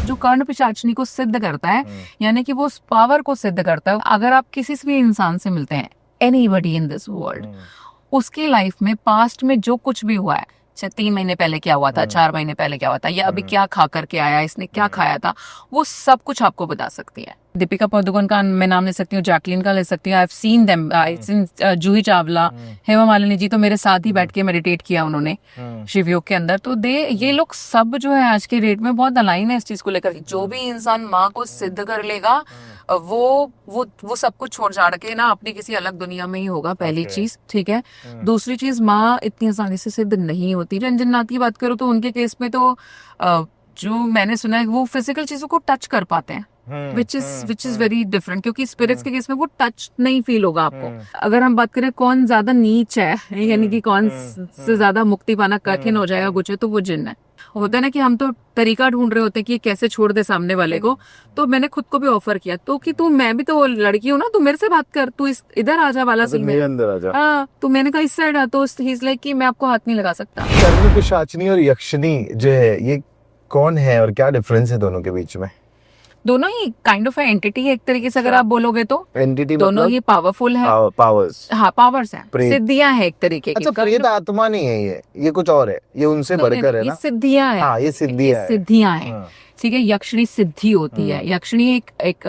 जो कर्ण पिशाचनी को सिद्ध करता है, यानी कि वो उस पावर को सिद्ध करता है। अगर आप किसी भी इंसान से मिलते हैं, एनीबडी इन दिस वर्ल्ड, उसकी लाइफ में पास्ट में जो कुछ भी हुआ है, चाहे 3 महीने पहले क्या हुआ था, 4 महीने पहले क्या हुआ था, या अभी क्या खा करके आया, इसने क्या खाया था, वो सब कुछ आपको बता सकती है। दीपिका पादुकोण का मैं नाम ले सकती हूँ, जैकलीन का ले सकती हूँ, I have seen them, I seen Juhi Chawla, Hema Malini ji तो मेरे साथ ही बैठ के मेडिटेट किया उन्होंने शिवयोग के अंदर। तो ये लोग सब जो है आज के डेट में बहुत अलाइन है इस चीज को लेकर। जो भी इंसान माँ को सिद्ध कर लेगा वो सब कुछ छोड़ छाड़ के ना अपनी किसी अलग दुनिया में ही होगा, पहली चीज, ठीक है। दूसरी चीज, माँ इतनी आसानी से सिद्ध नहीं होती। रंजन नाथ की बात करो तो उनके केस में तो जो मैंने सुना है वो फिजिकल चीजों को टच कर पाते हैं, विच इज वेरी डिफरेंट, क्योंकि स्पिरिट्स के केस में वो टच नहीं फील होगा आपको। अगर हम बात करें कौन ज्यादा नीच है, यानी कि कौन से ज्यादा मुक्ति पाना कठिन हो जाएगा कुछ है, तो वो जिन्न है। होता है ना कि हम तो तरीका ढूंढ रहे होते हैं कि कैसे छोड़ दे सामने वाले को। तो मैंने खुद को भी ऑफर किया तो कि तू, मैं भी तो लड़की हूँ ना, तू मेरे से बात कर, तू इधर आ जा वाला सीन में, अंदर आ जा। हाँ, तो मैंने कहा इस साइड आ, तो ही इज लाइक कि मैं आपको हाथ नहीं लगा सकता। कर्ण पिशाचनी और यक्षिणी जो है, ये कौन है और क्या डिफरेंस है दोनों के बीच में? दोनों ही काइंड ऑफ एंटिटी है एक तरीके से, अगर आप बोलोगे तो। एंटिटी दोनों ही पावरफुल है, पावर्स। हाँ, पावर्स हैं, सिद्धियां हैं एक तरीके की। अच्छा, प्रेत आत्मा नहीं है ये कुछ और है, ये उनसे बढ़कर है ना? सिद्धियां हैं। हाँ, ये सिद्धियां हैं, ठीक है। यक्षिणी सिद्धि होती है। यक्षिणी एक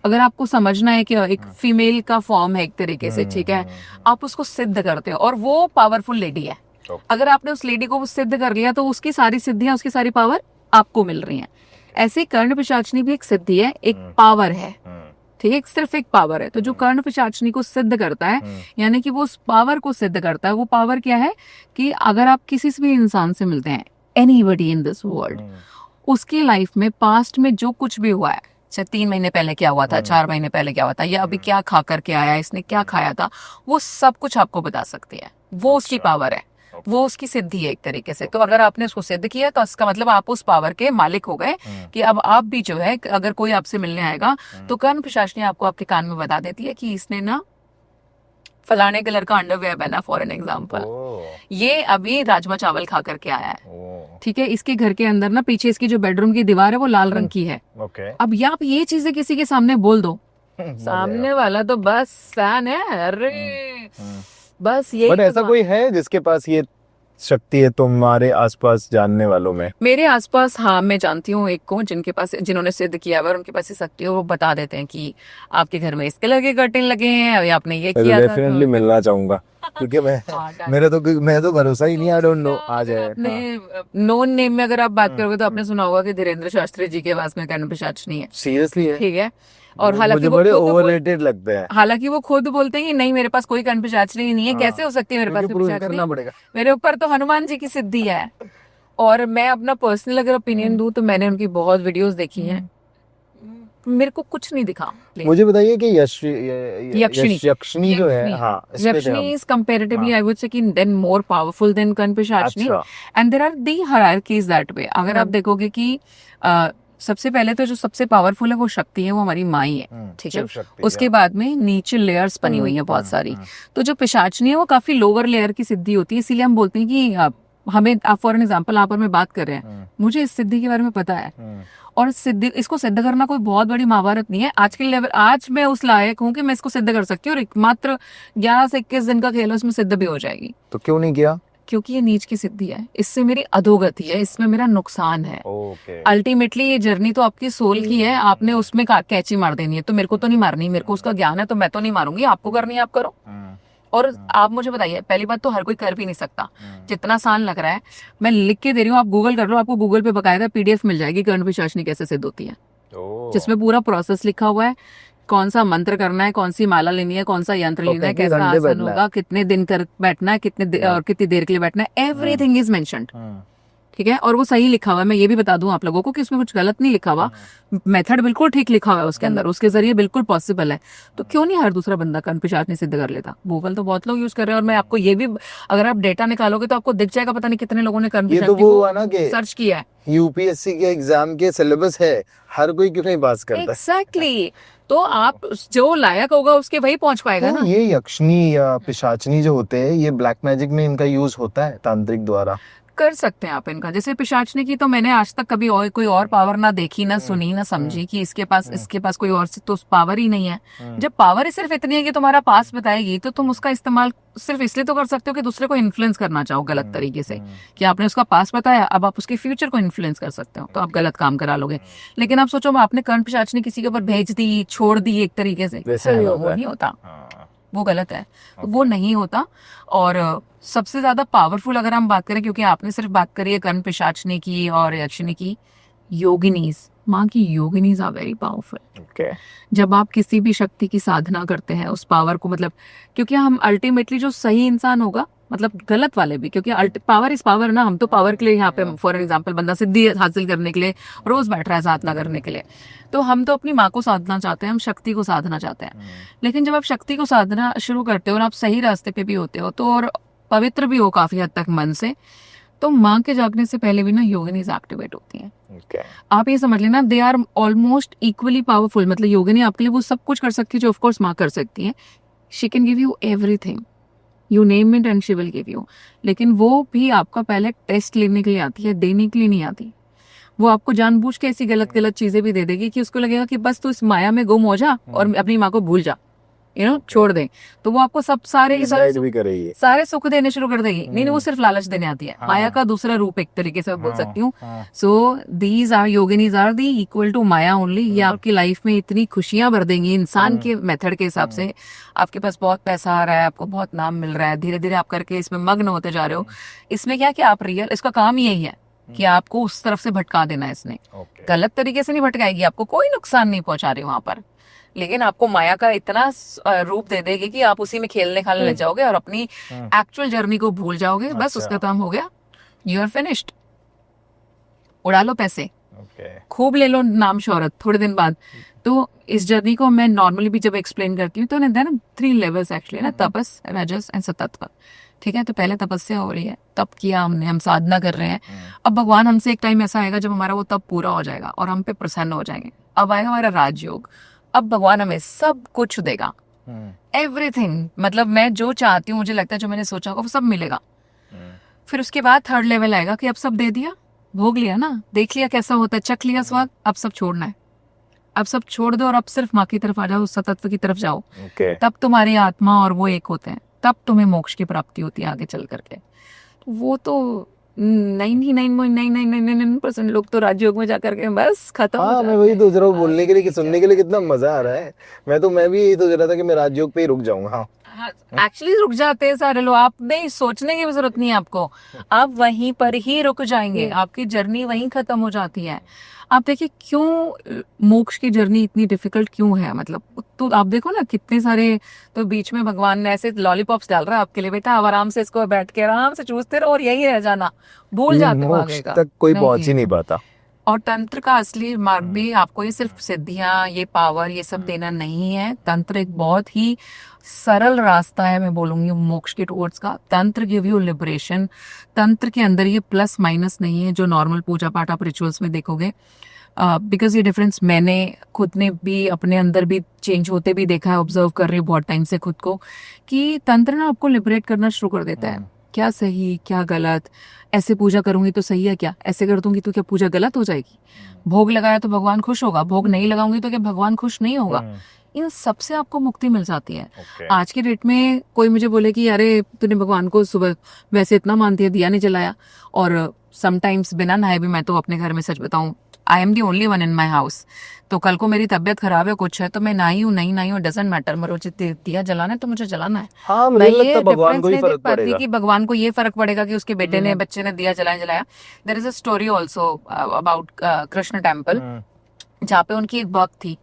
अगर आपको समझना है कि एक फीमेल का फॉर्म है एक तरीके से, ठीक है, आप उसको सिद्ध करते हो और वो पावरफुल लेडी है। अगर आपने उस लेडी को सिद्ध कर लिया तो उसकी सारी सिद्धियां, उसकी सारी पावर आपको मिल रही हैं। ऐसे कर्ण पिशाचनी भी एक सिद्धि है, एक पावर है, ठीक है, सिर्फ एक पावर है। तो जो कर्ण पिशाचनी को सिद्ध करता है, यानी कि वो उस पावर को सिद्ध करता है। वो पावर क्या है कि अगर आप किसी भी इंसान से मिलते हैं, एनीबडी इन दिस वर्ल्ड, उसकी लाइफ में पास्ट में जो कुछ भी हुआ है, चाहे 3 महीने पहले क्या हुआ था, 4 महीने पहले क्या हुआ था, या अभी क्या खा करके आया, इसने क्या खाया था, वो सब कुछ आपको बता सकती है। वो उसकी पावर है, वो उसकी सिद्धि है एक तरीके से। तो अगर आपने उसको सिद्ध किया तो इसका मतलब आप उस पावर के मालिक हो गए कि अब आप भी जो है, अगर कोई आपसे मिलने आएगा तो कर्ण पिशाचनी आपको आपके कान में बता देती है कि इसने ना फलाने कलर का अंडरवेयर पहना, फॉर एन एग्जाम्पल, ये अभी राजमा चावल खा करके आया है, ठीक है, इसके घर के अंदर ना पीछे इसकी जो बेडरूम की दीवार है वो लाल रंग की है। अब या आप ये चीजें किसी के सामने बोल दो, सामने वाला तो बस फैन है, अरे बस ये। बट ऐसा कोई है जिसके पास ये शक्ति है तुम्हारे आसपास जानने वालों में? मेरे आसपास, हाँ, मैं जानती हूँ एक को जिन्होंने सिद्ध किया हुआ, उनके पास ये शक्ति है। वो बता देते हैं कि आपके घर में इस कलर के कर्टेन लगे हैं, या आपने ये किया था। डेफिनेटली मिलना चाहूंगा, क्योंकि मैं तो भरोसा ही नहीं, आई डोंट नो आ जाए। नोन नेम में अगर आप बात करोगे तो आपने सुना होगा कि धीरेन्द्र शास्त्री जी के पास में कर्ण पिशाचनी है। सीरियसली है? ठीक है। और हालांकि मुझे बड़े ओवररेटेड लगते हैं। हालांकि वो खुद बोलते हैं कि नहीं, मेरे पास कोई कर्ण पिशाचनी नहीं है। कैसे हो सकती है मेरे पास करना पड़ेगा। मेरे ऊपर तो हनुमान जी की सिद्धि है। और मैं अपना पर्सनल अगर ओपिनियन दूं तो मैंने उनकी बहुत वीडियोस देखी हैं, मेरे को कुछ नहीं दिखा। मुझे बताइए कि यक्षिणी जो है, हाँ, यक्षिणी is comparatively I would say कि then more powerful then Karna Pishachini, and there are the hierarchies that way. अगर आप देखोगे कि सबसे पहले तो जो सबसे पावरफुल है वो शक्ति है, वो हमारी माँ ही है, ठीक है। उसके बाद में नीचे लेयर्स बनी हुई है बहुत सारी। तो जो पिशाचनी है वो काफी लोअर लेयर की सिद्धि होती है, इसीलिए हम बोलते हैं कि हमें, आप फॉर एन एग्जाम्पल आप और मैं बात कर रहे हैं, मुझे इस सिद्धि के बारे में पता है, और इसको सिद्ध करना कोई बहुत बड़ी महाभारत नहीं है। आज के लेवल, आज मैं उस लायक हूँ कि मैं इसको सिद्ध कर सकती हूँ, और मात्र 11 से 21 दिन का खेल है, उसमें सिद्ध भी हो जाएगी। तो क्यों नहीं किया? क्योंकि ये नीच की सिद्धि है, इससे मेरी अधोगति है, इसमें मेरा नुकसान है। अल्टीमेटली ये जर्नी तो आपकी सोल की है, आपने उसमें कैची मार देनी है, तो मेरे को तो नहीं मारनी, मेरे को उसका ज्ञान है तो मैं तो नहीं मारूंगी, आपको करनी है आप करो। और आप मुझे बताइए, पहली बात तो हर कोई कर भी नहीं सकता, जितना आसान लग रहा है, मैं लिख के दे रही हूँ, आप गूगल कर लो, आपको गूगल पे बकायदा PDF मिल जाएगी कर्ण पिशाचनी कैसे सिद्ध होती है, जिसमें पूरा प्रोसेस लिखा हुआ है, कौन सा मंत्र करना है, कौन सी माला लेनी है, कौन सा यंत्र लेना है, कैसा आसन होगा, कितने दिन तक बैठना है, और कितनी देर के लिए बैठना है, एवरीथिंग इज मेंशन्ड, ठीक है। और वो सही लिखा हुआ है, मैं ये भी बता दूं आप लोगों को कि उसमें कुछ गलत नहीं लिखा हुआ, मेथड बिल्कुल ठीक लिखा हुआ है उसके अंदर, उसके जरिए बिल्कुल पॉसिबल है। तो क्यों नहीं हर दूसरा बंदा कर्ण पिशाचनी सिद्ध कर लेता? गूगल तो बहुत लोग यूज कर रहे हैं, और मैं आपको ये भी, अगर आप डेटा निकालोगे तो आपको दिख जाएगा पता नहीं कितने लोगों ने कर्ण पिशाचनी को सर्च किया है। यूपीएससी के एग्जाम के सिलेबस है, हर कोई क्यों नहीं पास करता? एग्जैक्टली। तो आप जो लायक होगा उसके वही पहुंच पाएगा ना। ये यक्षिणी या पिशाचनी जो होते हैं, ये ब्लैक मैजिक में इनका यूज होता है तांत्रिक द्वारा? कर सकते हैं आप इनका। जैसे पिशाचनी की तो मैंने आज तक कभी और कोई और पावर ना देखी, ना सुनी, ना समझी कि इसके पास कोई और तो पावर ही नहीं है। जब पावर ही सिर्फ इतनी है कि तुम्हारा पास बताएगी, तो तुम उसका इस्तेमाल सिर्फ इसलिए तो कर सकते हो कि दूसरे को इन्फ्लुएंस करना चाहो गलत तरीके से, कि आपने उसका पास बताया, अब आप उसके फ्यूचर को इन्फ्लुएंस कर सकते हो, तो आप गलत काम करा लोगे। लेकिन आप सोचो, आपने कर्ण पिशाचनी किसी के ऊपर भेज दी, छोड़ दी एक तरीके से, वो नहीं होता, वो गलत है, वो नहीं होता। और सबसे ज्यादा पावरफुल अगर हम बात करें, क्योंकि आपने सिर्फ बात करी है कर्ण पिशाचनी की और यक्षिणी की, योगिनीज, माँ की योगिनीज आर वेरी पावरफुल। जब आप किसी भी शक्ति की साधना करते हैं, उस पावर को, मतलब क्योंकि हम अल्टीमेटली जो सही इंसान होगा, मतलब गलत वाले भी, क्योंकि पावर इज पावर ना, हम तो पावर के लिए यहाँ पे, फॉर एग्जाम्पल बंदा सिद्धि हासिल करने के लिए रोज बैठ रहा है साधना करने के लिए, तो हम तो अपनी माँ को साधना चाहते हैं, हम शक्ति को साधना चाहते हैं। लेकिन जब आप शक्ति को साधना शुरू करते हो और आप सही रास्ते पे भी होते हो, तो और पवित्र भी हो काफी हद तक मन से, तो माँ के जागने से पहले भी ना योगिनीज एक्टिवेट होती हैं। आप ये समझ लेना, they are almost equally powerful. मतलब योगिनी आपके लिए वो सब कुछ कर सकती है जो ऑफ कोर्स माँ कर सकती है। She can give you everything, you name it and she will give you. लेकिन वो भी आपका पहले टेस्ट लेने के लिए आती है, देने के लिए नहीं आती। वो आपको जानबूझ के ऐसी गलत गलत चीजें भी दे देगी कि उसको लगेगा कि बस तू इस माया में गुम हो जा और अपनी माँ को भूल जा, छोड़ दे। तो वो आपको सब सारे सारे सुख देने शुरू कर देगी। नहीं, वो सिर्फ लालच देने आती है, माया का दूसरा रूप एक तरीके से बोल सकती हूँ। So these are yoginis are the equal to maya only. ये आपकी लाइफ में इतनी खुशियां भर देंगी इंसान के मेथड के हिसाब से। आपके पास बहुत पैसा आ रहा है, आपको बहुत नाम मिल रहा है, धीरे धीरे आप करके इसमें मग्न होते जा रहे हो। इसमें क्या कि आप रियल, इसका काम यही है कि आपको उस तरफ से भटका देना है इसने। गलत तरीके से नहीं भटकाएगी, आपको कोई नुकसान नहीं पहुंचा रही वहां पर, लेकिन आपको माया का इतना रूप दे देगी कि आप उसी में खेलने खाने लग जाओगे और अपनी एक्चुअल जर्नी को भूल जाओगे। बस उसका काम हो गया, यू आर फिनिश्ड। उड़ा लो पैसे, खूब ले लो नाम शोहरत थोड़े दिन बाद। तो इस जर्नी को मैं नॉर्मली भी जब एक्सप्लेन करती हूँ तो ना 3 लेवल्स एक्चुअली ना, तपस, रजस एंड सतत्व। ठीक है, तो पहले तपस्या हो रही है, तप किया हमने, हम साधना कर रहे हैं। अब भगवान हमसे एक टाइम ऐसा आएगा जब हमारा वो तप पूरा हो जाएगा और हम पे प्रसन्न हो जाएंगे। अब आएगा हमारा राजयोग। अब भगवान हमें सब कुछ देगा, एवरीथिंग। मतलब मैं जो चाहती हूँ, मुझे लगता है जो मैंने सोचा होगा वो सब मिलेगा। फिर उसके बाद 3rd लेवल आएगा कि अब सब दे दिया, भोग लिया ना, देख लिया कैसा होता है, चख लिया स्वाद, अब सब छोड़ना है। अब सब छोड़ दो और अब सिर्फ माँ की तरफ आ जाओ, सतत्व की तरफ जाओ। तब तुम्हारी आत्मा और वो एक होते हैं, तब तुम्हें मोक्ष की प्राप्ति होती है आगे चल करके। वो तो 99.999% लोग तो राजयोग में जाकर के बस खत्म हो जाते हैं। मैं वही सोच रहा हूँ बोलने के लिए कि सुनने के लिए कितना मजा आ रहा है। मैं भी यही सोच रहा था कि मैं राजयोग पे ही रुक जाऊंगा। एक्चुअली रुक जाते हैं सारे लोग, आप नहीं सोचने की जरूरत नहीं है आपको, आप वहीं पर ही रुक जाएंगे, आपकी जर्नी वहीं खत्म हो जाती है। आप देखिए क्यों मोक्ष की जर्नी इतनी डिफिकल्ट क्यों है। मतलब तो आप देखो ना कितने सारे, तो बीच में भगवान ने ऐसे लॉलीपॉप्स डाल रहा है आपके लिए, बेटा अब आराम से इसको बैठ के आराम से चूसते रहो और यही रह जाना, भूल जाते हो आगे का। तक कोई पहुंच ही नहीं पाता। और तंत्र का असली मार्ग भी आपको ये सिर्फ सिद्धियां, ये पावर, ये सब देना नहीं है। तंत्र एक बहुत ही सरल रास्ता है, मैं बोलूंगी मोक्ष के टुवर्ड्स का। तंत्र गिव यू लिबरेशन। तंत्र के अंदर ये प्लस माइनस नहीं है जो नॉर्मल पूजा पाठ आप रिचुअल्स में देखोगे। बिकॉज ये डिफरेंस मैंने खुद ने भी अपने अंदर भी चेंज होते भी देखा है, ऑब्जर्व कर रही हूँ बहुत टाइम से खुद को, कि तंत्र ना आपको लिबरेट करना शुरू कर देता है। क्या सही क्या गलत, ऐसे पूजा करूंगी तो सही है क्या, ऐसे कर दूंगी तो क्या पूजा गलत हो जाएगी, भोग लगाया तो भगवान खुश होगा, भोग नहीं लगाऊंगी तो क्या भगवान खुश नहीं होगा। इन सबसे आपको मुक्ति मिल जाती है। आज के डेट में कोई मुझे बोले कि अरे तूने भगवान को सुबह वैसे इतना मानती है, दिया नहीं जलाया, और समटाइम्स बिना नहाए भी मैं तो अपने घर में, सच बताऊं, I am the only one in my house. तो कल को मेरी तबियत खराब है, कुछ है, तो मैं नहाई हूँ नहीं नहाई हूँ, डजंट मैटर, मुझे दिया जलाना है तो मुझे जलाना है। हाँ, मैं ये भगवान को ही फर्क पड़ेगा कि भगवान को ये फर्क पड़ेगा कि उसके बेटे ने, बच्चे ने दिया जलाया। There is a story also about Krishna temple, जहाँ पे उनकी एक भक्त थी,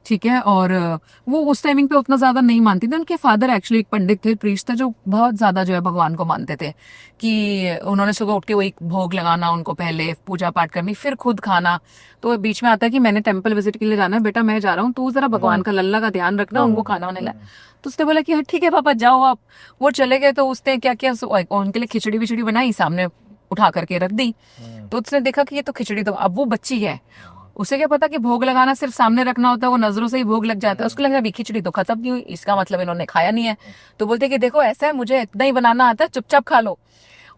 ठीक है, और वो उस टाइमिंग पे उतना ज्यादा नहीं मानती थी। उनके फादर एक्चुअली एक पंडित थे, प्रीस्ट थे, जो बहुत ज्यादा जो है भगवान को मानते थे, कि उन्होंने सुबह उठ के वही भोग लगाना, उनको पहले पूजा पाठ करनी, फिर खुद खाना। तो बीच में आता है कि मैंने टेम्पल विजिट के लिए जाना है, बेटा मैं जा रहा हूँ, तू जरा भगवान का लल्ला का ध्यान रखना, उनको खाना होने लगा। तो उसने बोला कि ठीक है पापा जाओ आप। वो चले गए, तो उसने क्या किया, उनके लिए खिचड़ी विचड़ी बनाई, सामने उठा करके रख दी। तो उसने देखा कि ये तो खिचड़ी, तो अब वो बच्ची है, उसे क्या पता कि भोग लगाना सिर्फ सामने रखना होता है, वो नजरों से ही भोग लग जाता है। उसको लगा अभी खिचड़ी तो खत्म नहीं हुई, इसका मतलब इन्होंने खाया नहीं है। तो बोलते कि देखो ऐसा है, मुझे इतना ही बनाना आता है, चुपचाप खा लो।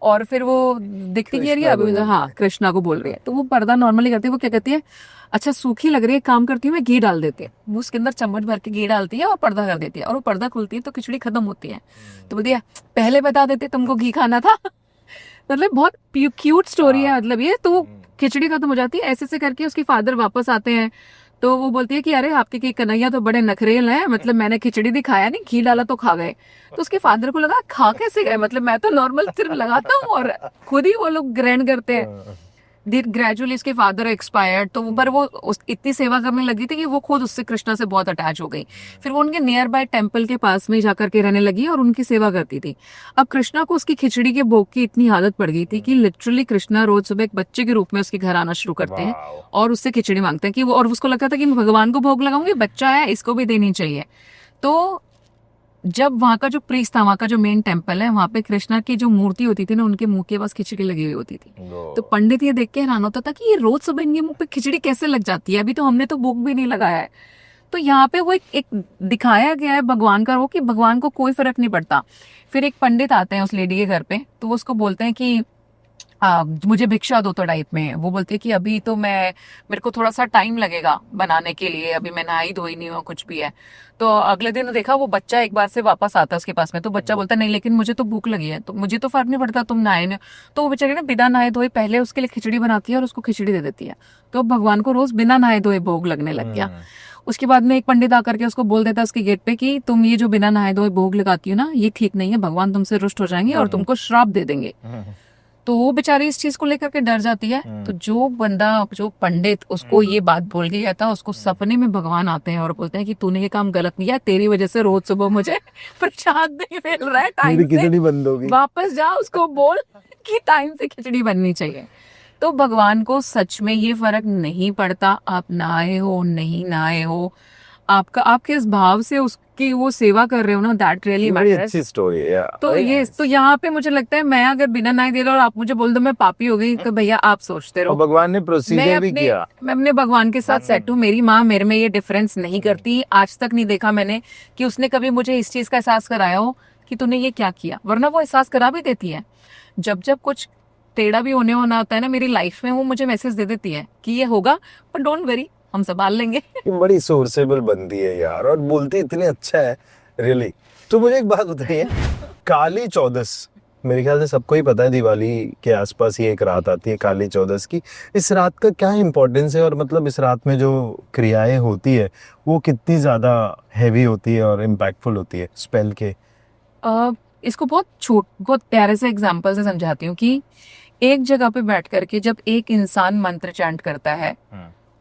और फिर वो दिखती कि यार ये कृष्णा अभी को हाँ कृष्णा को बोल रही है, तो वो पर्दा नॉर्मली करती है, वो क्या कहती है, अच्छा सूखी लग रही है, काम करती हूँ मैं, घी डाल देती है, वो उसके अंदर चम्मच भर के घी डालती है और पर्दा कर देती है, और वो पर्दा खुलती है तो खिचड़ी खत्म होती है। तो बोलती है पहले बता देते तुमको घी खाना था। मतलब बहुत क्यूट स्टोरी है, मतलब ये तो खिचड़ी खत्म हो जाती है ऐसे से करके, उसके फादर वापस आते हैं तो वो बोलती है कि अरे आपके की कन्हैया तो बड़े नखरेल हैं, मतलब मैंने खिचड़ी दिखाया नहीं, घी डाला तो खा गए। तो उसके फादर को लगा खा कैसे गए, मतलब मैं तो नॉर्मल सिर्फ लगाता हूँ और खुद ही वो लोग ग्रहण करते हैं। ग्रेजुअली इसके फादर एक्सपायर्ड, तो पर वो इतनी सेवा करने लगी थी कि वो खुद उससे कृष्णा से बहुत अटैच हो गई। फिर वो उनके नियर बाय टेम्पल के पास में जाकर के रहने लगी और उनकी सेवा करती थी। अब कृष्णा को उसकी खिचड़ी के भोग की इतनी आदत पड़ गई थी कि लिटरली कृष्णा रोज सुबह एक बच्चे के रूप में उसके घर आना शुरू करते हैं और उससे खिचड़ी मांगते हैं कि वो, और उसको लगता था कि मैं भगवान को भोग लगाऊंगी, बच्चा है इसको भी देनी चाहिए। तो जब वहाँ का जो प्रीस्ट था, वहाँ का जो मेन टेम्पल है, वहाँ पे कृष्णा की जो मूर्ति होती थी ना, उनके मुंह के पास खिचड़ी लगी हुई होती थी। तो पंडित ये देख के हैरान होता था कि ये रोज सुबह इनके मुंह पे खिचड़ी कैसे लग जाती है, अभी तो हमने तो भोग भी नहीं लगाया है। तो यहाँ पे वो एक दिखाया गया है भगवान का वो, कि भगवान को कोई फर्क नहीं पड़ता। फिर एक पंडित आते हैं उस लेडी के घर पे, तो वो उसको बोलते हैं कि मुझे भिक्षा दो तो टाइप में। वो बोलती है कि अभी तो मेरे को थोड़ा सा टाइम लगेगा बनाने के लिए, अभी मैं नहाई धोई नहीं हूँ कुछ भी है। तो अगले दिन देखा वो बच्चा एक बार से वापस आता है उसके पास में, तो बच्चा बोलता है नहीं लेकिन मुझे तो भूख लगी है, तो मुझे तो फर्क नहीं पड़ता तुम नहाए नहीं। तो वो बेचारी ना बिना नहाए धोए पहले उसके लिए खिचड़ी बनाती है और उसको खिचड़ी दे देती है, तो भगवान को रोज बिना नहाए धोए भोग लगने लग गया। उसके बाद में एक पंडित आकर के उसको बोल देता है उसके गेट पे कि तुम ये जो बिना नहाए धोए भोग लगाती हो ना, ये ठीक नहीं है, भगवान तुमसे रुष्ट हो जाएंगे और तुमको श्राप दे देंगे। तो वो बेचारी इस चीज को लेकर के डर जाती है। तो जो बंदा, जो पंडित उसको ये बात बोल के गया था, उसको सपने में भगवान आते हैं और बोलते हैं कि तूने ये काम गलत किया, तेरी वजह से रोज सुबह मुझे प्रसाद नहीं मिल रहा है टाइम से, खिचड़ी बंद होगी, वापस जा उसको बोल कि टाइम से खिचड़ी बननी चाहिए। तो भगवान को सच में ये फर्क नहीं पड़ता आप नहाए हो नहीं नहाए हो, आपका आप किस भाव से उसकी वो सेवा कर रहे हो ना, दैट रियली मैटर्स। अच्छी स्टोरी है यार। तो ये तो यहाँ पे मुझे लगता है मैं अगर बिना नहाए दे रहा और आप मुझे बोल दो मैं पापी हो गई, तो भैया आप सोचते रहो। भगवान ने प्रोसीजर भी किया। मैं अपने भगवान के साथ सेट हूँ, मेरी माँ मेरे में ये डिफरेंस नहीं करती, आज तक नहीं देखा मैंने कि उसने कभी मुझे इस चीज का एहसास कराया हो कि तूने ये क्या किया, वरना वो एहसास करा भी देती है। जब जब कुछ टेढ़ा भी होने होता है ना मेरी लाइफ में, वो मुझे मैसेज दे देती है कि ये होगा पर डोंट वेरी, हम संभाल लेंगे। बड़ी सोर्सेबल बनती है यार, और बोलती इतनी अच्छा है रियली। तो मुझे एक बात बताइए, काली चौदस मेरे ख्याल से सबको ही पता है, दिवाली के आसपास ही एक रात आती है काली चौदस की। इस रात का क्या इम्पोर्टेंस है, और मतलब इस रात में जो क्रियाएं होती है वो कितनी ज्यादा हैवी होती है और इम्पैक्टफुल होती है स्पेल के? इसको बहुत प्यारे से एग्जाम्पल से समझाती हूँ कि एक जगह पे बैठ करके जब एक इंसान मंत्र चैंट करता है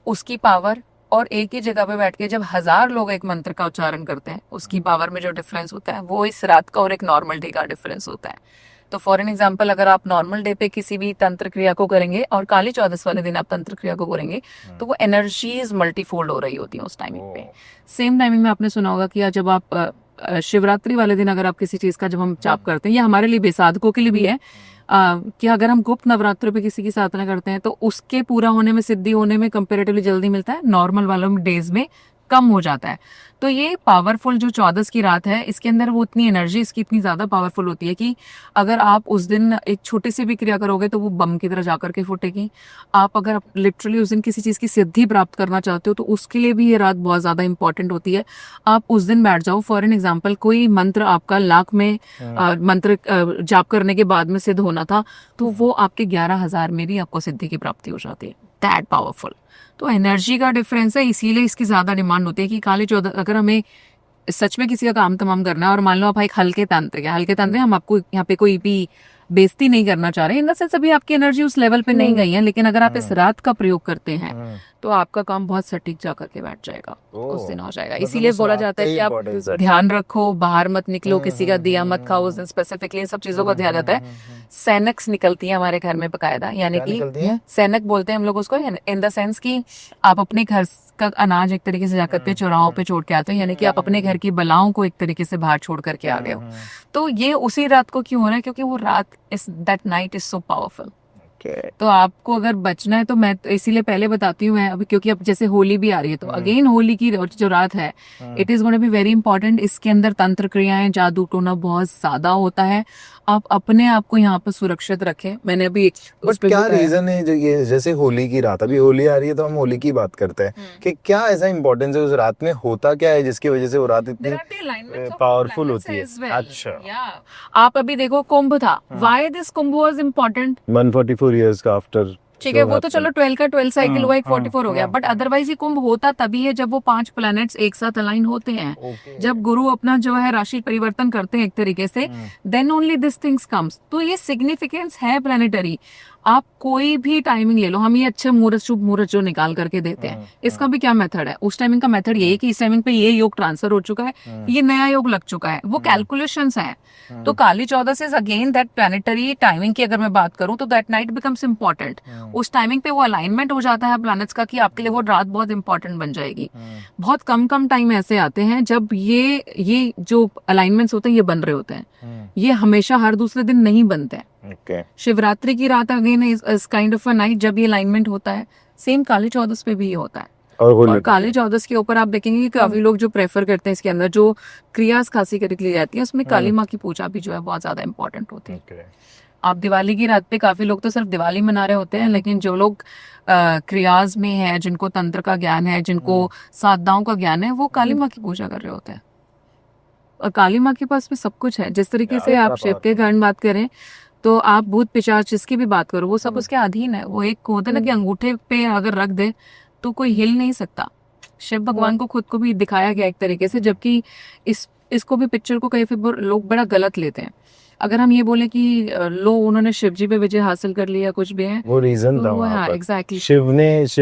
उसकी पावर, और एक ही जगह पे बैठ के जब 1000 लोग एक मंत्र का उच्चारण करते हैं उसकी पावर में जो डिफरेंस होता है, वो इस रात का और एक नॉर्मल डे का डिफरेंस होता है। तो फॉर एन एग्जाम्पल, अगर आप नॉर्मल डे पे किसी भी तंत्र क्रिया को करेंगे और काली चौदस वाले दिन आप तंत्र क्रिया को करेंगे, तो वो एनर्जीज मल्टीफोल्ड हो रही होती है उस टाइमिंग पे। सेम टाइमिंग में आपने सुना होगा कि जब आप शिवरात्रि वाले दिन अगर आप किसी चीज का जब हम जाप करते हैं, या हमारे लिए भी साधकों के लिए भी है कि अगर हम गुप्त नवरात्रों पे किसी की साधना करते हैं तो उसके पूरा होने में, सिद्धि होने में कंपेरेटिवली जल्दी मिलता है, नॉर्मल वालों डेज में कम हो जाता है। तो ये पावरफुल जो चौदस की रात है, इसके अंदर वो इतनी एनर्जी इसकी इतनी ज्यादा पावरफुल होती है कि अगर आप उस दिन एक छोटी सी भी क्रिया करोगे तो वो बम की तरह जाकर के फूटेगी। आप अगर लिटरली उस दिन किसी चीज की सिद्धि प्राप्त करना चाहते हो तो उसके लिए भी ये रात बहुत ज्यादा इंपॉर्टेंट होती है। आप उस दिन बैठ जाओ, फॉर एन एग्जाम्पल कोई मंत्र आपका लाख में मंत्र जाप करने के बाद में सिद्ध होना था, तो वो आपके 11,000 में भी आपको सिद्धि की प्राप्ति हो जाती है। That powerful. तो एनर्जी का डिफरेंस है, इसीलिए इसकी ज्यादा डिमांड होती है कि काली चौदस अगर हमें सच में किसी का काम तमाम करना है, और मान लो आप एक हल्के तांत्रिक है, हम आपको यहाँ पे कोई भी बेइज्जती नहीं करना चाह रहे, इन द सेंस अभी आपकी एनर्जी उस लेवल पे नहीं गई है, लेकिन अगर आप इस रात का प्रयोग करते हैं तो आपका काम बहुत सटीक जा करके बैठ जाएगा, उस दिन हो जाएगा। इसीलिए बोला जाता है कि आप ध्यान रखो, बाहर मत निकलो, किसी का दिया मत खाओ उस दिन, स्पेसिफिकली इन सब चीजों का ध्यान रहता है। सैनक्स निकलती है हमारे घर में बकायदा, यानी कि सैनक बोलते हैं हम लोग उसको, इन द सेंस कि आप अपने घर का अनाज एक तरीके से जाकर के चौराहों पे छोड़ के आते हो, यानी कि आप अपने घर की बलाओं को एक तरीके से बाहर छोड़ करके आ गए हो। तो ये उसी रात को क्यों हो रहा है, क्योंकि वो रात that night is so powerful. Okay तो आपको अगर बचना है तो मैं तो इसीलिए पहले बताती हूँ मैं अभी, क्योंकि अब जैसे होली भी आ रही है तो अगेन होली की जो रात है it is gonna be very important. इसके अंदर तंत्र क्रियाएं, जादू टोना बहुत ज्यादा होता है। आप अपने आप को यहाँ पर सुरक्षित रखें। मैंने अभी एक उस बट पे क्या बताया। रीजन है जो ये जैसे होली की रात, अभी होली आ रही है तो हम होली की बात करते हैं कि क्या ऐसा इंपॉर्टेंस है उस रात में, होता क्या है जिसकी वजह से वो रात There इतनी are the alignments of powerful planets होती है? as well. अच्छा Yeah. आप अभी देखो कुंभ था, why this Kumbh was important? 144 years का आफ्टर ठीक है, वो तो चलो 12 का 12 साइकिल हुआ, एक 44 हो गया, हाँ, बट अदरवाइज ये कुंभ होता तभी है जब वो 5 प्लैनेट्स एक साथ अलाइन होते हैं। ओके जब गुरु अपना जो है राशि परिवर्तन करते हैं एक तरीके से, then only this things comes. तो ये सिग्निफिकेंस है प्लानिटरी। आप कोई भी टाइमिंग ले लो, हम ये अच्छे मुहूर्त शुभ मुहूर्त जो निकाल करके देते हैं, इसका भी क्या मेथड है? उस टाइमिंग का मेथड ये है कि इस टाइमिंग पे ये योग ट्रांसफर हो चुका है, ये नया योग लग चुका है, वो कैलकुलेशंस है। तो Kali Chaudas is again that planetary timing की अगर मैं बात करूं तो दैट नाइट बिकम्स इंपॉर्टेंट। उस टाइमिंग पे वो अलाइनमेंट हो जाता है प्लैनेट्स का कि आपके लिए वो रात बहुत इंपॉर्टेंट बन जाएगी। बहुत कम टाइम ऐसे आते हैं जब ये जो अलाइनमेंट्स होते हैं ये बन रहे होते हैं। ये हमेशा हर दूसरे दिन नहीं बनते हैं। ओके शिवरात्रि की रात again is kind of a night जब ये अलाइनमेंट होता है। सेम काली चौदस पे भी ये होता है। और काली चौदस के ऊपर आप देखेंगे कि काफी लोग जो प्रेफर करते हैं इसके अंदर जो क्रियास खासी करके ली जाती है उसमें काली माँ की पूजा भी जो है बहुत ज्यादा इंपॉर्टेंट होती है। आप दिवाली की रात पे काफी लोग तो सिर्फ दिवाली मना रहे होते हैं, लेकिन जो लोग क्रियाज में है, जिनको तंत्र का ज्ञान है, जिनको साधनाओं का ज्ञान है, वो काली माँ की पूजा कर रहे होते हैं। और काली माँ के पास भी सब कुछ है। जिस तरीके से आप शिव के कारण बात करें तो आप भूत पिशाच जिसकी भी बात करो वो सब उसके अधीन है। वो एक होता है ना कि अंगूठे पे अगर रख दे तो कोई हिल नहीं सकता। शिव भगवान को खुद को भी दिखाया गया एक तरीके से, जबकि इसको भी पिक्चर को कई फिर लोग बड़ा गलत लेते हैं। अगर हम ये बोले कि लो उन्होंने शिव जी पे विजय हासिल कर लिया कुछ भी है, वो रीजन था वहाँ हाँ पर। एग्जैक्टली शिव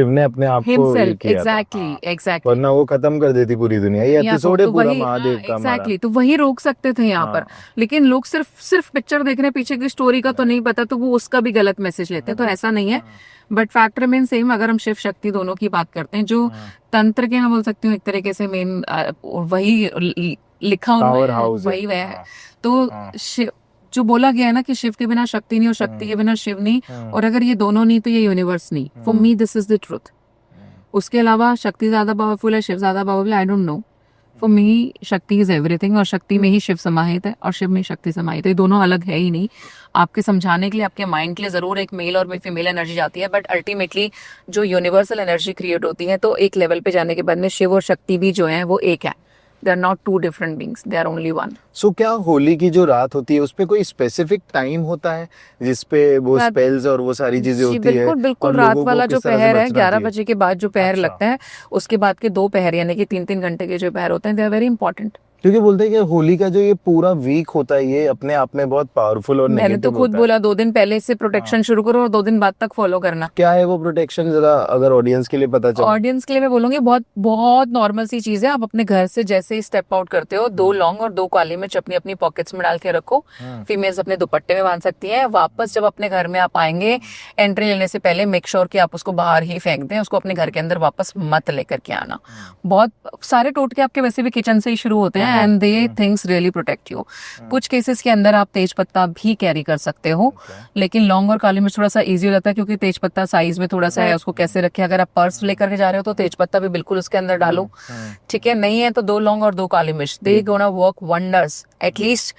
ने अपने आप को ये किया था। एग्जैक्टली वरना वो खत्म कर देती पूरी दुनिया। ये एपिसोड है पूरा महादेव का हमारा। एग्जैक्टली तो वही रोक सकते थे यहाँ पर, लेकिन लोग सिर्फ पिक्चर देख रहे हैं, पीछे की स्टोरी का तो नहीं पता, तो वो उसका भी गलत मैसेज लेते हैं। तो ऐसा नहीं है, बट फैक्टर मेन सेम। अगर हम शिव शक्ति दोनों की बात करते हैं, जो तंत्र के मैं बोल सकती हूँ एक तरीके से मेन वही लिखा उन्होंने, वही वह है। तो शिव जो बोला गया है ना कि शिव के बिना शक्ति नहीं और शक्ति के बिना शिव नहीं, और अगर ये दोनों नहीं तो ये यूनिवर्स नहीं। For me this is the truth. उसके अलावा शक्ति ज्यादा पावरफुल है, शिव ज्यादा powerful, I don't know. For me शक्ति इज एवरीथिंग, और शक्ति में ही शिव समाहित है और शिव में शक्ति समाहित है। ये दोनों अलग है ही नहीं। आपके समझाने के लिए, आपके माइंड के लिए जरूर एक मेल और फीमेल एनर्जी जाती है, बट अल्टीमेटली जो यूनिवर्सल एनर्जी क्रिएट होती है, तो एक लेवल पे जाने के बाद में शिव और शक्ति भी जो है वो एक है। They are not two different beings, they are only one. So क्या होली की जो रात होती है उस पे कोई स्पेसिफिक टाइम होता है जिसपे वो स्पेल्स और वो सारी चीजें होती है? बिल्कुल रात वाला जो पहर है 11 बजे के बाद जो पहर लगता है, उसके बाद के 2 पहर यानी कि 3-3 घंटे के जो पहर होते हैं, दे आर वेरी इंपॉर्टेंट। क्योंकि बोलते हैं कि होली का जो ये पूरा वीक होता है ये अपने आप में बहुत पावरफुल और मैंने तो खुद बोला 2 दिन पहले से प्रोटेक्शन शुरू करो और 2 दिन बाद तक फॉलो करना। क्या है वो प्रोटेक्शन, जरा अगर ऑडियंस के लिए पता चले। ऑडियंस के लिए मैं बोलूंगी बहुत बहुत नॉर्मल सी चीज है। आप अपने घर से जैसे ही स्टेप आउट करते हो, 2 लौंग और 2 काली मिर्च अपनी अपनी पॉकेट्स में डाल के रखो। फीमेल्स अपने दुपट्टे में बांध सकती हैं। वापस जब अपने घर में आप आएंगे, एंट्री लेने से पहले मेक श्योर कि आप उसको बाहर ही फेंक दें, उसको अपने घर के अंदर वापस मत लेकर के आना। बहुत सारे टोटके आपके वैसे भी किचन से ही शुरू होते हैं, and they things really protect you. कुछ केसेस के अंदर आप तेज पत्ता भी कैरी कर सकते हो, लेकिन लौंग और काली मिर्च थोड़ा सा इजी हो जाता है क्योंकि तेज पत्ता साइज में थोड़ा सा है, उसको कैसे रखें। अगर आप पर्स लेकर के जा रहे हो तो तेज पत्ता भी बिल्कुल उसके अंदर डालो, ठीक है। नहीं है तो 2 लौंग और 2 काली मिर्च, they gonna work wonders. At least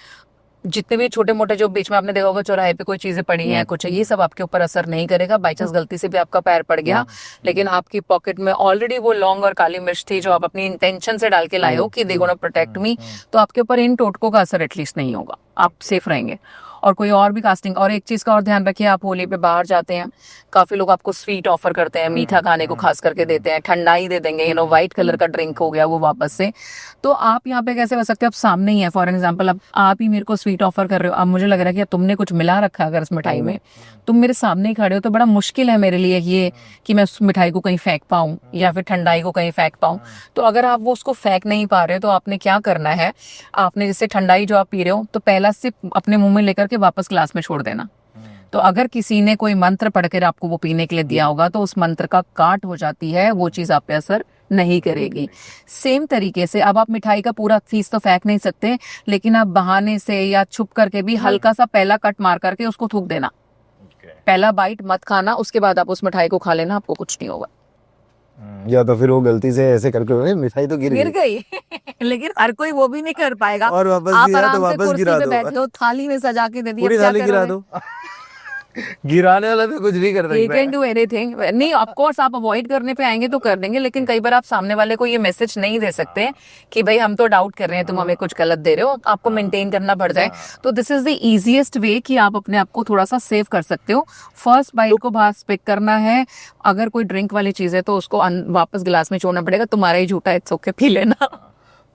जितने भी छोटे मोटे जो बीच में आपने देखा होगा चौराहे पे कोई चीजें पड़ी हैं कुछ, ये सब आपके ऊपर असर नहीं करेगा। बाई चांस गलती से भी आपका पैर पड़ गया, लेकिन आपकी पॉकेट में ऑलरेडी वो लौंग और काली मिर्च थी जो आप अपनी इंटेंशन से डाल के लाए हो कि दे गोना प्रोटेक्ट मी, तो आपके ऊपर इन टोटकों का असर एटलीस्ट नहीं होगा, आप सेफ रहेंगे। और कोई और भी कास्टिंग, और एक चीज का और ध्यान रखिए, आप होली पे बाहर जाते हैं, काफी लोग आपको स्वीट ऑफर करते हैं, मीठा खाने को खास करके देते हैं, ठंडाई दे देंगे, यू नो व्हाइट कलर का ड्रिंक हो गया वो वापस से। तो आप यहाँ पे कैसे बच सकते हो? आप सामने ही है, फॉर एग्जाम्पल अब आप ही मेरे को स्वीट ऑफर कर रहे हो, अब मुझे लग रहा है कि अब तुमने कुछ मिला रखा अगर इस मिठाई में, तुम मेरे सामने ही खड़े हो, तो बड़ा मुश्किल है मेरे लिए ये कि मैं उस मिठाई को कहीं फेंक पाऊं या फिर ठंडाई को कहीं फेंक पाऊं। तो अगर आप वो उसको फेंक नहीं पा रहे हो तो आपने क्या करना है, आपने जैसे ठंडाई जो आप पी रहे हो तो पहला सिप अपने मुंह में लेकर के वापस ग्लास में छोड़ देना। तो अगर किसी ने कोई मंत्र पढ़कर आपको वो पीने के लिए दिया होगा तो उस मंत्र का काट हो जाती है, वो चीज आप पे असर नहीं करेगी। सेम तरीके से अब आप मिठाई का पूरा पीस तो फेंक नहीं सकते, लेकिन आप बहाने से या छुप करके भी हल्का सा पहला कट मार करके उसको थूक देना। पहला बाइट मत खाना, उसके बाद आप उस मिठाई को खा लेना, आपको कुछ नहीं होगा। या तो फिर वो गलती से ऐसे करके मिठाई तो गिर गई लेकिन हर कोई वो भी नहीं कर पाएगा। और वापस आप दिया तो आराम से वापस कुर्सी गिरा पे दो, बैठे हो, थाली में सजा के दे दिया, पूरी क्या थाली गिरा करोगे? दो। गिराने वाला तो कुछ नहीं कर You सकता can do anything। नहीं, ऑफ कोर्स आप अवॉइड करने पे आएंगे तो कर देंगे, लेकिन कई बार आप सामने वाले को ये मैसेज नहीं दे सकते कि भाई हम तो डाउट कर रहे हैं, तुम हमें कुछ गलत दे रहे हो, आपको मेंटेन करना पड़ जाए। तो this is the easiest way कि आप अपने आप को थोड़ा सा सेव कर सकते हो। फर्स्ट बाइट को बाहर स्पिक करना है। अगर कोई ड्रिंक वाली चीज है तो उसको वापस गिलास में छोड़ना पड़ेगा, तुम्हारा ही झूठा, इट्स ओके, पी लेना।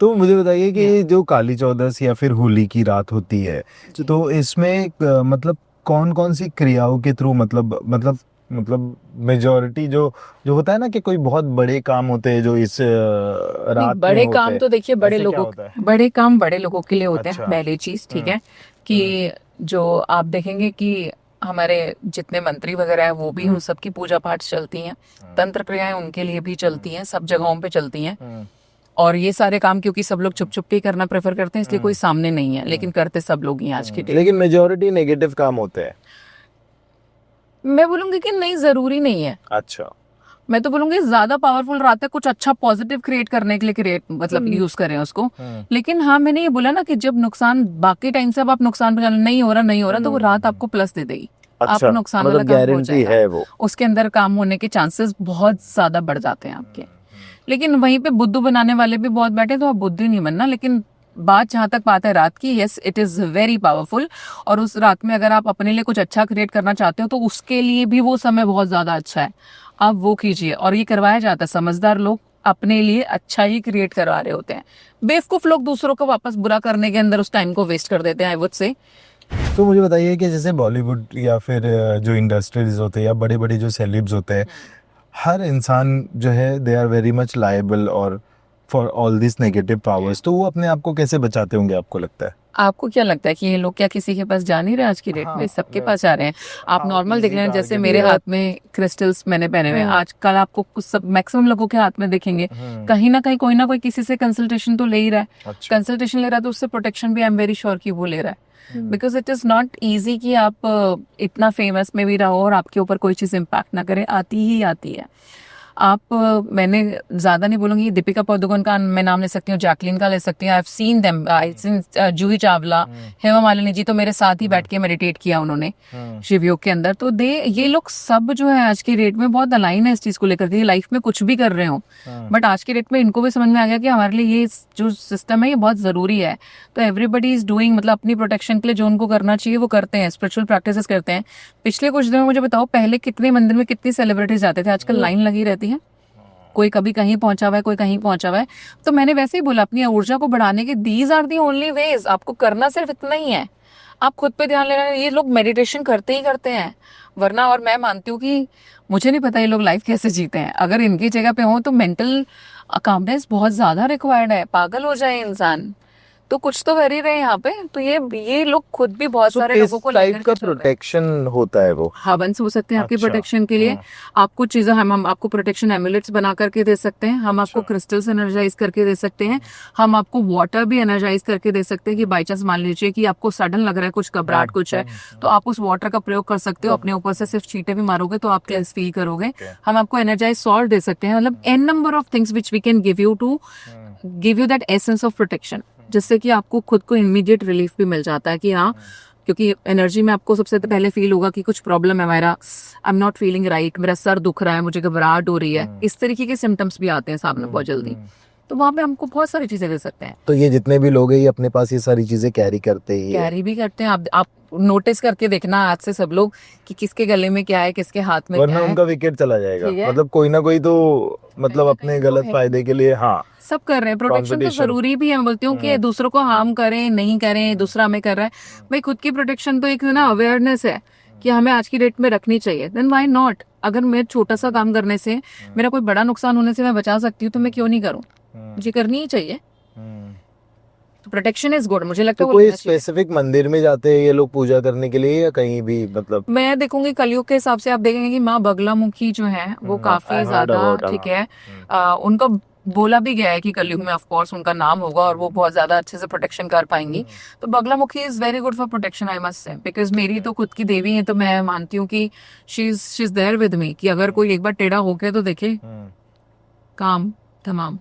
तो मुझे बताइए कि जो काली चौदस या फिर होली की रात होती है, तो इसमें मतलब कौन कौन सी क्रियाओं के थ्रू मतलब मेजॉरिटी जो जो होता है ना कि कोई बहुत बड़े काम होते हैं जो इस रात में बड़े होते काम हैं, तो देखिए ऐसे क्या होता है? बड़े काम बड़े लोगों के लिए होते हैं। अच्छा। पहली चीज, ठीक है, कि जो आप देखेंगे कि हमारे जितने मंत्री वगैरह है वो भी उन सबकी पूजा पाठ चलती हैं, तंत्र क्रियाएं उनके लिए भी चलती हैं, सब जगहों पे चलती हैं। और ये सारे काम क्योंकि सब लोग छुप छुप के करना प्रेफर करते हैं, इसलिए कोई सामने नहीं है, लेकिन करते सब लोग ही हैं आज की डेट। लेकिन मेजॉरिटी नेगेटिव काम होते हैं। मैं बोलूंगी कि नहीं, जरूरी नहीं है। अच्छा। मैं तो बोलूंगी ज्यादा पावरफुल रात है, कुछ अच्छा पॉजिटिव क्रिएट करने के लिए क्रिएट मतलब यूज करें उसको। लेकिन हाँ, मैंने ये बोला ना कि जब नुकसान बाकी टाइम से अब आप नुकसान नहीं हो रहा तो वो रात आपको प्लस दे देगी। अच्छा, आपको नुकसान वाला मतलब काम हो गारंटी जाएगा, है वो। उसके अंदर काम होने के चांसेस बहुत ज्यादा बढ़ जाते हैं आपके। लेकिन वहीं पे बुद्धू बनाने वाले भी बहुत बैठे, तो आप बुद्धू नहीं बनना। लेकिन बात जहां तक बात है रात की, yes it is very powerful. और उस रात में अगर आप अपने लिए कुछ अच्छा क्रिएट करना चाहते हो तो उसके लिए भी वो समय बहुत ज्यादा अच्छा है, आप वो कीजिए। और ये करवाया जाता है, समझदार लोग अपने लिए अच्छा ही क्रिएट करवा रहे होते हैं। बेवकूफ लोग दूसरों को वापस बुरा करने के अंदर उस टाइम को वेस्ट कर देते हैं, आई वुड से। तो मुझे बताइए कि जैसे बॉलीवुड या फिर जो इंडस्ट्रीज होते हैं या बड़े बड़े जो सेलिब्स होते हैं, हर इंसान जो है they are very much liable और for all this negative powers, तो वो अपने आप को कैसे बचाते होंगे, आपको लगता है? आपको क्या लगता है कि ये लोग क्या किसी के पास जा नहीं रहे आज की डेट में? सबके पास जा रहे हैं। आप नॉर्मल देख रहे हैं, जैसे मेरे हाथ में क्रिस्टल्स मैंने पहने हुए हैं, आजकल आपको कुछ सब मैक्सिमम लोगों के हाथ में देखेंगे, कहीं ना कोई किसी से कंसल्टेशन तो ले ही रहा है। कंसल्टेशन ले रहा है तो उससे प्रोटेक्शन भी आई एम वेरी श्योर कि वो ले रहा है। Because it is not easy कि आप इतना फेमस में भी रहो और आपके ऊपर कोई चीज इम्पैक्ट ना करे, आती ही आती है। आप मैंने ज्यादा नहीं बोलूंगी, दीपिका पादुकोण का मैं नाम ले सकती हूँ, जैकलिन का ले सकती हूँ, I have seen them, I seen Juhi Chawla, Hema Malini ji तो मेरे साथ ही बैठ के मेडिटेट किया उन्होंने शिवयोग के अंदर। तो ये लोग सब जो है आज की डेट में बहुत अलाइन है इस चीज को लेकर के, लाइफ में कुछ भी कर रहे हो, बट आज की डेट में इनको भी समझ में आ गया कि हमारे लिए ये जो सिस्टम है ये बहुत जरूरी है। तो एवरीबडी इज डूइंग, मतलब अपनी प्रोटेक्शन के लिए जो उनको करना चाहिए वो करते हैं, स्पिरिचुअल प्रैक्टिसेस करते हैं। पिछले कुछ दिनों में मुझे बताओ, पहले कितने मंदिर में कितनी सेलिब्रिटीज जाते थे, आजकल लाइन लगी रहती है, कोई कभी कहीं पहुंचा हुआ है, कोई कहीं पहुंचा हुआ है। तो मैंने वैसे ही बोला, अपनी ऊर्जा को बढ़ाने के these are the only ways. आपको करना सिर्फ इतना ही है, आप खुद पे ध्यान लेना। ये लोग मेडिटेशन करते ही करते हैं, वरना, और मैं मानती हूँ कि मुझे नहीं पता ये लोग लाइफ कैसे जीते हैं। अगर इनकी जगह पे हो तो मेंटल कामनेस बहुत ज्यादा रिक्वायर्ड है, पागल हो जाए इंसान। तो कुछ तो कर ही रहे हैं यहाँ पे। तो ये लोग खुद भी बहुत सारे लोगों को टाइप का प्रोटेक्शन होता है वो, हवंस हो सकते हैं आपके प्रोटेक्शन के लिए। आपको चीजें हम आपको प्रोटेक्शन एमुलेट्स बना करके दे सकते हैं, हम आपको क्रिस्टल्स एनर्जाइज करके दे सकते हैं, हम आपको वाटर भी एनर्जाइज करके दे सकते हैं कि बाई चांस मान लीजिए कि आपको सडन लग रहा है, कुछ घबराहट कुछ है, तो आप उस वाटर का प्रयोग कर सकते हो। अपने ऊपर से सिर्फ छींटे भी मारोगे तो आप क्लेंस फील करोगे। हम आपको एनर्जाइज सॉल्ट दे सकते हैं, मतलब n number of things which we can give you to give you that essence of protection, जिससे कि आपको खुद को इमीडिएट रिलीफ भी मिल जाता है कि हाँ, क्योंकि एनर्जी में आपको सबसे पहले फील होगा कि कुछ प्रॉब्लम है, मेरा आई एम नॉट फीलिंग राइट, मेरा सर दुख रहा है, मुझे घबराहट हो रही है, इस तरीके के सिम्टम्स भी आते हैं सामने बहुत जल्दी। तो वहाँ पे हमको बहुत सारी चीजें दे सकते हैं। तो ये जितने भी लोग हैं ये अपने पास ये सारी चीजें कैरी करते ही है। कैरी भी करते हैं। आप नोटिस करके देखना आज से सब लोग कि किसके गले में क्या है, किसके हाथ में क्या वरना है। उनका विकेट चला जाएगा, ठीक है। मतलब कोई ना कोई तो मतलब अपने गलत फायदे के लिए, हाँ, सब कर रहे हैं। प्रोटेक्शन तो Competition। जरूरी भी है। मैं बोलती हूँ कि दूसरों को हार्म करें नहीं करें, दूसरा हमें कर रहा है, भाई खुद की प्रोटेक्शन तो एक ना अवेयरनेस है कि हमें आज की डेट में रखनी चाहिए। Then why not? अगर मैं छोटा सा काम करने से मेरा कोई बड़ा नुकसान होने से मैं बचा सकती हूँ तो मैं क्यों नहीं करूँ? मुझे करनी ही चाहिए। तो प्रोटेक्शन इज गुड, मुझे लगता तो है। कोई स्पेसिफिक मंदिर में जाते हैं ये लोग पूजा करने के लिए या कहीं भी, मतलब? मैं देखूंगी कलयुग के हिसाब से आप देखेंगे कि माँ बगलामुखी जो है वो काफी ज्यादा, ठीक है, उनका बोला भी गया है कि कलयुग में ऑफ कोर्स उनका नाम होगा और वो बहुत ज्यादा अच्छे से प्रोटेक्शन कर पाएंगी। तो Baglamukhi is very good for protection, I must say, because मेरी तो खुद की देवी है, तो मैं मानती हूँ कि she is there with me, कि अगर कोई एक बार टेढ़ा होके तो देखे, काम तमाम।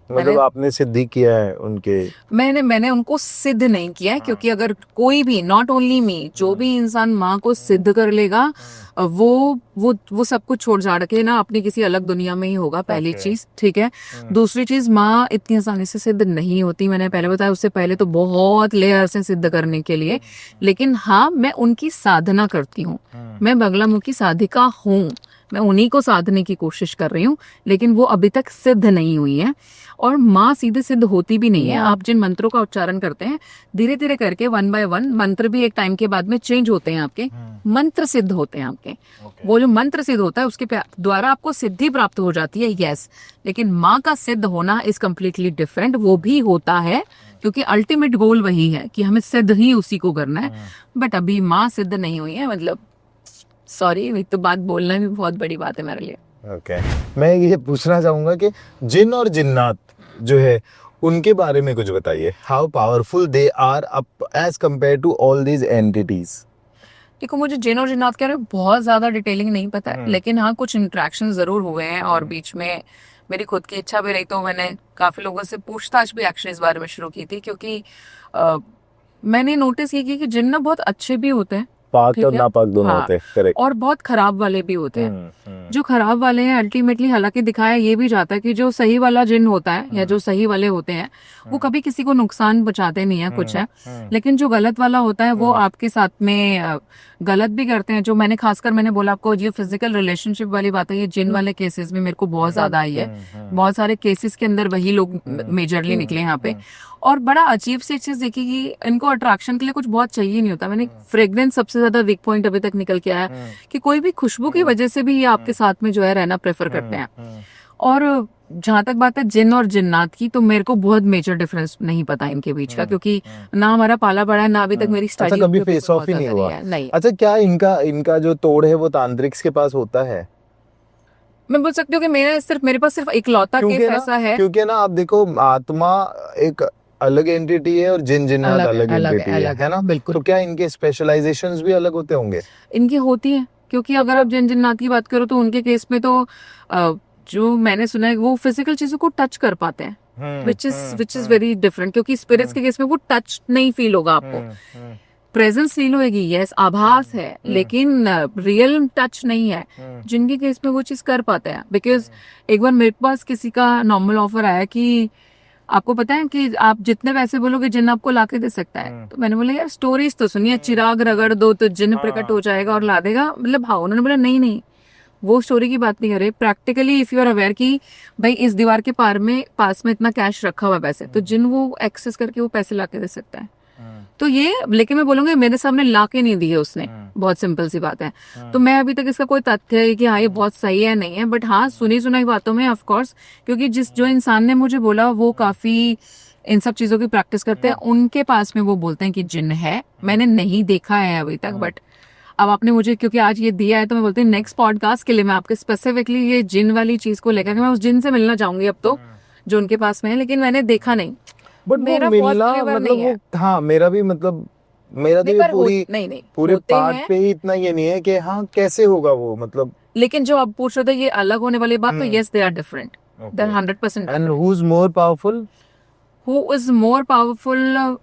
मतलब आपने सिद्धि किया है उनके? मैंने उनको सिद्ध नहीं किया है, क्योंकि अगर कोई भी, नॉट ओनली मी, जो भी इंसान माँ को सिद्ध कर लेगा वो सब कुछ छोड़ छाड़ के ना अपनी किसी अलग दुनिया में ही होगा, पहली चीज, ठीक है। दूसरी चीज, माँ इतनी आसानी से सिद्ध नहीं होती, मैंने पहले बताया, उससे पहले तो बहुत लेयर्स हैं सिद्ध करने के लिए। लेकिन हाँ, मैं उनकी साधना करती हूँ, मैं बगलामुखी साधिका हूँ, मैं उन्हीं को साधने की कोशिश कर रही हूँ, लेकिन वो अभी तक सिद्ध नहीं हुई है। और माँ सीधे सिद्ध होती भी नहीं है। आप जिन मंत्रों का उच्चारण करते हैं, धीरे धीरे करके 1 by 1 मंत्र भी एक टाइम के बाद में चेंज होते हैं, आपके मंत्र सिद्ध होते हैं आपके। वो जो मंत्र सिद्ध होता है उसके द्वारा आपको सिद्धि प्राप्त हो जाती है, यस। लेकिन माँ का सिद्ध होना इज कम्प्लीटली डिफरेंट। वो भी होता है क्योंकि अल्टीमेट गोल वही है कि हमें सिद्ध ही उसी को करना है, बट अभी माँ सिद्ध नहीं हुई है। मतलब सॉरी, एक तो बात बोलना भी बहुत बड़ी बात है मेरे लिए। ओके, मैं ये पूछना चाहूंगा कि जिन और जिन्नात जो है उनके बारे में कुछ बताइए। How powerful they are up as compare to all these entities. देखो, मुझे जिन और जिन्नात के बारे में बहुत ज्यादा डिटेलिंग नहीं पता है, लेकिन हाँ कुछ इंटरेक्शन जरूर हुए हैं, और बीच में मेरी खुद की इच्छा भी रही तो मैंने काफी लोगों से पूछताछ भी एक्चुअली इस बारे में शुरू की थी, क्योंकि मैंने नोटिस ये की कि जिन्न बहुत अच्छे भी होते हैं, पाक और नापाक दोनों होते हैं, करेक्ट, और बहुत खराब वाले भी होते हैं। जो खराब वाले हैं अल्टीमेटली, हालांकि दिखाया ये भी जाता है कि जो सही वाला जिन होता है या जो सही वाले होते हैं वो कभी किसी को नुकसान पहुंचाते नहीं है, कुछ है। लेकिन जो गलत वाला होता है वो आपके साथ में गलत भी करते हैं। जो मैंने बोला आपको, ये फिजिकल रिलेशनशिप वाली बात है, ये जिन वाले केसेस में मेरे को बहुत ज्यादा आई है। बहुत सारे केसेस के अंदर वही लोग मेजरली निकले यहाँ पे। और बड़ा अजीब सी चीज देखी कि इनको अट्रैक्शन के लिए कुछ बहुत चाहिए नहीं होता। मैंने फ्रेग्रेंस सबसे ज्यादा वीक पॉइंट अभी तक निकल के आया कि कोई भी खुशबू की वजह से भी ये आपके साथ में जो है रहना प्रेफर करते हैं। और जहां तक बात है जिन और जिन्नात की, तो मेरे को बहुत मेजर डिफरेंस नहीं पता इनके बीच का, क्योंकि ना हमारा पाला पड़ा है, ना अभी तक मेरी स्टडी। अच्छा, कभी फेस ऑफ ही नहीं हुआ? नहीं। अच्छा, क्या इनका जो तोड़ है वो तांत्रिक्स के पास होता है? मैं बोल सकती हूँ कि मेरे पास सिर्फ इकलौता केस ऐसा है, क्योंकि ना आप देखो, आत्मा एक अलग एंटिटी है और जिन्नात अलग एंटिटी है ना, बिल्कुल। तो क्या इनके स्पेशलाइजेशंस भी अलग होते होंगे? इनकी होती है, क्योंकि अगर आप जिन्नात की बात करो तो उनके केस में तो जो मैंने सुना है वो फिजिकल चीजों को टच कर पाते हैं, विच इज वेरी डिफरेंट। क्योंकि स्पिरिट्स के केस में वो टच नहीं फील होगा आपको, प्रेजेंस फील होगी, यस, आभास है, लेकिन रियल टच नहीं है। जिनके केस में वो चीज कर पाते हैं। बिकॉज एक बार मेरे पास किसी का नॉर्मल ऑफर आया कि आपको पता है कि आप जितने पैसे बोलोगे जिन आपको लाके दे सकता है। तो मैंने बोला यार स्टोरीज तो सुनिए, चिराग रगड़ दो तो जिन प्रकट हो जाएगा और ला देगा, मतलब हाँ। उन्होंने बोला नहीं, वो स्टोरी की बात नहीं कर रहे, practically if you are aware कि भाई इस दीवार के पास में इतना कैश रखा हुआ पैसे, तो जिन वो एक्सेस करके वो पैसे लाके दे सकता है। तो ये, लेकिन मैं बोलूंगी मेरे सामने लाके नहीं दिए उसने, बहुत सिंपल सी बात है। तो मैं अभी तक इसका कोई तथ्य है कि हाँ ये बहुत सही है नहीं है, बट हाँ सुनी सुनाई बातों में ऑफ कोर्स, क्योंकि जो इंसान ने मुझे बोला वो काफी इन सब चीजों की प्रैक्टिस करते हैं, उनके पास में वो बोलते हैं कि जिन है। मैंने नहीं देखा है अभी तक, बट अब आपने मुझे क्योंकि आज ये दिया है तो मैं बोलती हूँ नेक्स्ट पॉडकास्ट के लिए मैं आपके स्पेसिफिकली ये जिन वाली चीज को लेकर मैं उस जिन से मिलना चाहूंगी अब तो, जो उनके पास में है, लेकिन मैंने देखा नहीं। बट मेरा मिलना मतलब वो, हाँ मेरा भी मतलब, मेरा तो ये पूरे पार्ट पे ही इतना ये नहीं है कि हाँ कैसे होगा वो, मतलब। लेकिन जो आप पूछ रहे थे ये अलग होने वाली बात, तो yes they are different, they are 100%। And who is more powerful? Who is more powerful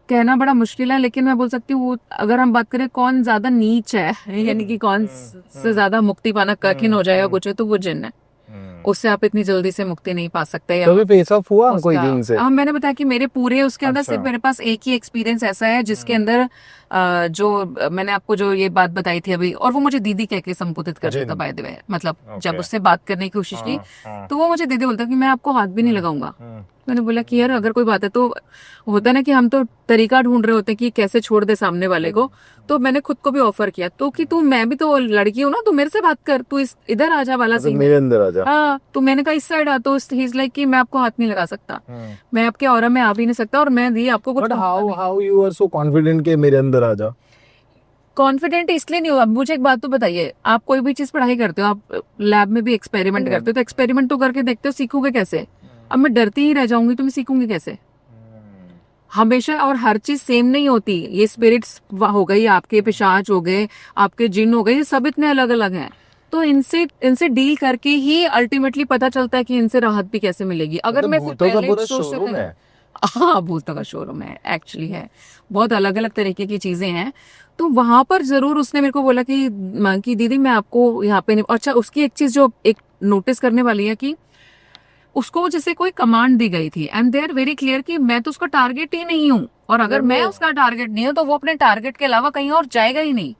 कहना बड़ा मुश्किल है, लेकिन मैं बोल सकती हूँ अगर हम बात करें कौन ज्यादा नीच है, यानी कि कौन से ज्यादा मुक्ति पाना कठिन हो जाएगा कुछ है, तो वो जिन है। उससे आप इतनी जल्दी से मुक्ति नहीं पा सकते। कभी फेस ऑफ हुआ कोई जिन से? हाँ, मैंने बताया कि मेरे पूरे उसके अंदर सिर्फ मेरे पास एक ही एक्सपीरियंस ऐसा है जिसके अंदर जो मैंने आपको जो ये बात बताई थी अभी, और वो मुझे दीदी कह के संबोधित करता था बाय द वे। मतलब जब उससे बात करने की कोशिश की तो वो मुझे दीदी बोलता कि मैं आपको हाथ भी नहीं लगाऊंगा। मैंने बोला कि यार अगर कोई बात है तो होता है ना कि हम तो तरीका ढूंढ रहे होते हैं कि कैसे छोड़ दे सामने वाले को। तो मैंने खुद को भी ऑफर किया तो कि तू, मैं भी तो लड़की हूँ ना, तू मेरे से बात कर, तू इधर आ जा वाला सीन, मेरे अंदर आ जा। हाँ, तो मैंने कहा इस साइड आ, तो ही इज लाइक कि मैं आपको हाथ नहीं लगा सकता, मैं आपके ऑरा में आ भी नहीं सकता, और मैं दी आपको कुछ। But how you are so confident कि मेरे अंदर आ जा? कॉन्फिडेंट इसलिए नहीं हुआ। मुझे एक बात तो बताइए, आप कोई भी चीज पढ़ाई करते हो, आप लैब में भी एक्सपेरिमेंट करते हो, तो एक्सपेरिमेंट तो करके देखते हो, सीखोगे कैसे? अब मैं डरती ही रह जाऊंगी तो मैं सीखूंगी कैसे? हमेशा और हर चीज सेम नहीं होती। ये स्पिरिट्स हो गई, आपके पिशाच हो गए, आपके जिन हो गए, ये सब इतने अलग अलग हैं। तो इनसे डील करके ही अल्टीमेटली पता चलता है कि इनसे राहत भी कैसे मिलेगी। अगर मैं भूतों का पूरा शोरूम है। हाँ, भूतों का शोरूम है, एक्चुअली है। बहुत अलग अलग तरीके की चीजें हैं। तो वहां पर जरूर उसने मेरे को बोला कि दीदी मैं आपको यहाँ पे नहीं। अच्छा, उसकी एक चीज जो एक नोटिस करने वाली है कि उसको जैसे कोई कमांड दी गई थी and they are very clear कि मैं तो उसका टारगेट ही नहीं हूँ, और अगर मैं उसका टारगेट नहीं हूँ तो वो अपने टारगेट के अलावा कहीं और जाएगा ही नहीं।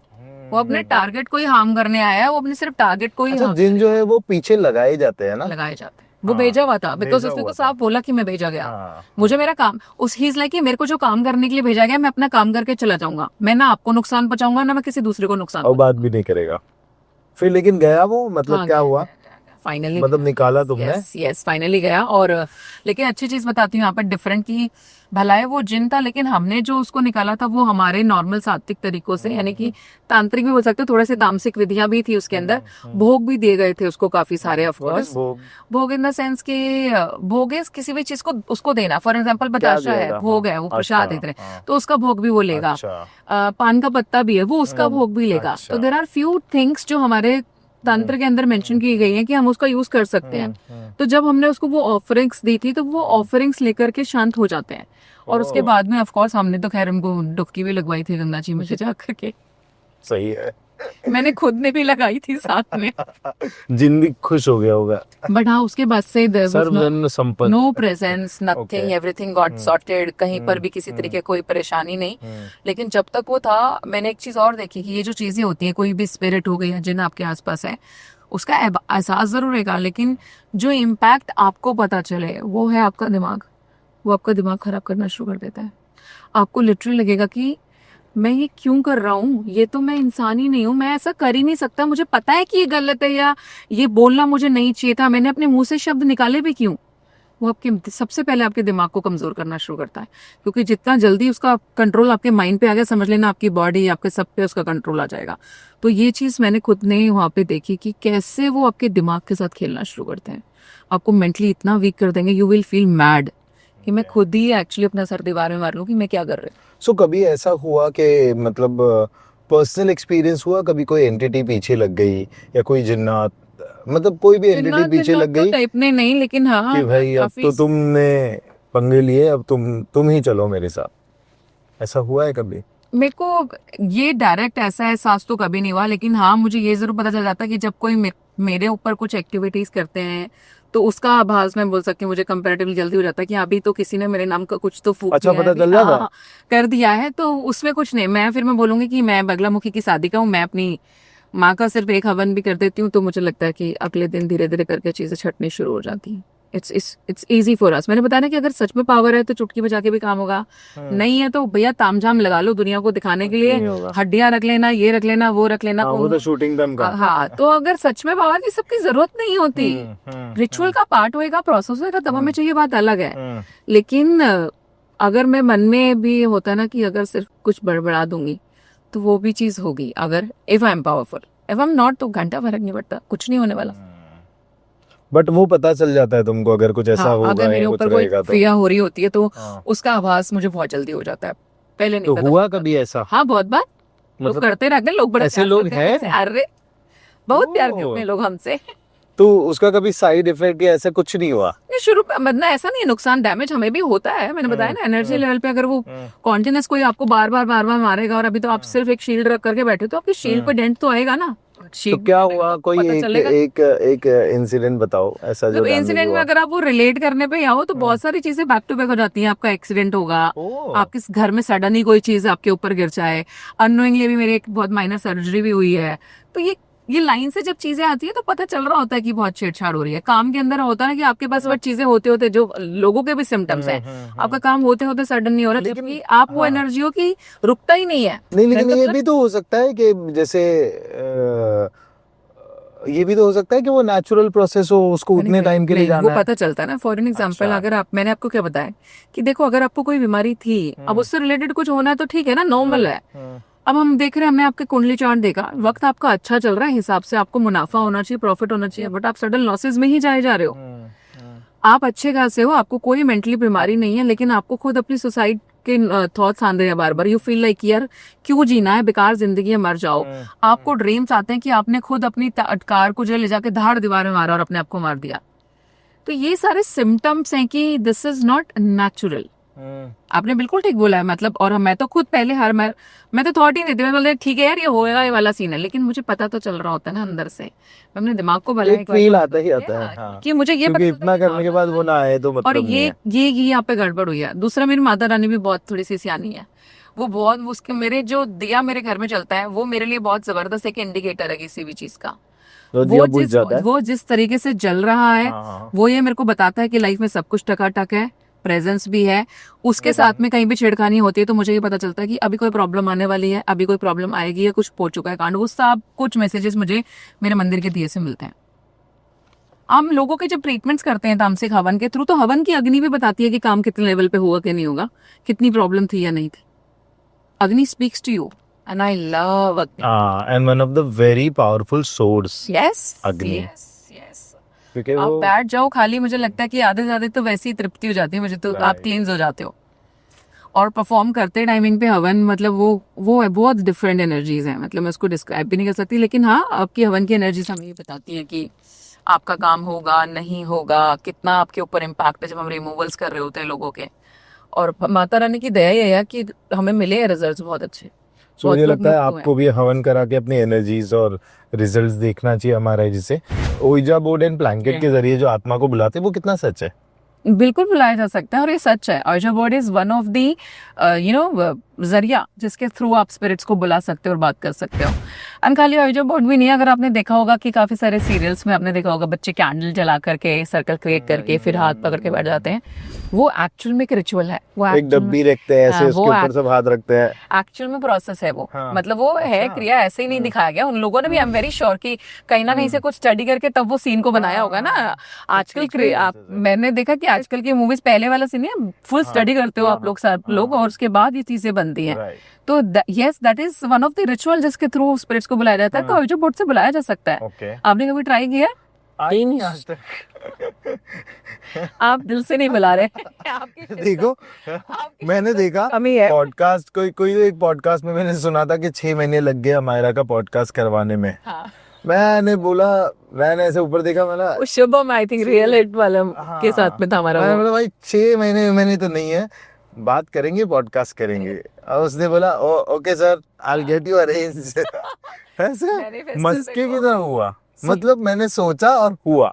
वो अपने टारगेट को ही हार्म करने आया है, वो अपने सिर्फ टारगेट को ही अच्छा, harm जिन जो है वो पीछे लगाए जाते हैं ना, लगाए जाते हैं। वो हाँ, भेजा हुआ था, बिकॉज भेजा उसने हुआ तो साफ बोला कि मैं भेजा गया। हाँ, मुझे मेरा काम उस ही लाइक कि मेरे को जो काम करने के लिए भेजा गया मैं अपना काम करके चला जाऊंगा। मैं ना आपको नुकसान पहुंचाऊंगा ना मैं किसी दूसरे को नुकसान और बात भी नहीं करेगा। फिर लेकिन गया वो, मतलब हाँ, क्या हुआ, फाइनली मतलब निकाला तुमने? यस फाइनली गया। और लेकिन अच्छी चीज बताती हूँ यहाँ पर डिफरेंट की भलाई वो जिन था, लेकिन हमने जो उसको निकाला था वो हमारे नॉर्मल सात्विक तरीकों से, यानी कि तांत्रिक भी बोल सकते हो, थोड़े से तामसिक विधियां भी थी उसके अंदर। भोग भी दिए गए थे उसको काफी सारे, ऑफ कोर्स। भोग इन द सेंस के भोग है किसी भी चीज को उसको देना। फॉर एग्जाम्पल बताशा है, भोग है, वो प्रसाद देते हैं तो उसका भोग भी वो लेगा। पान का पत्ता भी है, वो उसका भोग भी लेगा। तो देयर आर फ्यू थिंग्स जो हमारे तंत्र के अंदर मेंशन की गई है कि हम उसका यूज कर सकते हैं। तो जब हमने उसको वो ऑफरिंग्स दी थी तो वो ऑफरिंग्स लेकर के शांत हो जाते हैं। और उसके बाद में ऑफ कोर्स हमने तो खैर उनको डुबकी भी लगवाई थी गंगा जी में जा करके। सही है। मैंने खुद ने भी लगाई थी साथ में। जिन भी खुश हो गया होगा। बट हाँ, उसके बाद से सर्वजन संपन्न, no presence, nothing, everything got sorted. कहीं पर भी किसी तरीके कोई परेशानी नहीं। लेकिन जब तक वो था, मैंने एक चीज और देखी कि ये जो चीजें होती है, कोई भी स्पिरिट हो गई है जिन आपके आसपास है, उसका एहसास जरूर रहेगा, लेकिन जो इम्पैक्ट आपको पता चले वो है आपका दिमाग। वो आपका दिमाग खराब करना शुरू कर देता है। आपको लिटरली लगेगा कि मैं ये क्यों कर रहा हूँ, ये तो मैं इंसान ही नहीं हूँ, मैं ऐसा कर ही नहीं सकता, मुझे पता है कि ये गलत है या ये बोलना मुझे नहीं चाहिए था, मैंने अपने मुंह से शब्द निकाले भी क्यों। वो आपके सबसे पहले आपके दिमाग को कमजोर करना शुरू करता है, क्योंकि जितना जल्दी उसका कंट्रोल आपके माइंड पे आ गया, समझ लेना आपकी बॉडी, आपके सब पे उसका कंट्रोल आ जाएगा। तो ये चीज मैंने खुद ने वहां पे देखी कि कैसे वो आपके दिमाग के साथ खेलना शुरू करते हैं, आपको मेंटली इतना वीक कर देंगे, यू विल फील मैड कि मैं खुद ही एक्चुअली अपना सर दीवार में मार लूं कि मैं क्या कर रही हूँ। सो कभी ऐसा हुआ कि मतलब पर्सनल एक्सपीरियंस हुआ, कभी कोई एंटिटी पीछे लग गई या कोई जिन्नात, मतलब कोई भी एंटिटी पीछे लग गई टाइप ने नहीं, लेकिन हाँ कि भाई अब तो तुमने पंगे लिए, अब तुम ही चलो मेरे साथ, ऐसा हुआ है कभी? मेरे को ये डायरेक्ट ऐसा एहसास तो कभी नहीं हुआ, लेकिन हाँ मुझे ये जरूर पता चल जाता है कि जब कोई मेरे ऊपर कुछ एक्टिविटीज करते हैं तो उसका आभास मैं बोल सकती हूँ मुझे कंपैरेटिवली जल्दी हो जाता है कि अभी तो किसी ने मेरे नाम का कुछ तो फूक अच्छा, दिया पता है, चल जाता हाँ, कर दिया है। तो उसमें कुछ नहीं, मैं बोलूंगी कि मैं बगलामुखी की शादी का हूँ, मैं अपनी माँ का सिर्फ एक हवन भी कर देती हूँ, तो मुझे लगता है कि अगले दिन धीरे धीरे करके चीजें छटनी शुरू हो जाती हैं। It's easy for us. मैंने बताया ना कि अगर सच में पावर है तो चुटकी बजा के भी काम होगा, नहीं है तो भैया तामझाम लगा लो दुनिया को दिखाने के लिए, हड्डियां रख लेना, ये रख लेना, वो रख लेना। वो तो शूटिंग टाइम का। हाँ, तो अगर सच में पावर की सबकी जरूरत नहीं होती, रिचुअल का पार्ट होएगा, प्रोसेस होएगा, तब हमें चाहिए, बात अलग है। लेकिन अगर मैं मन में भी होता है ना कि अगर सिर्फ कुछ बड़बड़ा दूंगी तो वो भी चीज होगी। अगर if I am powerful, if I am not तो घंटा फर्क नहीं पड़ता, कुछ नहीं होने वाला। बट वो पता चल जाता है तुमको अगर कुछ ऐसा होगा, अगर मेरे ऊपर कोई तो क्रिया हो रही होती है तो उसका आभास मुझे बहुत जल्दी हो जाता है, पहले नहीं तो पता हुआ कभी ऐसा? हाँ, बहुत बार लोग करते रहते हैं, लोग बड़े ऐसे लोग हैं? अरे बहुत प्यार करते हैं लोग हमसे। तो उसका कभी साइड इफेक्ट या ऐसा कुछ नहीं हुआ? शुरू मतलब ऐसा नहीं है, नुकसान डैमेज हमें भी होता है। मैंने बताया ना, एनर्जी लेवल पे अगर वो कॉन्टिन्यूस कोई आपको बार बार मारेगा, और अभी तो आप सिर्फ एक शील्ड रख करके बैठे तो आपकी शील्ड पे डेंट तो आएगा ना। तो क्या हुआ, कोई एक इंसिडेंट बताओ ऐसा जो इंसिडेंट में अगर आप वो रिलेट करने पे आओ तो बहुत सारी चीजें बैक टू बैक हो जाती हैं। आपका एक्सीडेंट होगा, आपके घर में सडन ही कोई चीज आपके ऊपर गिर जाए, अननोइंगली भी मेरी एक बहुत माइनर सर्जरी भी हुई है। तो ये लाइन से जब चीजें आती है तो पता चल रहा होता है कि बहुत छेड़छाड़ हो रही है। काम के अंदर होता है ना कि आपके पास वो चीजें होते होते जो लोगों के भी सिम्टम्स हैं, आपका काम होते होते सडन नहीं हो रहा, जबकि आप वो एनर्जियों की रुकता ही नहीं है। नहीं, लेकिन ये भी तो हो सकता है कि जैसे ये भी तो हो सकता है कि वो नेचुरल प्रोसेस हो, उसको उतने टाइम के लिए जाना वो पता चलता है ना। फॉर एन एग्जांपल, अगर आप, मैंने आपको क्या बताया कि देखो अगर आपको कोई बीमारी थी, अब उससे रिलेटेड कुछ होना है तो ठीक है ना, नॉर्मल है। अब हम देख रहे हैं, हमने आपके कुंडली चार्ट देखा, वक्त आपका अच्छा चल रहा है, हिसाब से आपको मुनाफा होना चाहिए, प्रॉफिट होना चाहिए, बट आप सडन लॉसेस में ही जाए जा रहे हो। आप अच्छे खासे हो, आपको कोई मेंटली बीमारी नहीं है, लेकिन आपको खुद अपनी सुसाइड के थॉट्स आंदे हैं बार बार। यू फील लाइक यार क्यों जीना है, बेकार जिंदगी है, मर जाओ। आपको ड्रीम्स आते हैं कि आपने खुद अपनी कार को जो ले जाके धाड़ दीवार में मारा और अपने आप को मार दिया। तो ये सारे सिम्टम्स हैं कि दिस इज नॉट नेचुरल। आपने बिल्कुल ठीक बोला है, मतलब। और मैं तो खुद पहले मैं तो थॉट ही नहीं थी, मैं बोले ठीक है यार ये होएगा, ये वाला सीन है, लेकिन मुझे पता तो चल रहा होता है ना अंदर से। मैं अपने दिमाग को भला एक फील आता ही आता है, हाँ। कि मुझे ये क्योंकि पता इतना करने के बाद वो ना आए तो मतलब और नहीं है। ये यहाँ पे गड़बड़ हुई है। दूसरा, मेरी माता रानी भी बहुत थोड़ी सी सियानी है। वो बहुत उसके मेरे जो दिया मेरे घर में चलता है वो मेरे लिए बहुत जबरदस्त एक इंडिकेटर है किसी भी चीज का। तो दिया बुझ जाता है। वो जिस तरीके से जल रहा है, हाँ। वो ये मेरे को बताता है कि लाइफ में सब कुछ टकाटक है, प्रेजेंस भी है। उसके साथ में कहीं भी छेड़खानी होती है तो मुझे ये पता चलता है कि अभी कोई प्रॉब्लम आने वाली है, अभी कोई प्रॉब्लम आएगी, या कुछ हो चुका है कांड। वो सब कुछ मैसेजेस मुझे मेरे मंदिर के दिए से मिलते हैं। हम लोगों के जब ट्रीटमेंट्स करते हैं तामसिक हवन के थ्रू, तो हवन की अग्नि भी बताती है कि काम कितने लेवल पे हुआ कि नहीं होगा, कितनी प्रॉब्लम थी या नहीं थी। Agni speaks to you and I love Agni. And one of the very powerful source yes Agni. Yes yes. क्योंकि आप वो बैठ जाओ खाली, मुझे लगता है कि आधे ज्यादा तो वैसी ही तृप्ति हो जाती है मुझे, तो आप क्लींस हो जाते हो। और परफॉर्म करते टाइमिंग पे हवन, मतलब वो है, बहुत डिफरेंट एनर्जीज हैं, मतलब मैं उसको डिस्क्राइब भी नहीं कर सकती। लेकिन हाँ, आपकी हवन की एनर्जीज हमें ये बताती है कि आपका काम होगा नहीं होगा, कितना आपके ऊपर इम्पैक्ट है जब हम रिमूवल्स कर रहे होते हैं लोगों के। और माता रानी की दया ये है कि हमें मिले हैं रिजल्ट्स बहुत अच्छे। तो मुझे लगता है आपको भी हवन करा के अपनी एनर्जीज और रिजल्ट्स देखना चाहिए हमारा, जिसे ओइजा बोर्ड एंड ब्लैंकेट के जरिए जो आत्मा को बुलाते हैं वो कितना सच है। बिल्कुल बुलाया जा सकता है और ये सच है। ओइजा board is one of the जरिया जिसके थ्रू आप स्पिरिट्स को बुला सकते हो और बात कर सकते हो। एंड खाली ओइजा बोर्ड भी नहीं, अगर आपने देखा होगा कि काफी सारे सीरियल्स में आपने देखा होगा बच्चे कैंडल जला करके सर्कल क्रिएट करके फिर हाथ पकड़ के बैठ जाते हैं। वो एक्चुअल में एक रिचुअल है। वो एक डब्बी रखते हैं ऐसे, उसके ऊपर सब हाथ रखते हैं। एक्चुअल में प्रोसेस है वो। मतलब वो है क्रिया, ऐसे ही नहीं दिखाया गया। उन लोगों ने भी, आई एम वेरी श्योर कि कहीं ना कहीं से कुछ स्टडी करके तब वो सीन को बनाया होगा ना। आजकल मैंने देखा कि आजकल की मूवीज पहले वाला सीन है, फुल स्टडी करते हो आप लोग सब लोग, और उसके बाद ये चीजें बनती हैं। तो yes, that is one of the ritual जिसके थ्रू स्पिरिट्स को बुलाया जाता है। तो ओइजा बोर्ड से बुलाया जा सकता है। आपने कभी ट्राई किया? आई नहीं आज तक। आप दिल से नहीं बुला रहे। देखो, मैंने देखा पॉडकास्ट, कोई एक पॉडकास्ट में मैंने सुना था कि 6 महीने लग गए अमायरा का पॉडकास्ट करवाने में। मैंने बोला, मैंने ऐसे ऊपर देखा, मैंने Shubham I think real hit वाला के साथ में था हमारा। मैंने बोला भाई 6 महीने मैंने तो नहीं है, बात करेंगे, पॉडकास्ट करेंगे। और उसने बोला okay sir, I will get you arrange. ऐसे मस्के की तरह हुआ, मतलब मैंने सोचा और हुआ।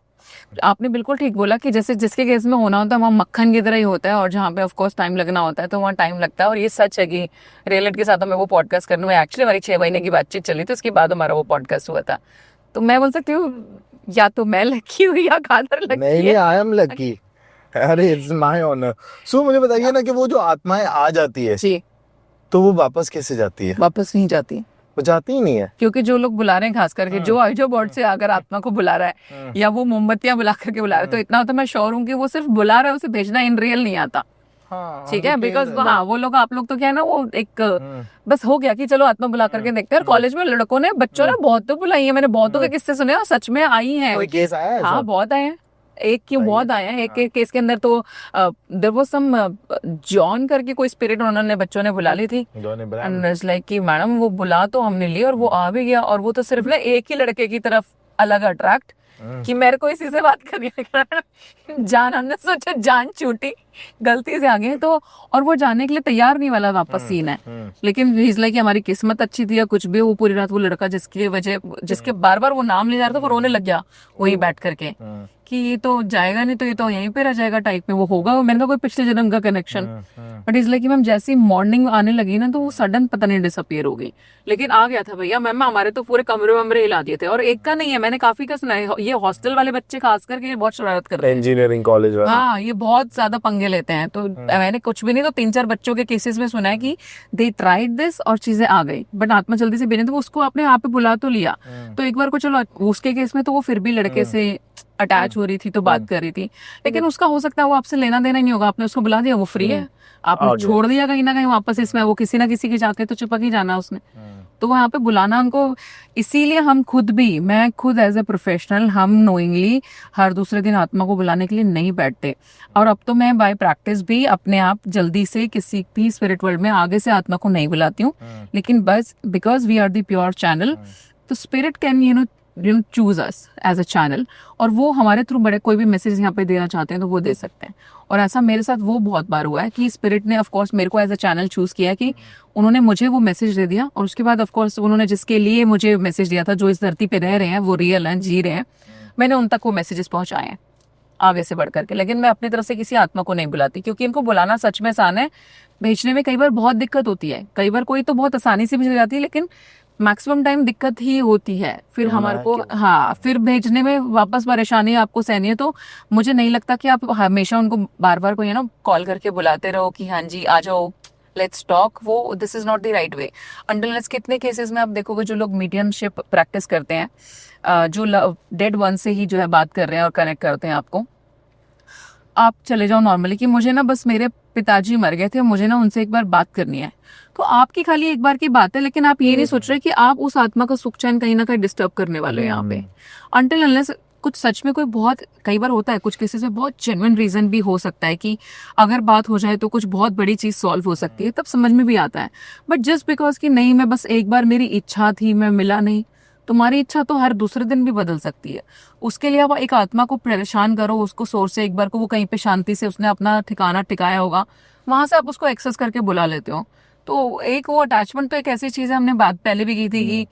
आपने बिल्कुल ठीक बोला कि जैसे जिसके केस में होना होता है वहाँ मक्खन की तरह ही होता है, और जहाँ पे ऑफ कोर्स टाइम लगना होता है तो वहाँ टाइम लगता है। और ये सच है कि रियलिटी के साथ हमें वो पॉडकास्ट करने में एक्चुअली हमारी 6 महीने की बातचीत चली थी, उसके बाद हमारा वो पॉडकास्ट हुआ था। तो मैं बोल सकती हूँ या तो मैं लकी हूँ या कादर लकी है। नहीं, आई एम लकी। अरे इट्स माय ऑनर। सो मुझे बताइए ना कि वो जो आत्माएं आ जाती है जी, तो वो वापस कैसे जाती है? वापस नहीं जाती, वो जाती ही नहीं है। क्योंकि जो लोग बुला रहे हैं, खास करके जो ओइजा बोर्ड से अगर आत्मा को बुला रहा है या वो मोमबत्तियां बुला करके बुला रहा है, तो इतना होता है मैं श्योर हूँ कि वो सिर्फ बुला रहा है, उसे भेजना इन रियल नहीं आता। ठीक है, बिकॉज हाँ वो लोग, आप लोग तो क्या है ना, वो एक बस हो गया कि चलो आत्मा बुला करके देखते हैं। और कॉलेज में लड़कों ने, बच्चों ने बहुत तो बुलाई है, मैंने बहुतों के किस्से सुने और सच में आई है। कोई केस आया है? हाँ बहुत आए हैं, एक क्यों बहुत आए हैं। एक केस के अंदर तो देयर वाज सम जॉन करके कोई स्पिरिट उन्होंने बच्चों ने बुला ली थी, एंड इट्स लाइक कि मैडम वो बुला तो हमने ली और वो आ भी गया, और वो तो सिर्फ ना एक ही लड़के की तरफ अलग अट्रैक्ट कि मेरे को इसी से बात करनी है। जान, हमने सोचा जान छूटी, गलती से आ गए तो, और वो जाने के लिए तैयार नहीं वाला वापस सीन है। लेकिन इसलिए कि हमारी किस्मत अच्छी थी या कुछ भी, वो पूरी रात वो लड़का जिसके बार बार वो नाम ले जा रहा था, वो रोने लग गया वही बैठ करके कि ये तो जाएगा नहीं, तो ये तो यहीं पे रह जाएगा टाइप में वो होगा। मैंने कहा कोई पिछले जन्म का कनेक्शन। बट इसलिए कि मैम जैसी मॉर्निंग आने लगी ना, तो वो सडन पता नहीं डिसअपियर हो गई, लेकिन आ गया था भैया। मैम हमारे तो पूरे कमरे हिला दिए थे, और एक का नहीं है, मैंने काफी का सुना है। ये हॉस्टल वाले बच्चे खास करके बहुत शरारत करते हैं, इंजीनियरिंग कॉलेज वाले। हाँ, ये बहुत ज्यादा पंगे लेते हैं। तो मैंने कुछ भी नहीं तो 3-4 बच्चों के केसेस में सुना है कि दे ट्राइड दिस और चीजें आ गई, बट आत्मा जल्दी से भेजे, तो उसको अपने यहाँ पे बुला तो लिया। तो एक बार को चलो, उसके केस में तो वो फिर भी लड़के से अटैच हो रही थी, तो बात कर रही थी, लेकिन उसका हो सकता है वो आपसे लेना देना ही नहीं होगा, आपने उसको बुला दिया, वो फ्री है, आपने छोड़ दिया कहीं ना कहीं वापस इसमें, वो किसी ना किसी के जाके तो चिपक ही जाना उसने। तो वहाँ पे बुलाना उनको, इसीलिए हम खुद भी, मैं खुद एज ए प्रोफेशनल, हम नोइंगली हर दूसरे दिन आत्मा को बुलाने के लिए नहीं बैठते। और अब तो मैं बाय प्रैक्टिस भी अपने आप जल्दी से किसी भी स्पिरिट वर्ल्ड में आगे से आत्मा को नहीं बुलाती हूँ, लेकिन बस because we are the pure channel, तो spirit can you know choose us as a channel, और वो हमारे थ्रू बड़े कोई भी मैसेज यहाँ पे देना चाहते हैं तो वो दे सकते हैं। और ऐसा मेरे साथ वो बहुत बार हुआ है कि स्पिरिट ने ऑफ कोर्स मेरे को एज अ चैनल चूज किया, कि उन्होंने मुझे वो मैसेज दे दिया, और उसके बाद ऑफ कोर्स उन्होंने जिसके लिए मुझे मैसेज दिया था, जो इस धरती पे रह रहे हैं, वो रियल हैं, जी रहे हैं, मैंने उन तक वो मैसेजेस पहुंचाए हैं आगे से बढ़ करके। लेकिन मैं अपनी तरफ से किसी आत्मा को नहीं बुलाती, क्योंकि इनको बुलाना सच में आसान है, भेजने में कई बार बहुत दिक्कत होती है। कई बार कोई तो बहुत आसानी से भेज जाती है, लेकिन मैक्सिमम टाइम दिक्कत ही होती है फिर हमारे को, हाँ, फिर भेजने में वापस परेशानी आपको सहनी है। तो मुझे नहीं लगता कि आप हमेशा उनको बार बार कोई कॉल करके बुलाते रहो कि हाँ जी आ जाओ, लेट्स टॉक। वो this is not the right way. Until कितने केसेस में आप देखोगे जो लोग मीडियमशिप प्रैक्टिस करते हैं, जो डेड वन से ही जो है बात कर रहे हैं और कनेक्ट करते हैं आपको, आप चले जाओ नॉर्मली कि मुझे ना बस मेरे पिताजी मर गए थे, मुझे ना उनसे एक बार बात करनी है, तो आपकी खाली एक बार की बात है, लेकिन आप ये नहीं सोच रहे कि आप उस आत्मा का सुख चैन कहीं ना कहीं डिस्टर्ब करने वाले हो यहाँ पे। अनटिल अनलेस कुछ सच में कोई बहुत, कई बार होता है कुछ केसेस में बहुत जेन्युइन रीजन भी हो सकता है कि अगर बात हो जाए तो कुछ बहुत बड़ी चीज सॉल्व हो सकती है, तब समझ में भी आता है। बट जस्ट बिकॉज कि नहीं, मैं बस एक बार मेरी इच्छा थी, मैं मिला नहीं, तुम्हारी इच्छा तो हर दूसरे दिन भी बदल सकती है। उसके लिए आप एक आत्मा को परेशान करो, उसको सोर्स से एक बार को वो कहीं पे शांति से उसने अपना ठिकाना टिकाया होगा, वहां से आप उसको एक्सेस करके बुला लेते हो। तो एक वो अटैचमेंट तो एक ऐसी चीज है, हमने बात पहले भी की थी कि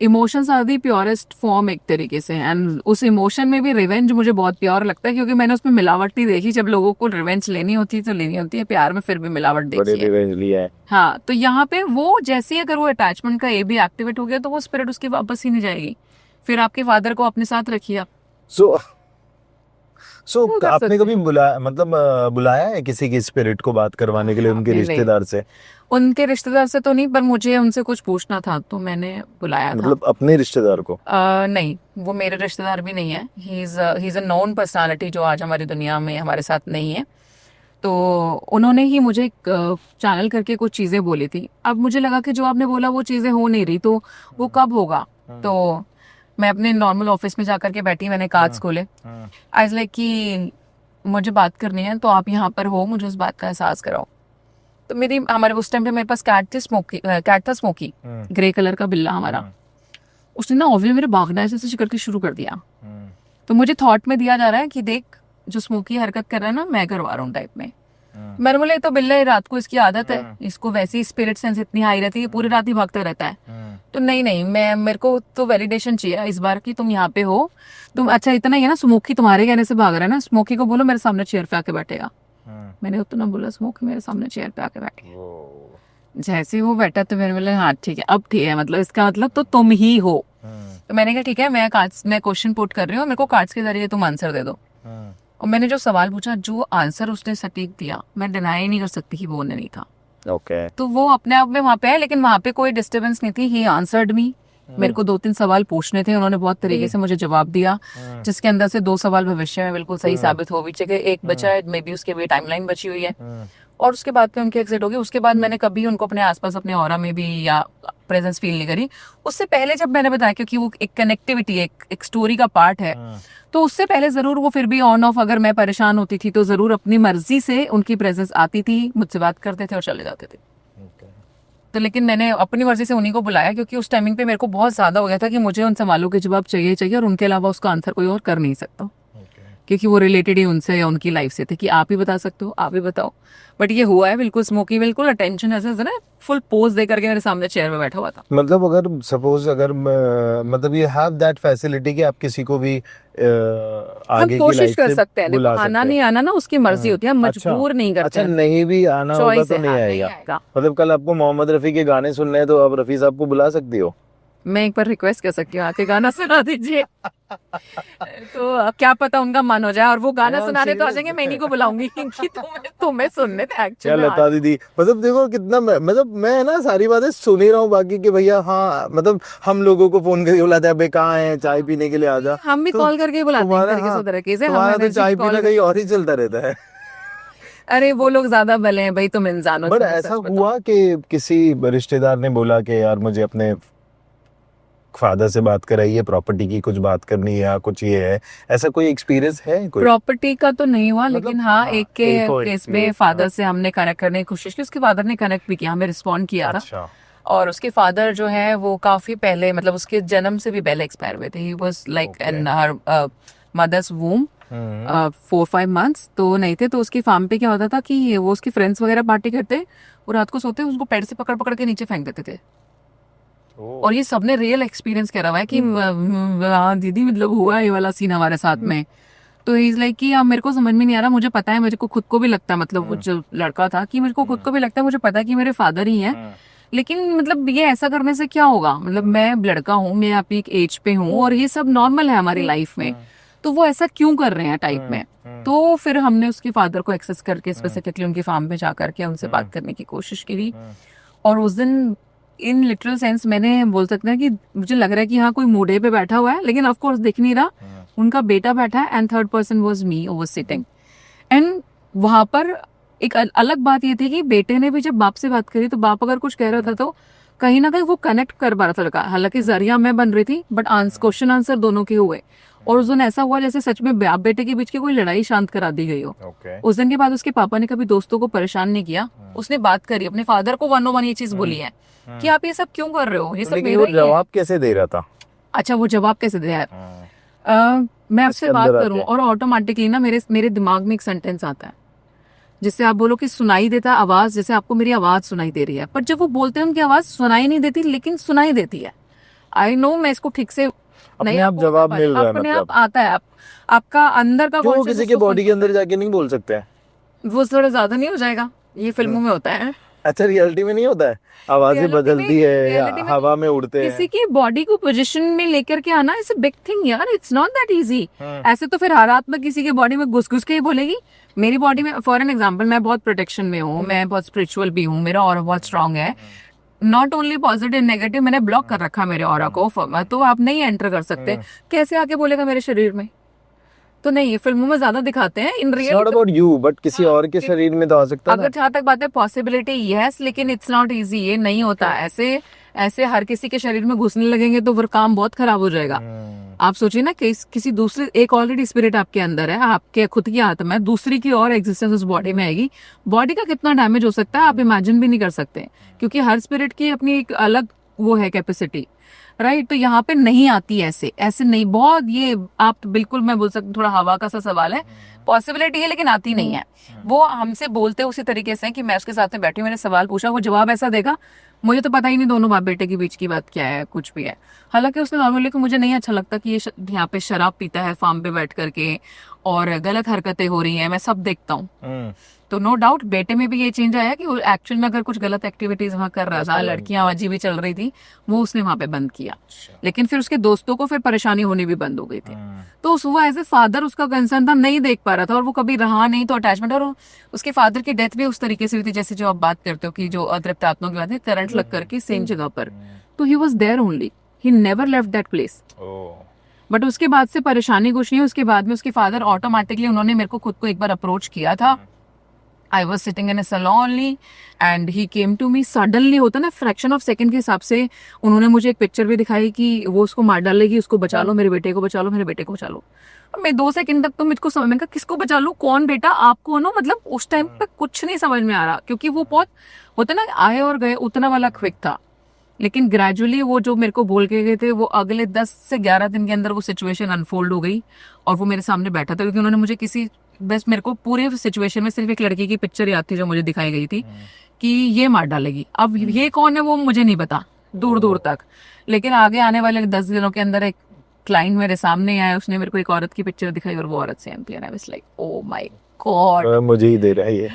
emotions are the purest form एक तरीके से, एंड उस इमोशन में भी रिवेंज मुझे बहुत प्योर लगता है, क्योंकि मैंने उसमें मिलावट नहीं देखी। जब लोगों को रिवेंज लेनी होती है तो लेनी होती है, प्यार में फिर भी मिलावट देखी है। रिवेंज लिया है। हाँ, तो यहाँ पे वो जैसे ही अगर वो अटैचमेंट का ये भी एक्टिवेट हो गया तो वो स्पिरिट उसकी वापस ही नहीं जाएगी। फिर आपके फादर को अपने साथ रखिए आप। सो वो कर आपने सकते कभी बुलाया है किसी की स्पिरिट को बात करवाने के लिए, उनके नहीं, रिश्तेदार से? उनके रिश्तेदार से तो नहीं, पर मुझे उनसे कुछ पूछना था तो मैंने बुलाया था। मतलब अपने रिश्तेदार को? नहीं, वो मेरे रिश्तेदार भी नहीं है। He is a non personality जो आज हमारी दुनिया में हमारे साथ नहीं है। तो उन्होंने ही मुझे चैनल करके कुछ चीज़ें बोली थी। अब मुझे लगा कि जो आपने बोला वो चीज़ें हो नहीं रही, तो वो कब होगा। तो मैं अपने नॉर्मल ऑफिस में जाकर के बैठी, मैंने कार्ड्स खोले, आई वाज लाइक कि मुझे बात करनी है, तो आप यहाँ पर हो, मुझे उस बात का एहसास कराओ। तो हमारे उस टाइम पे मेरे पास कैट था स्मोकी, ग्रे कलर का बिल्ला हमारा। उसने ना ऑब्वियसली मेरे भागना ऐसे करके शुरू कर दिया। तो मुझे थॉट में दिया जा रहा है कि देख, जो स्मोकी हरकत कर रहा है ना, मैं करवा रहा हूँ टाइप में। मैंने बोला ये तो बिल्ला है, रात को इसकी आदत है, इसको वैसी स्पिरिट सेंस इतनी हाई रहती है, पूरी रात ही भागता रहता है। तो नहीं, मेरे को तो वैलिडेशन चाहिए इस बार की तुम यहाँ पे हो। तुम अच्छा इतना ही है ना, स्मोकी तुम्हारे कहने से भाग रहा है ना, स्मोकी को बोलो मेरे सामने चेयर पे आके बैठेगा। मैंने उतना बोला, स्मोकी मेरे सामने चेयर पे आके बैठेगा। जैसे वो बैठा तो मैंने बोला हाँ ठीक है, अब ठीक है, मतलब इसका मतलब तो तुम ही हो। तो मैंने कहा ठीक है, मैं क्वेश्चन पुट कर रही हूँ, मेरे को कार्ड्स के जरिए तुम आंसर दे दो। और मैंने जो सवाल पूछा, जो आंसर उसने सटीक दिया, मैं डिनाई नहीं कर सकती कि वो नहीं था। ओके। तो वो अपने आप में वहां पे है, लेकिन वहां पे कोई डिस्टर्बेंस नहीं थी। ही आंसर्ड मी। मेरे को 2-3 सवाल पूछने थे, उन्होंने बहुत तरीके से मुझे जवाब दिया, जिसके अंदर से 2 सवाल भविष्य में बिल्कुल सही साबित हो भी चुके। एक बचा है, मे बी उसके भी टाइमलाइन बची हुई है, और उसके बाद पे उनकी एग्जिट होगी। उसके बाद मैंने कभी उनको अपने आसपास अपने ऑरा में भी या प्रेजेंस फील नहीं करी। उससे पहले जब मैंने बताया, क्योंकि वो एक कनेक्टिविटी, एक स्टोरी का पार्ट है, तो उससे पहले जरूर वो फिर भी ऑन ऑफ, अगर मैं परेशान होती थी तो जरूर अपनी मर्जी से उनकी प्रेजेंस आती थी, मुझसे बात करते थे और चले जाते थे। तो लेकिन मैंने अपनी मर्जी से उन्हीं को बुलाया, क्योंकि उस टाइमिंग पे मेरे को बहुत ज्यादा हो गया था कि मुझे उन सवालों के जवाब चाहिए, और उनके अलावा उसका आंसर कोई और कर नहीं सकता, क्योंकि वो रिलेटेड ही उनसे या उनकी लाइफ से थे कि आप ही बता सकते हो, आप ही बताओ। बट ये हुआ है बिल्कुल, स्मोकी बिल्कुल अटेंशन ऐसे ना फुल पोज दे करके मेरे सामने चेयर में बैठा हुआ था। मतलब अगर सपोज मतलब ये हैव दैट फैसिलिटी कि आप किसी को भी आगे हम कोशिश की लाइफ कर से सकते हैं, देखो आना नहीं आना ना उसकी मर्जी होती है, हम मजबूर नहीं करते। अच्छा, नहीं भी आना होगा Choice तो है, नहीं हाँ, आएगा। मतलब कल आपको मोहम्मद रफी के गाने सुनने हैं तो आप रफी साहब को बुला सकती हो। मैं एक बार रिक्वेस्ट कर सकती हूँ, आके गाना सुना दीजिए। तो क्या पता उनका मन हो जाए और वो गाना सुनाने तो आ जाएंगे, मैं इन्हीं को बुलाऊंगी क्योंकि तुम्हें सुनने थे एक्चुअली। क्या लता दीदी, मतलब देखो कितना मतलब मैं ना सारी बातें सुन ही रहा हूँ बाकी के भैया। हाँ, मतलब हम लोगों को फोन करके बुलाते हैं, कहाँ है, चाय पीने के लिए आ जा। हम भी कॉल करके बुलाते हैं तरीके से, तुम्हारा तो चाय पीना कहीं और ही चलता रहता है। अरे वो लोग ज्यादा भले हैं भाई, तुम इंसान हो। बट तुम सच ऐसा बताओ। हुआ कि किसी रिश्तेदार ने बोला कि यार मुझे अपने फादर से बात कराइए, प्रॉपर्टी की कुछ बात करनी है या कुछ ये है, ऐसा कोई एक्सपीरियंस है कोई? प्रॉपर्टी का तो नहीं हुआ, लेकिन हाँ एक के एक और केस में experience, फादर हाँ। से हमने कनेक्ट करने की कोशिश की, उसके फादर ने कनेक्ट भी किया, हमें रिस्पॉन्ड किया था। अच्छा। और उसके फादर जो है वो काफी पहले, मतलब उसके जन्म से भी पहले एक्सपायर हुए थे। He was like Okay. In her mother's womb hmm 4-5 months तो नहीं थे। तो उसकी फार्म पे क्या होता था कि वो उसके फ्रेंड्स वगैरह पार्टी करते, वो रात को सोते उसको पेड़ से पकड़ पकड़ के नीचे फेंक देते थे। और ये सबने रियल एक्सपीरियंस करा हुआ है कि हाँ दीदी मतलब हुआ ये वाला सीन हमारे साथ में। तो इज लाइक कि अब मेरे को समझ में नहीं आ रहा, मुझे पता है, मेरे को खुद को भी लगता है, मतलब वो जो लड़का था कि मेरे को खुद को भी लगता है, मुझे पता है कि मेरे फादर ही हैं, लेकिन मतलब ये ऐसा करने से क्या होगा, मतलब मैं लड़का हूँ, मैं अपनी एक एज पे हूँ और ये सब नॉर्मल है हमारी लाइफ में, तो वो ऐसा क्यों कर रहे हैं टाइप में। तो फिर हमने उसके फादर को एक्सेस करके स्पेसिफिकली उनकी फार्म पे जा करके उनसे बात करने की कोशिश की। और उस दिन इन लिटरल सेंस मैंने बोल सकते हैं कि मुझे लग रहा है कि हाँ कोई मूडे पे बैठा हुआ है, लेकिन ऑफ कोर्स दिख नहीं रहा, उनका बेटा बैठा है and third person was me over sitting. And वहां पर एक अलग बात ये थी कि बेटे ने भी जब बाप से बात करी तो बाप अगर कुछ कह रहा था तो कहीं ना कहीं वो कनेक्ट कर पा रहा था लड़का। हालांकि जरिया मैं बन रही थी बट क्वेश्चन आंसर दोनों के हुए। और उस दिन ऐसा हुआ जैसे सच में बाप बेटे के बीच की कोई लड़ाई शांत करा दी गई हो। Okay. उस दिन के बाद उसके पापा ने कभी दोस्तों को परेशान नहीं किया, उसने बात करी, अपने फादर को 101 ये चीज बोली है कि आप ये सब क्यों कर रहे हो, ये सब लेकिन मेरा वो ही है। जवाब कैसे दे रहा था? अच्छा वो जवाब कैसे दे यार, मैं आपसे इसके बात अंदर करूं आके। और ऑटोमेटिकली ना मेरे दिमाग में एक सेंटेंस आता है जिससे आप बोलो कि सुनाई देता आवाज, जैसे आपको मेरी आवाज सुनाई दे रही है, पर जब वो बोलते हैं उनकी आवाज सुनाई नहीं देती लेकिन सुनाई देती है। आई नो मैं इसको ठीक से अपने आप जवाब मिल रहा है अपने मतलब? आप आता है, आपका अंदर का क्यों conscious किसी के उसको बॉडी के अंदर जाके नहीं बोल सकते हैं? वो थोड़ा ज्यादा नहीं हो जाएगा, ये फिल्मों में होता है। अच्छा, रियलिटी में नहीं होता है? आवाजें Reality बदलती में- है या reality में हवा में उड़ते किसी हैं? की बॉडी को पोजीशन में लेकर के आना इट्स अ बिग थिंग यार, इट्स नॉट दैट इजी। ऐसे तो फिर हर रात में किसी के बॉडी में घुस घुस के ही बोलेगी। मेरी बॉडी में फॉर एन एग्जांपल मैं बहुत प्रोटेक्शन में हूँ, मैं बहुत स्पिरिचुअल भी हूँ, मेरा ऑरा बहुत स्ट्रांग है, नॉट ओनली पॉजिटिव नेगेटिव, मैंने ब्लॉक कर रखा मेरे ऑरा को, तो आप नहीं एंटर कर सकते। कैसे आके बोलेगा मेरे शरीर में? तो नहीं, ये फिल्मों में ज्यादा दिखाते हैं, इन It's real not about you, but किसी और के शरीर में तो आ सकता है ना? अगर जहाँ तक बात है पॉसिबिलिटी यस, लेकिन इट्स नॉट इजी, ये नहीं होता ऐसे। ऐसे हर किसी के शरीर में घुसने लगेंगे तो फिर काम बहुत खराब हो जाएगा। आप सोचिए ना कि किसी दूसरे, एक ऑलरेडी स्पिरिट आपके अंदर है, आपके खुद की आत्मा है, दूसरी की और एग्जिस्टेंस उस बॉडी में आएगी, बॉडी का कितना डैमेज हो सकता है आप इमेजिन भी नहीं कर सकते, क्योंकि हर स्पिरिट की अपनी एक अलग वो है कैपेसिटी, राइट। तो यहाँ पे नहीं आती ऐसे नहीं, बहुत ये आप बिल्कुल मैं बोल सकती हूँ थोड़ा हवा का सा सवाल है, पॉसिबिलिटी है लेकिन आती नहीं है। वो हमसे बोलते उसी तरीके से है कि मैं उसके साथ में बैठी हूँ, मैंने सवाल पूछा, वो जवाब ऐसा देगा मुझे तो पता ही नहीं दोनों बाप बेटे के बीच की बात क्या है, कुछ भी है। हालांकि उसने नॉर्मली कि मुझे नहीं अच्छा लगता कि ये यहाँ पे शराब पीता है फार्म पे बैठ करके और गलत हरकतें हो रही हैं, मैं सब देखता हूँ। तो नो डाउट बेटे में भी ये चेंज आया कि वो एक्चुअल में अगर कुछ गलत एक्टिविटीज वहाँ कर रहा था, लड़कियां आवाजी भी चल रही थी, वो उसने वहां पे बंद किया। लेकिन फिर उसके दोस्तों को फिर परेशानी होनी भी बंद हो गई थी। तो वो एज ए फादर उसका कंसर्न था, नहीं देख पा रहा था और वो कभी रहा नहीं तो अटैचमेंट। और उसके फादर की डेथ भी उस तरीके से हुई थी जैसे जो आप बात करते हो कि जो अतृप्त आत्माओं की बात है, करंट लग करके सेम जगह पर। तो he was there only, he never left that place. But उसके बाद से परेशानी कुछ नहीं, उसके बाद में उसके फादर ऑटोमेटिकली, उन्होंने मेरे को खुद को एक बार अप्रोच किया था। I was sitting in a salon only and he came to me suddenly, होता ना फ्रैक्शन ऑफ सेकंड के हिसाब से। उन्होंने मुझे एक पिक्चर भी दिखाई कि वो उसको मार डालेगी, उसको बचा लो, मेरे बेटे को बचा लो, मेरे बेटे को बचा लो। और मैं 2 सेकंड तक तो मुझको समझ में, किसको बचा लूं, कौन बेटा, आपको नो, मतलब उस टाइम पे कुछ नहीं समझ में आ रहा, क्योंकि वो बहुत होता ना आए और गए उतना वाला क्विक था। लेकिन ग्रेजुअली वो जो मेरे को बोल के गए थे, वो अगले 10 से 11 दिन के अंदर वो सिचुएशन अनफोल्ड हो गई और वो मेरे सामने बैठा था। क्योंकि उन्होंने मुझे किसी, बस मेरे को पूरे सिचुएशन में सिर्फ एक लड़की की पिक्चर याद थी जो मुझे दिखाई गई थी कि ये मार डालेगी। अब ये कौन है वो मुझे नहीं पता दूर दूर तक, लेकिन आगे आने वाले 10 दिनों के अंदर एक क्लाइंट मेरे सामने आया, उसने मेरे को एक औरत की पिक्चर दिखाई और वो औरत सेम थी। I was like oh my God, मुझे ही दे रहा है ये।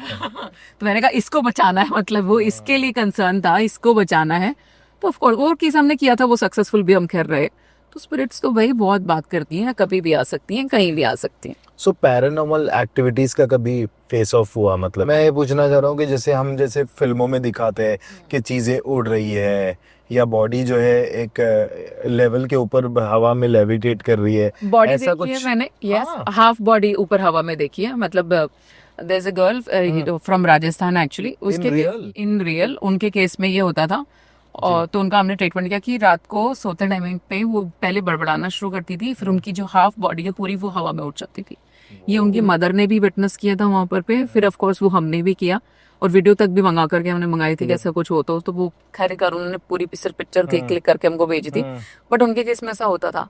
तो मैंने कहा इसको बचाना है, मतलब वो इसके लिए कंसर्न था, इसको बचाना है। तो ऑफ कोर्स और केस हमने किया था, वो सक्सेसफुल भी हम कर रहे। तो स्पिरिट्स तो भाई बहुत बात करती हैं, कभी भी आ सकती हैं, कहीं भी आ सकती हैं। सो पैरानॉर्मल एक्टिविटीज का कभी फेस ऑफ हुआ? मतलब मैं ये पूछना चाह रहा हूँ कि जैसे हम जैसे फिल्मों में दिखाते हैं कि चीजें उड़ रही है या बॉडी जो है एक लेवल के ऊपर हवा में लेविटेट कर रही है, बॉडी ऐसा देखी है कुछ? मैंने, यस, हाँ। हाफ बॉडी ऊपर हवा में देखी है, मतलब there's a girl from Rajasthan actually, उसके real? इन रियल उनके केस में ये होता था। और तो उनका हमने ट्रीटमेंट किया कि रात को सोते टाइमिंग पे वो पहले बड़बड़ाना शुरू करती थी, फिर उनकी जो हाफ बॉडी है पूरी वो हवा में उठ जाती थी। ये उनकी मदर ने भी विटनेस किया था वहां पर पे, फिर ऑफ कोर्स वो हमने भी किया और वीडियो तक भी मंगा करके हमने मंगाई थी कि ऐसा कुछ हो तो वो खैर कर उन्होंने पूरी पिक्चर क्लिक करके हमको भेजी थी। बट उनके केस में ऐसा होता था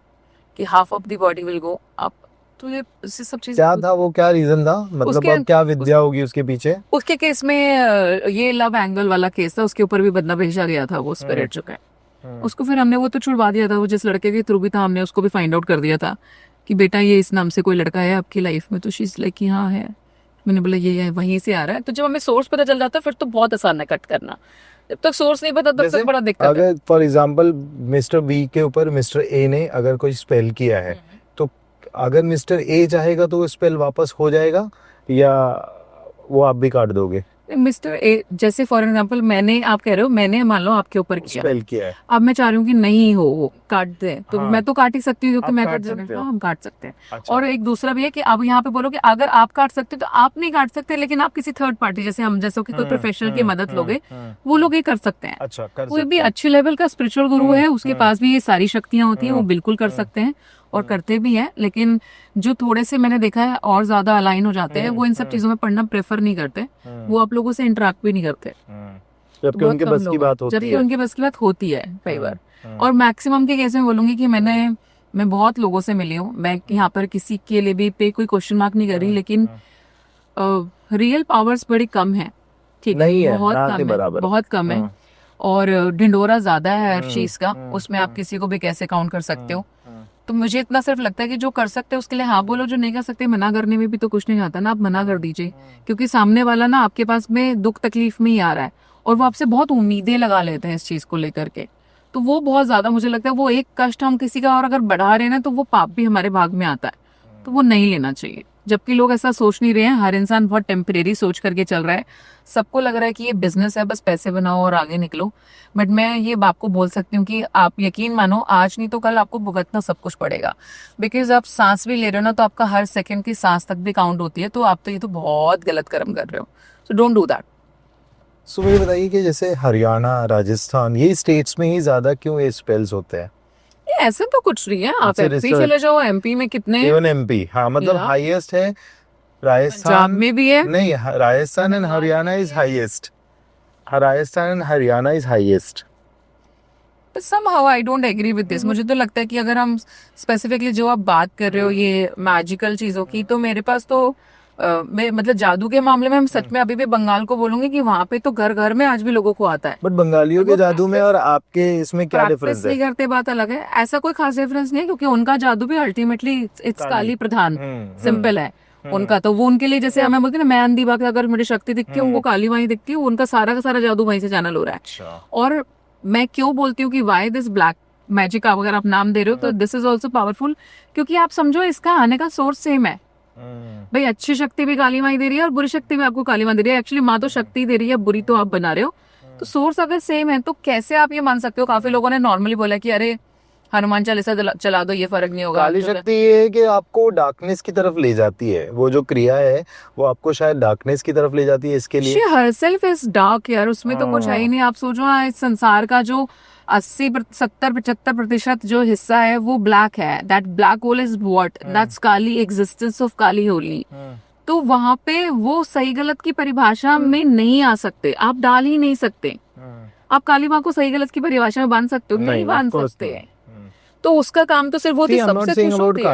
कि half of the body will go up. तो ये सब चीज क्या था वो, क्या रीजन था, मतलब उसके- अब क्या विद्या होगी उसके पीछे? उसके केस में ये लव एंगल वाला केस था, उसके ऊपर भी बदला भेजा गया था वो स्पिरिट जो है। उसको फिर हमने वो तो छुड़वा दिया था, वो जिस लड़के के थ्रू भी था हमने उसको भी फाइंड आउट कर दिया था कि बेटा ये इस नाम से कोई लड़का है आपकी लाइफ में, तो शी इज लाइक कि हाँ है। मैंने बोला ये है, वहीं से आ रहा है। तो जब हमें सोर्स पता चल जाता है फिर तो बहुत आसान है कट करना, जब तक सोर्स नहीं पता तब तक बड़ा दिक्कत है। अगर फॉर एग्जांपल मिस्टर बी के ऊपर मिस्टर ए ने अगर कोई स्पेल किया है, तो अगर मिस्टर ए चाहेगा तो वो स्पेल वापस हो जाएगा या वो आप भी काट दोगे? मिस्टर ए जैसे फॉर एग्जांपल मैंने, आप कह रहे हो मैंने मान लो आपके ऊपर किया, स्पेल किया है, अब मैं चाह रही हूँ कि नहीं हो वो काट दे, तो हाँ। मैं तो काट ही सकती हूँ क्योंकि आप मैं काट काट सकते सकती हो। हूँ, हम काट सकते हैं। अच्छा। और एक दूसरा भी है कि आप यहाँ पे बोलो कि अगर आप काट सकते हो तो आप नहीं काट सकते, लेकिन आप किसी थर्ड पार्टी जैसे हम जैसे कि कोई प्रोफेशनल की मदद लोगे, वो लोग ये कर सकते हैं। अच्छा, कर कोई सकते भी हैं। अच्छे लेवल का स्पिरिचुअल गुरु है उसके पास भी ये सारी शक्तियां होती हैं, वो बिल्कुल कर सकते हैं और करते भी हैं। लेकिन जो थोड़े से मैंने देखा है और ज्यादा अलाइन हो जाते हैं, वो इन सब चीजों में पढ़ना प्रेफर नहीं करते, वो आप लोगों से इंटरेक्ट भी नहीं करते। जबकि बहुत उनके कम बस की लोग बात हैं, होती जबकि है। उनके बस की बात होती है कई बार। और मैक्सिमम के केस में बोलूंगी कि मैं बहुत लोगों से मिली हूँ, मैं यहाँ पर किसी के लिए भी पे कोई क्वेश्चन मार्क नहीं कर रही, लेकिन रियल पावर्स बड़ी कम है, ठीक नहीं है, बहुत ना के कम है, बराबर। बहुत कम है। और ढिंडोरा ज्यादा है हर चीज का, उसमें आप किसी को भी कैसे काउंट कर सकते हो। तो मुझे इतना सिर्फ लगता है कि जो कर सकते हैं उसके लिए हाँ बोलो, जो नहीं कर सकते मना करने में भी तो कुछ नहीं आता ना, आप मना कर दीजिए, क्योंकि सामने वाला ना आपके पास में दुख तकलीफ में ही आ रहा है और वो आपसे बहुत उम्मीदें लगा लेते हैं इस चीज को लेकर के। तो वो बहुत ज्यादा मुझे लगता है, वो एक कष्ट हम किसी का और अगर बढ़ा रहे हैं ना तो वो पाप भी हमारे भाग में आता है, तो वो नहीं लेना चाहिए। जबकि लोग ऐसा सोच नहीं रहे हैं, हर इंसान बहुत टेम्परेरी सोच करके चल रहा है, सबको लग रहा है कि ये बिजनेस है, बस पैसे बनाओ और आगे निकलो। बट मैं ये आपको बोल सकती हूँ कि आप यकीन मानो आज नहीं तो कल आपको भुगतना सब कुछ पड़ेगा, बिकॉज आप सांस भी ले रहे हो ना, तो आपका हर सेकंड की सांस तक भी काउंट होती है, तो आप तो ये तो बहुत गलत कर्म कर रहे हो, सो डोंट डू दैट। सो मुझे बताइए कि जैसे हरियाणा, राजस्थान, ये स्टेट्स में ही ज्यादा क्यों ये स्पेल्स होते हैं? ऐसे तो कुछ नहीं है, आप It's a एमपी research. चले जाओ, एमपी में कितने, इवन एमपी, हाँ मतलब Yeah. हाईएस्ट है पंजाब राजस्थान में भी है, नहीं, Rajasthan and Haryana is highest, Rajasthan and Haryana is highest. somehow I don't agree with this। मुझे तो लगता है कि अगर हम स्पेसिफिकली जो आप बात कर रहे हो ये मैजिकल चीजों की, तो मेरे पास तो मैं मतलब जादू के मामले में हम सच में अभी भी बंगाल को बोलूंगी कि वहां पे तो घर घर में आज भी लोगों को आता है। बट बंगालियों के जादू में और आपके इसमें क्या डिफरेंस प्रैक्टिस है? नहीं करते बात अलग है, ऐसा कोई खास डिफरेंस नहीं है, क्योंकि उनका जादू भी ultimately it's Kali Pradhan, simple है उनका। तो वो उनके लिए जैसे हमें बोलते हैं ना, मैं अंधी बात, अगर मुझे शक्ति दिखती है उनको काली माई दिखती है, उनका सारा का सारा जादू वहीं से चैनल हो रहा है। अच्छा। और मैं क्यों बोलती हूँ कि वाई दिस ब्लैक मैजिक, आप अगर आप नाम दे रहे हो तो दिस इज ऑल्सो पावरफुल, क्योंकि आप समझो इसका आने का सोर्स सेम है। भाई अच्छी शक्ति भी काली माई दे रही है और बुरी शक्ति भी आपको काली माई दे रही है, एक्चुअली माँ तो शक्ति दे रही है, बुरी तो आप बना रहे हो। तो सोर्स अगर सेम है तो कैसे आप ये मान सकते हो? काफी लोगों ने नॉर्मली बोला कि अरे हनुमान चालीसा चला दो, ये फर्क नहीं होगा। काली शक्ति ये है कि आपको डार्कनेस की तरफ ले जाती है, वो जो क्रिया है वो आपको शायद डार्कनेस की तरफ ले जाती है, इसके लिए। शी हरसेल्फ इज डार्क यार, उसमें तो कुछ है ही नहीं। आप सोचो ना, इस संसार का जो 80-70-75% जो हिस्सा है वो ब्लैक है। That black hole is what, that's Kali, existence of Kali होली। तो वहां पे वो सही गलत की परिभाषा में नहीं आ सकते, आप डाल ही नहीं सकते। आप काली माँ को सही गलत की परिभाषा में बांध सकते हो? नहीं बांध सकते। तो उसका काम तो सिर्फ वो थी, सबसे खुश होती है।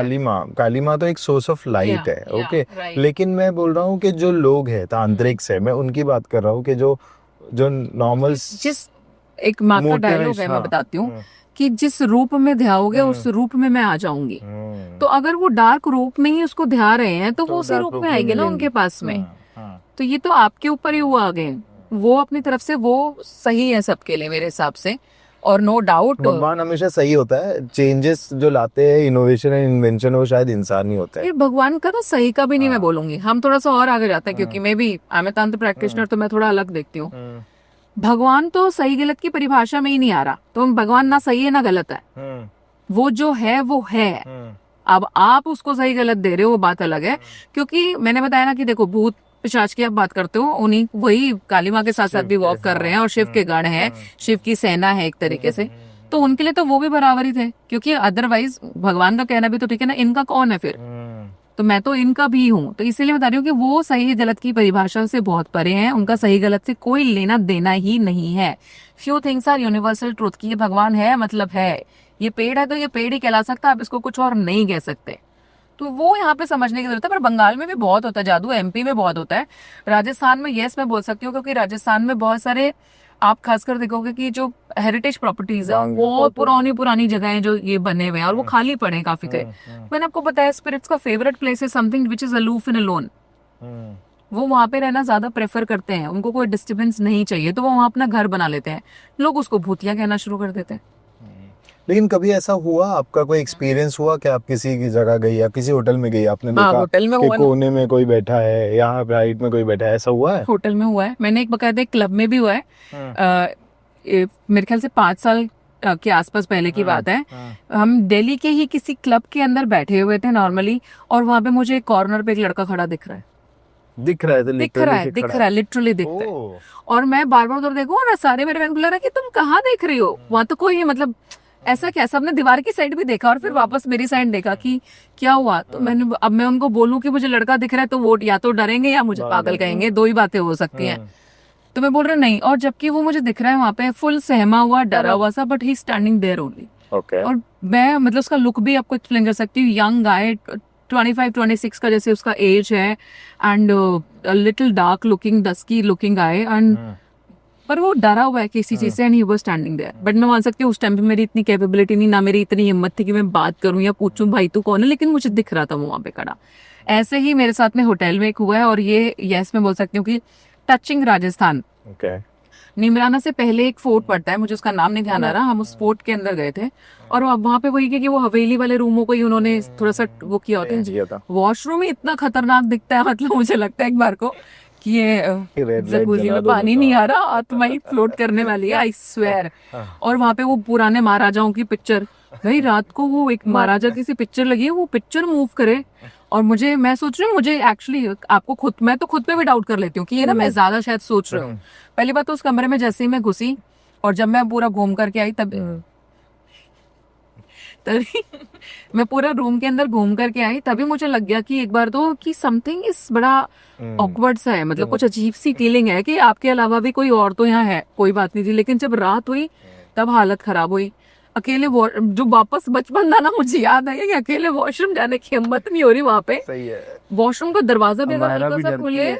काली माँ तो एक सोर्स ऑफ लाइट है, ओके। right. लेकिन मैं बोल रहा हूँ कि जो लोग हैं तांत्रिक से, मैं उनकी बात कर रहा हूँ कि जो नॉर्मल, जिस एक माँ का डायलॉग है, मैं बताती हूँ कि जिस रूप में ध्याओगे उस रूप में मैं आ जाऊंगी। तो अगर वो डार्क रूप में ही उसको ध्या रहे हैं तो वो उसी रूप में आएंगे ना उनके पास में। तो ये तो आपके ऊपर ही वो आ गए, वो अपनी तरफ से वो सही है सबके लिए मेरे हिसाब से। और नो डाउट भगवान हमेशा सही होता है, चेंजेस जो लाते हैं, इनोवेशन एंड इन्वेंशन, वो शायद इंसान ही होता है। ये भगवान का तो सही का भी नहीं मैं बोलूंगी, हम थोड़ा सा और आगे जाते हैं, क्योंकि मैं भी आई एम तंत्र प्रैक्टिशनर, तो मैं थोड़ा अलग देखती हूँ। भगवान तो सही गलत की परिभाषा में ही नहीं आ रहा, तो भगवान ना सही है ना गलत है, वो जो है वो है। अब आप उसको सही गलत दे रहे हो वो बात अलग है, क्योंकि मैंने बताया ना कि देखो भूत पिशाच की आप बात करते हो, उन्हीं वही काली माँ के साथ साथ भी वॉक कर रहे हैं और शिव के गण हैं, शिव की सेना है एक तरीके से, तो उनके लिए तो वो भी बराबर ही थे, क्योंकि अदरवाइज भगवान का कहना भी तो ठीक है ना, इनका कौन है फिर, तो मैं तो इनका भी हूँ। तो इसीलिए बता रही हूँ कि वो सही गलत की परिभाषा से बहुत परे हैं, उनका सही गलत से कोई लेना देना ही नहीं है। Few things are universal truth, की ये भगवान है मतलब है, ये पेड़ है तो ये पेड़ ही कहला सकता है, आप इसको कुछ और नहीं कह सकते। तो वो यहाँ पे समझने की जरूरत है। पर बंगाल में भी बहुत होता है जादू, एमपी में बहुत होता है, राजस्थान में यस मैं बोल सकती हूँ, क्योंकि राजस्थान में बहुत सारे आप खासकर देखोगे कि जो हेरिटेज प्रॉपर्टीज है, वो पुरानी पुरानी जगहें जो ये बने हुए हैं और वो खाली पड़े हैं काफी थे। मैंने आपको बताया स्पिरिट्स का फेवरेट प्लेस है something which is aloof in alone, वो वहां पे रहना ज्यादा प्रेफर करते हैं, उनको कोई डिस्टर्बेंस नहीं चाहिए, तो वो वहां अपना घर बना लेते हैं। लोग उसको भूतिया कहना शुरू कर देते हैं। लेकिन कभी ऐसा हुआ, आपका कोई एक्सपीरियंस हुआ कि आप किसी की जगह गई या किसी होटल में गई, आपने देखा होटल में कि हुआ ना। कोने में कोई बैठा है, यहाँ राइट में कोई बैठा है, ऐसा हुआ है? होटल में हुआ है, मैंने एक बकायदा एक क्लब में भी हुआ है। मेरे ख्याल से 5 साल के आसपास पहले की बात है। हम दिल्ली के ही किसी क्लब के अंदर बैठे हुए थे नॉर्मली, और वहां पे मुझे एक कॉर्नर पे एक लड़का खड़ा दिख रहा है, दिख रहा है लिटरली दिखता है। और मैं बार बार उधर देखूं और सारे मेरे फ्रेंड बोल रहे कि तुम कहाँ देख रही हो, वहां तो कोई मतलब ऐसा क्या, सबने दीवार की साइड भी देखा और फिर वापस मेरी साइड देखा कि क्या हुआ। तो मैंने, अब मैं उनको बोलूं कि मुझे लड़का दिख रहा है, तो वो या तो डरेंगे या मुझे पागल कहेंगे, दो ही बातें हो सकती हैं। तो मैं बोल रहा नहीं, और जबकि वो मुझे दिख रहा है वहां पे फुल सहमा हुआ, डरा हुआ सा, but he standing there only. और मैं मतलब उसका लुक भी आपको एक्सप्लेन कर सकती हूँ, यंग गाय 25-26 का जैसे उसका एज है, and little dark looking, dusky looking guy, and पर वो डरा हुआ है किसी चीज से, and he was standing there. But मैं मान सकती हूँ उस टाइम पे मेरी इतनी कैपेबिलिटी नहीं, ना मेरी इतनी हिम्मत थी कि मैं बात करूं या पूछूं भाई तू कौन है, लेकिन मुझे दिख रहा था वो वहां पे खड़ा। ऐसे ही मेरे साथ में होटल में एक हुआ है, और ये यस मैं बोल सकती हूँ कि टचिंग राजस्थान, निमराना से पहले एक फोर्ट पड़ता है, मुझे उसका नाम नहीं ध्यान आ रहा, हम उस फोर्ट के अंदर गए थे, और वहां पे वही कि वो हवेली वाले रूमों को ही उन्होंने थोड़ा सा वो किया होता है। वॉशरूम ही इतना खतरनाक दिखता है, मतलब मुझे लगता है एक बार को कि ये जकूजी में पानी नहीं आ रहा, आत्मा ही फ्लोट करने वाली है, आई स्वेयर। और वहां पे वो पुराने महाराजाओं की पिक्चर, भाई रात को वो एक महाराजा की सी पिक्चर लगी है, वो पिक्चर मूव करे, और मैं सोच रही हूँ, मुझे एक्चुअली मैं तो खुद पे भी डाउट कर लेती हूँ कि ये ना मैं ज्यादा शायद सोच रही हूँ। पहली बात तो उस कमरे में जैसे ही मैं घुसी और जब मैं पूरा घूम करके आई तभी मैं पूरा रूम के अंदर घूम करके आई, तभी मुझे लग गया कि एक बार तो कि समथिंग इस बड़ा ऑकवर्ड सा है, मतलब कुछ अजीब सी फीलिंग है कि आपके अलावा भी कोई और तो यहाँ है, कोई बात नहीं थी। लेकिन जब रात हुई तब हालत खराब हुई। अकेले जो वापस बचपन था ना, मुझे याद आया कि अकेले वॉशरूम जाने की हिम्मत नहीं हो रही वहां पे। सही है। वॉशरूम का दरवाजा भी अगर हल्का सा खुले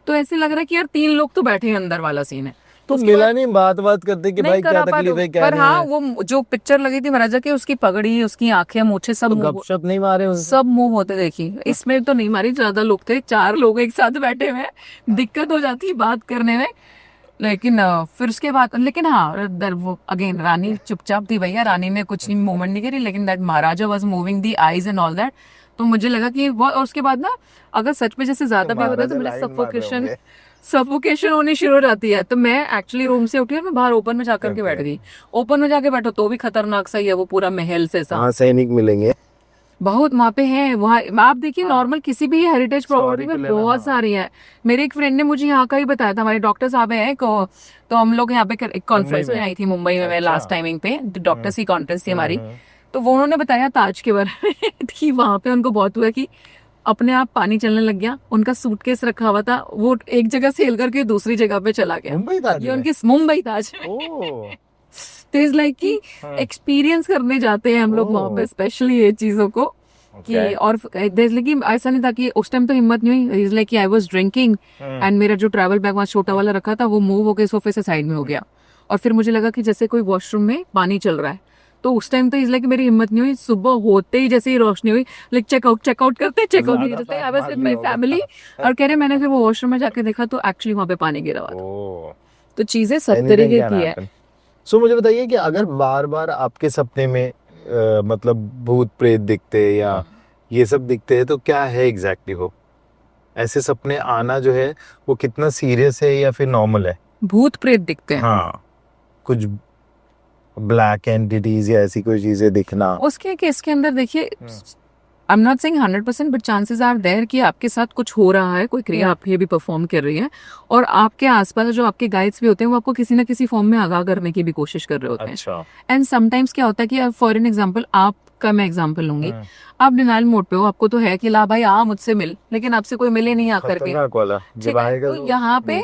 तो ऐसे लग रहा है कि यार 3 लोग तो बैठे हैं अंदर वाला सीन है। तो मिला नहीं, बात करते कि भाई क्या तकलीफ है, क्या पर हाँ, वो जो पिक्चर लगी थी महाराजा की, उसकी पगड़ी, उसकी आंखें, मूछे सब गपशप नहीं मारे, सब मुंह होते देखी। इसमें तो नहीं मारी, ज्यादा लोग थे, 4 लोग एक साथ बैठे हुए, दिक्कत हो जाती है बात करने में। लेकिन फिर उसके बाद, लेकिन हाँ वो अगेन रानी चुपचाप थी भैया, रानी ने कुछ नहीं मूवमेंट नहीं करी, लेकिन that Maharaja was moving the eyes and all that. तो मुझे लगा कि वो, और उसके बाद ना अगर सच में जैसे ज्यादा भी होता है तो मुझे सफोकेशन होनी शुरू हो जाती है। तो मैं एक्चुअली रूम से उठी और मैं बाहर ओपन में जाकर के बैठ गई। ओपन में जाके बैठो तो भी खतरनाक सा ही है, वो पूरा महल से सा। हाँ, सैनिक मिलेंगे बहुत वहाँ पे है, वहाँ आप देखिए नॉर्मल किसी भी हेरिटेज प्रॉपर्टी में बहुत सारी है। मेरे एक फ्रेंड ने मुझे यहाँ का ही बताया था, हमारे डॉक्टर साहब हैं तो हम लोग यहाँ पे एक कॉन्फ्रेंस में आई थी मुंबई में, मैं लास्ट टाइमिंग पे डॉक्टर्स की कॉन्फ्रेंस थी हमारी। तो वो उन्होंने बताया ताज के बारे में कि वहाँ पे उनको बहुत हुआ कि अपने आप पानी चलने लग गया, उनका सूटकेस रखा हुआ था, वो एक जगह से हिल करके दूसरी जगह पे चला गया। ये उनकी मुंबई ताज तो इज लाइक कि एक्सपीरियंस करने जाते हैं हम लोग वहाँ पे, स्पेशली ये चीजों को कि। और लेकिन ऐसा नहीं था कि उस टाइम तो हिम्मत नहीं हुई, इज लाइक कि आई वाज ड्रिंकिंग एंड मेरा जो ट्रैवल बैग वहाँ छोटा वाला रखा था वो मूव होकर सोफे से साइड में हो गया, और फिर मुझे लगा कि जैसे कोई वॉशरूम में पानी चल रहा है। तो उस टाइम तो इज लाइक मेरी हिम्मत नहीं हुई, सुबह होते ही जैसे ही रोशनी हुई लाइक चेकआउट करते नहीं करते, I was with my family, और कह रहे मैंने फिर वो वॉशरूम में जाके देखा तो एक्चुअली वहाँ पे पानी गिरा हुआ था। तो चीजें सब तरीके की है। सो मुझे बताइए कि अगर बार बार आपके सपने में मतलब भूत प्रेत दिखते हैं या ये सब दिखते हैं तो क्या है एग्जैक्टली वो? ऐसे सपने आना जो है वो कितना सीरियस है या फिर नॉर्मल है? भूत प्रेत दिखते हैं, हाँ, कुछ ब्लैक एंटिटीज या ऐसी कोई चीजें दिखना। उसके केस के अंदर देखिए I am not saying 100%, but chances are there कि आपके साथ कुछ हो रहा है, कोई क्रिया आप ये भी परफॉर्म कर रही है, और आपके आसपास जो आपके गाइड्स भी होते हैं वो आपको किसी ना किसी फॉर्म में आगाह करने की भी कोशिश कर रहे होते हैं. अच्छा. एंड समटाइम्स क्या होता है कि फॉर एन एग्जाम्पल, आपका मैं एग्जाम्पल लूंगी, आप डिनाइल मोड पे हो, आपको तो है कि ला भाई आ मुझसे मिल, लेकिन आपसे कोई मिले नहीं आकर के. खतरनाक वाला ठीक जब है, आएगा तो यहाँ पे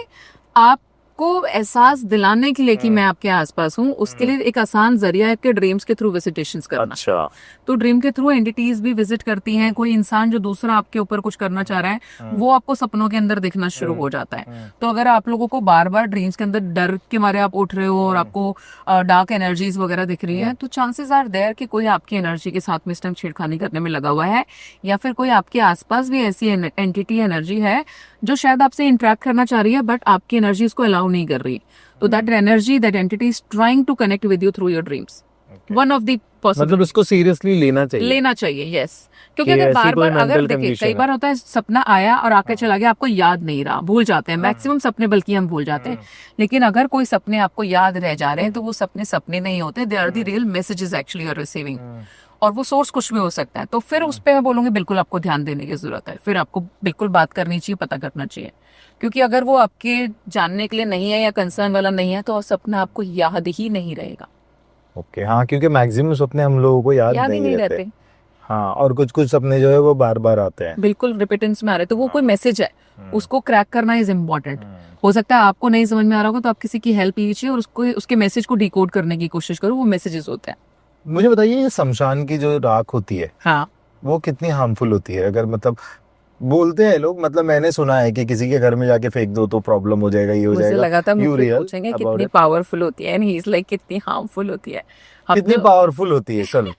आपको एहसास दिलाने के लिए कि मैं आपके आसपास हूँ, उसके लिए एक आसान जरिया है आपके ड्रीम्स के थ्रू विजिटेशंस करना. अच्छा. तो ड्रीम के थ्रू एंटिटीज भी विजिट करती हैं. कोई इंसान जो दूसरा आपके ऊपर कुछ करना चाह रहा है वो आपको सपनों के अंदर दिखना शुरू हो जाता है. तो अगर आप लोगों को बार बार ड्रीम्स के अंदर डर के मारे आप उठ रहे हो और आपको डार्क एनर्जीज वगैरह दिख रही है, तो चांसेस आर देयर कि कोई आपकी एनर्जी के साथ में इस टाइम छेड़खानी करने में लगा हुआ है, या फिर कोई आपके आसपास भी ऐसी एंटिटी एनर्जी है जो शायद आपसे इंटरेक्ट करना चाह रही है, बट आपकी एनर्जी उसको अलाउ नहीं कर रही. तो that energy, that entity is trying to connect with you through your dreams. One of the मतलब इसको सीरियसली लेना चाहिए. लेना चाहिए, यस. क्योंकि कि अगर ऐसी बार कोई बार, अगर mental देखिए condition कई है. बार होता है सपना आया और आके चला गया, आपको याद नहीं रहा, भूल जाते हैं. मैक्सिमम सपने बल्कि हम भूल जाते हैं. लेकिन अगर कोई सपने आपको याद रह जा रहे हैं तो वो सपने सपने नहीं होते, they are the real messages actually you are receiving. और वो सोर्स कुछ भी हो सकता है. तो फिर उस पर मैं बोलूंगी बिल्कुल आपको ध्यान देने की जरूरत है. फिर आपको बिल्कुल बात करनी चाहिए, पता करना चाहिए. क्योंकि अगर वो आपके जानने के लिए नहीं है या कंसर्न वाला नहीं है, तो सपना आपको याद ही नहीं रहेगा. ओके. हाँ, क्योंकि मैक्सिमम सपने हम लोगों को याद ही नहीं रहते. रहते. हाँ, और कुछ कुछ सपने जो है वो बार बार आते हैं. बिल्कुल रिपीटेंस में आ रहे, तो वो कोई मैसेज है, उसको क्रैक करना इज इम्पोर्टेंट. हो सकता है आपको नहीं समझ में आ रहा होगा, तो आप किसी की हेल्प लीजिए और उसको, उसके मैसेज को डिकोड करने की कोशिश करो. वो मैसेजेस होते हैं. मुझे बताइए, ये शमशान की जो राख होती है हाँ, वो कितनी हार्मफुल होती है? अगर मतलब बोलते हैं लोग, मतलब मैंने सुना है कि किसी के घर में जाके फेंक दो तो प्रॉब्लम हो जाएगा, ये हो मुझे जाएगा. लगा था You मुझसे real पूछेंगे about कितनी it? पावरफुल होती है, एंड ही इज लाइक कितनी हार्मफुल होती है. कितनी पावरफुल होती है? चलो,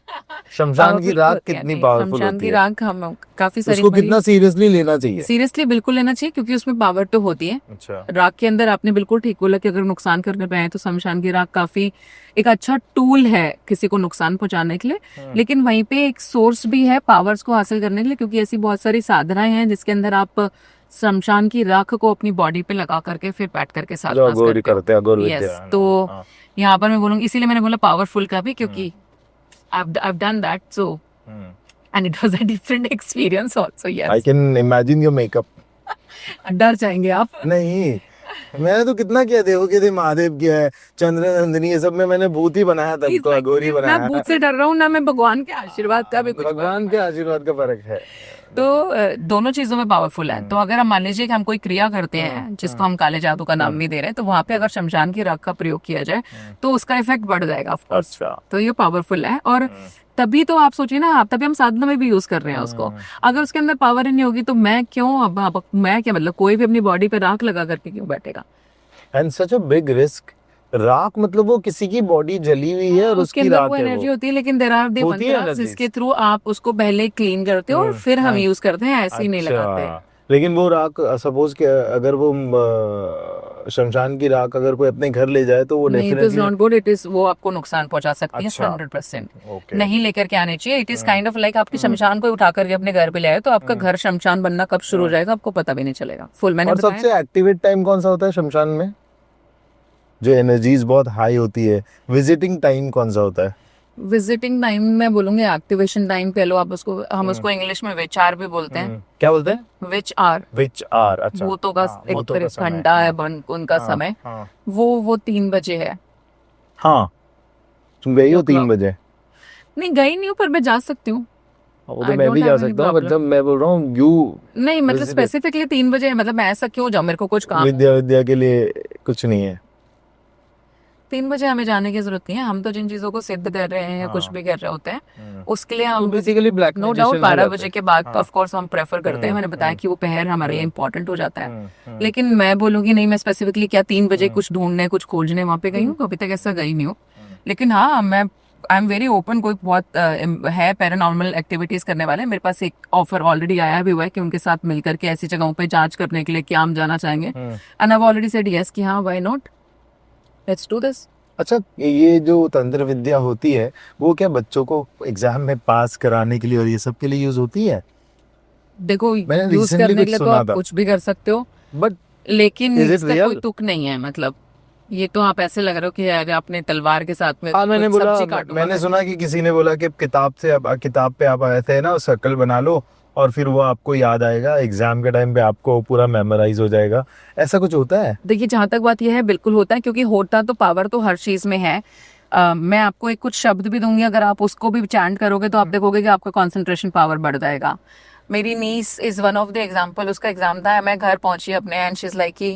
शमशान की राख कितनी पावरफुल शमशान होती की है? राख हम काफी सारी उसको कितना सीरियसली लेना चाहिए? सीरियसली बिल्कुल लेना चाहिए, क्योंकि उसमें पावर तो होती है. अच्छा. राख के अंदर आपने बिल्कुल ठीक बोला कि अगर नुकसान करने पे आए तो शमशान की राख काफी एक अच्छा टूल है किसी को नुकसान पहुंचाने के लिए. लेकिन वहीं पे एक सोर्स भी है पावर्स को हासिल करने के लिए, क्योंकि ऐसी बहुत सारी साधनाएं हैं जिसके अंदर आप शमशान की राख को अपनी बॉडी पे लगा करके फिर बैठ करके साथ जो अघोरी करते हैं, अघोर यस. विद्या. तो हाँ. यहाँ पर मैं बोलूंगी, इसीलिए मैंने बोला पावरफुल का भी, क्योंकि I've done that, so and it was a different experience also. Yes. I can imagine your makeup. डर जाएंगे आप. नहीं, मैंने तो कितना किया, देखो कि महादेव किया है, चंद्र नंदिनी, ये सब में मैंने भूत ही बनाया, तब तो अघोरी मैं बनाया. भूत से डर रहा हूँ ना, मैं भगवान के आशीर्वाद का भी कुछ. भगवान के आशीर्वाद का फर्क है. तो दोनों चीजों में पावरफुल है. तो अगर हम मान लीजिए कि हम कोई क्रिया करते हैं जिसको हम काले जादू का नाम भी दे रहे हैं, तो वहां पे अगर शमशान की राख का प्रयोग किया जाए तो उसका इफेक्ट बढ़ जाएगा ऑफ कोर्स. अच्छा. तो ये पावरफुल है. और तभी तो आप सोचिए ना, आप तभी हम साधना में भी यूज कर रहे हैं उसको. अगर उसके अंदर पावर ही नहीं होगी तो मैं क्यों, अब मैं क्या, मतलब कोई भी अपनी बॉडी पे राख लगा करके क्यों बैठेगा? And such a big risk. राख मतलब वो किसी की बॉडी जली हुई है और उसके उसकी अंदर राख वो है. एनर्जी होती है, लेकिन देयर आर द होती है मंत्रास energies. जिसके थ्रू आप उसको पहले क्लीन करते हो और फिर हम यूज करते हैं, ऐसे ही नहीं लगाते. लेकिन वो राख, सपोज कि अगर वो शमशान की राख अगर कोई अपने घर ले जाए तो वो नहीं, it is not good. It is, वो आपको नुकसान पहुंचा सकती है. अच्छा. 100% ओके. नहीं लेकर के आने चाहिए. It is kind of like आपकी शमशान को उठा करके अपने घर पे ले आए, तो आपका घर शमशान बनना कब शुरू हो जाएगा आपको पता भी नहीं चलेगा. फुल मैंने और सबसे एक्टिवेट टाइम कौन सा होता है शमशान में, जो एनर्जीज बहुत हाई होती है? विजिटिंग टाइम कौन सा होता है? विजिटिंग टाइम मैं बोलूंगी एक्टिवेशन टाइम कह लो आप उसको. हम उसको इंग्लिश में विचार भी बोलते हैं. क्या बोलते हैं? Which are, which are. अच्छा. भूतों का हाँ, एक भूतों का समय. घंटा है उनका समय. हाँ. वो 3 बजे है. हाँ, तुम गई हो 3 बजे? नहीं गई नहीं हूँ, पर मैं जा सकती हूँ. वो तो I मैं don't भी जा have any सकता हूँ, problem. मतलब मैं बोल रहा हूँ यू नहीं मतलब Visited. स्पेसिफिकली 3 बजे है, मतलब मैं ऐसा क्यों जाऊँ, मेरे को कुछ काम. विद्या के लिए कुछ नहीं है. 3 बजे हमें जाने की जरूरत नहीं है. हम तो जिन चीजों को सिद्ध कर रहे हैं या कुछ भी कर रहे होते हैं, उसके लिए हम बेसिकली ब्लैक नो डाउट 12 बजे के बाद ऑफ कोर्स हम प्रेफर करते हैं. मैंने बताया कि वो पहर हमारे लिए इम्पोर्टेंट हो जाता है. लेकिन मैं बोलूंगी नहीं, मैं स्पेसिफिकली क्या 3 बजे कुछ ढूंढने, कुछ खोजने वहां पे गई हूँ, अभी तक ऐसा गई नहीं हूँ. लेकिन हाँ, मैं आई एम वेरी ओपन. कोई बहुत है पैरानॉर्मल एक्टिविटीज करने वाले, मेरे पास एक ऑफर ऑलरेडी आया भी हुआ है कि उनके साथ मिलकर के ऐसी जगहों पे जांच करने के लिए क्या हम जाना चाहेंगे. And I have already said yes कि हाँ, why not, let's do this. अच्छा, ये जो तंत्र विद्या होती है वो क्या बच्चों को एग्जाम में पास कराने के लिए और ये सब के लिए यूज होती है? देखो, मैंने यूज recently करने के कुछ लिए तो सुना आप था. कुछ भी कर सकते हो, बट लेकिन Is it इसका real? कोई तुक नहीं है. मतलब ये तो आप ऐसे लग रहे हो कि यार आपने तलवार के साथ में हाँ मैंने कुछ बोला, सब्जी काटूंगा मैंने मैं। सुना कि किसी ने बोला कि किताब पे आप आए थे ना, सर्कल बना लो और फिर वो आपको याद आएगा, एग्जाम के टाइम पे आपको पूरा मेमोराइज हो जाएगा, ऐसा कुछ होता है? देखिए जहां तक बात यह है, बिल्कुल होता है, क्योंकि होता तो पावर तो हर चीज में है। मैं आपको एक कुछ शब्द भी दूंगी, अगर आप उसको भी चैंट करोगे तो आप देखोगे कि आपका कंसंट्रेशन पावर बढ़ जाएगा। मेरी नीस is one of the example. उसका एग्जाम था, मैं घर पहुंची अपने एंड शी इज लाइक कि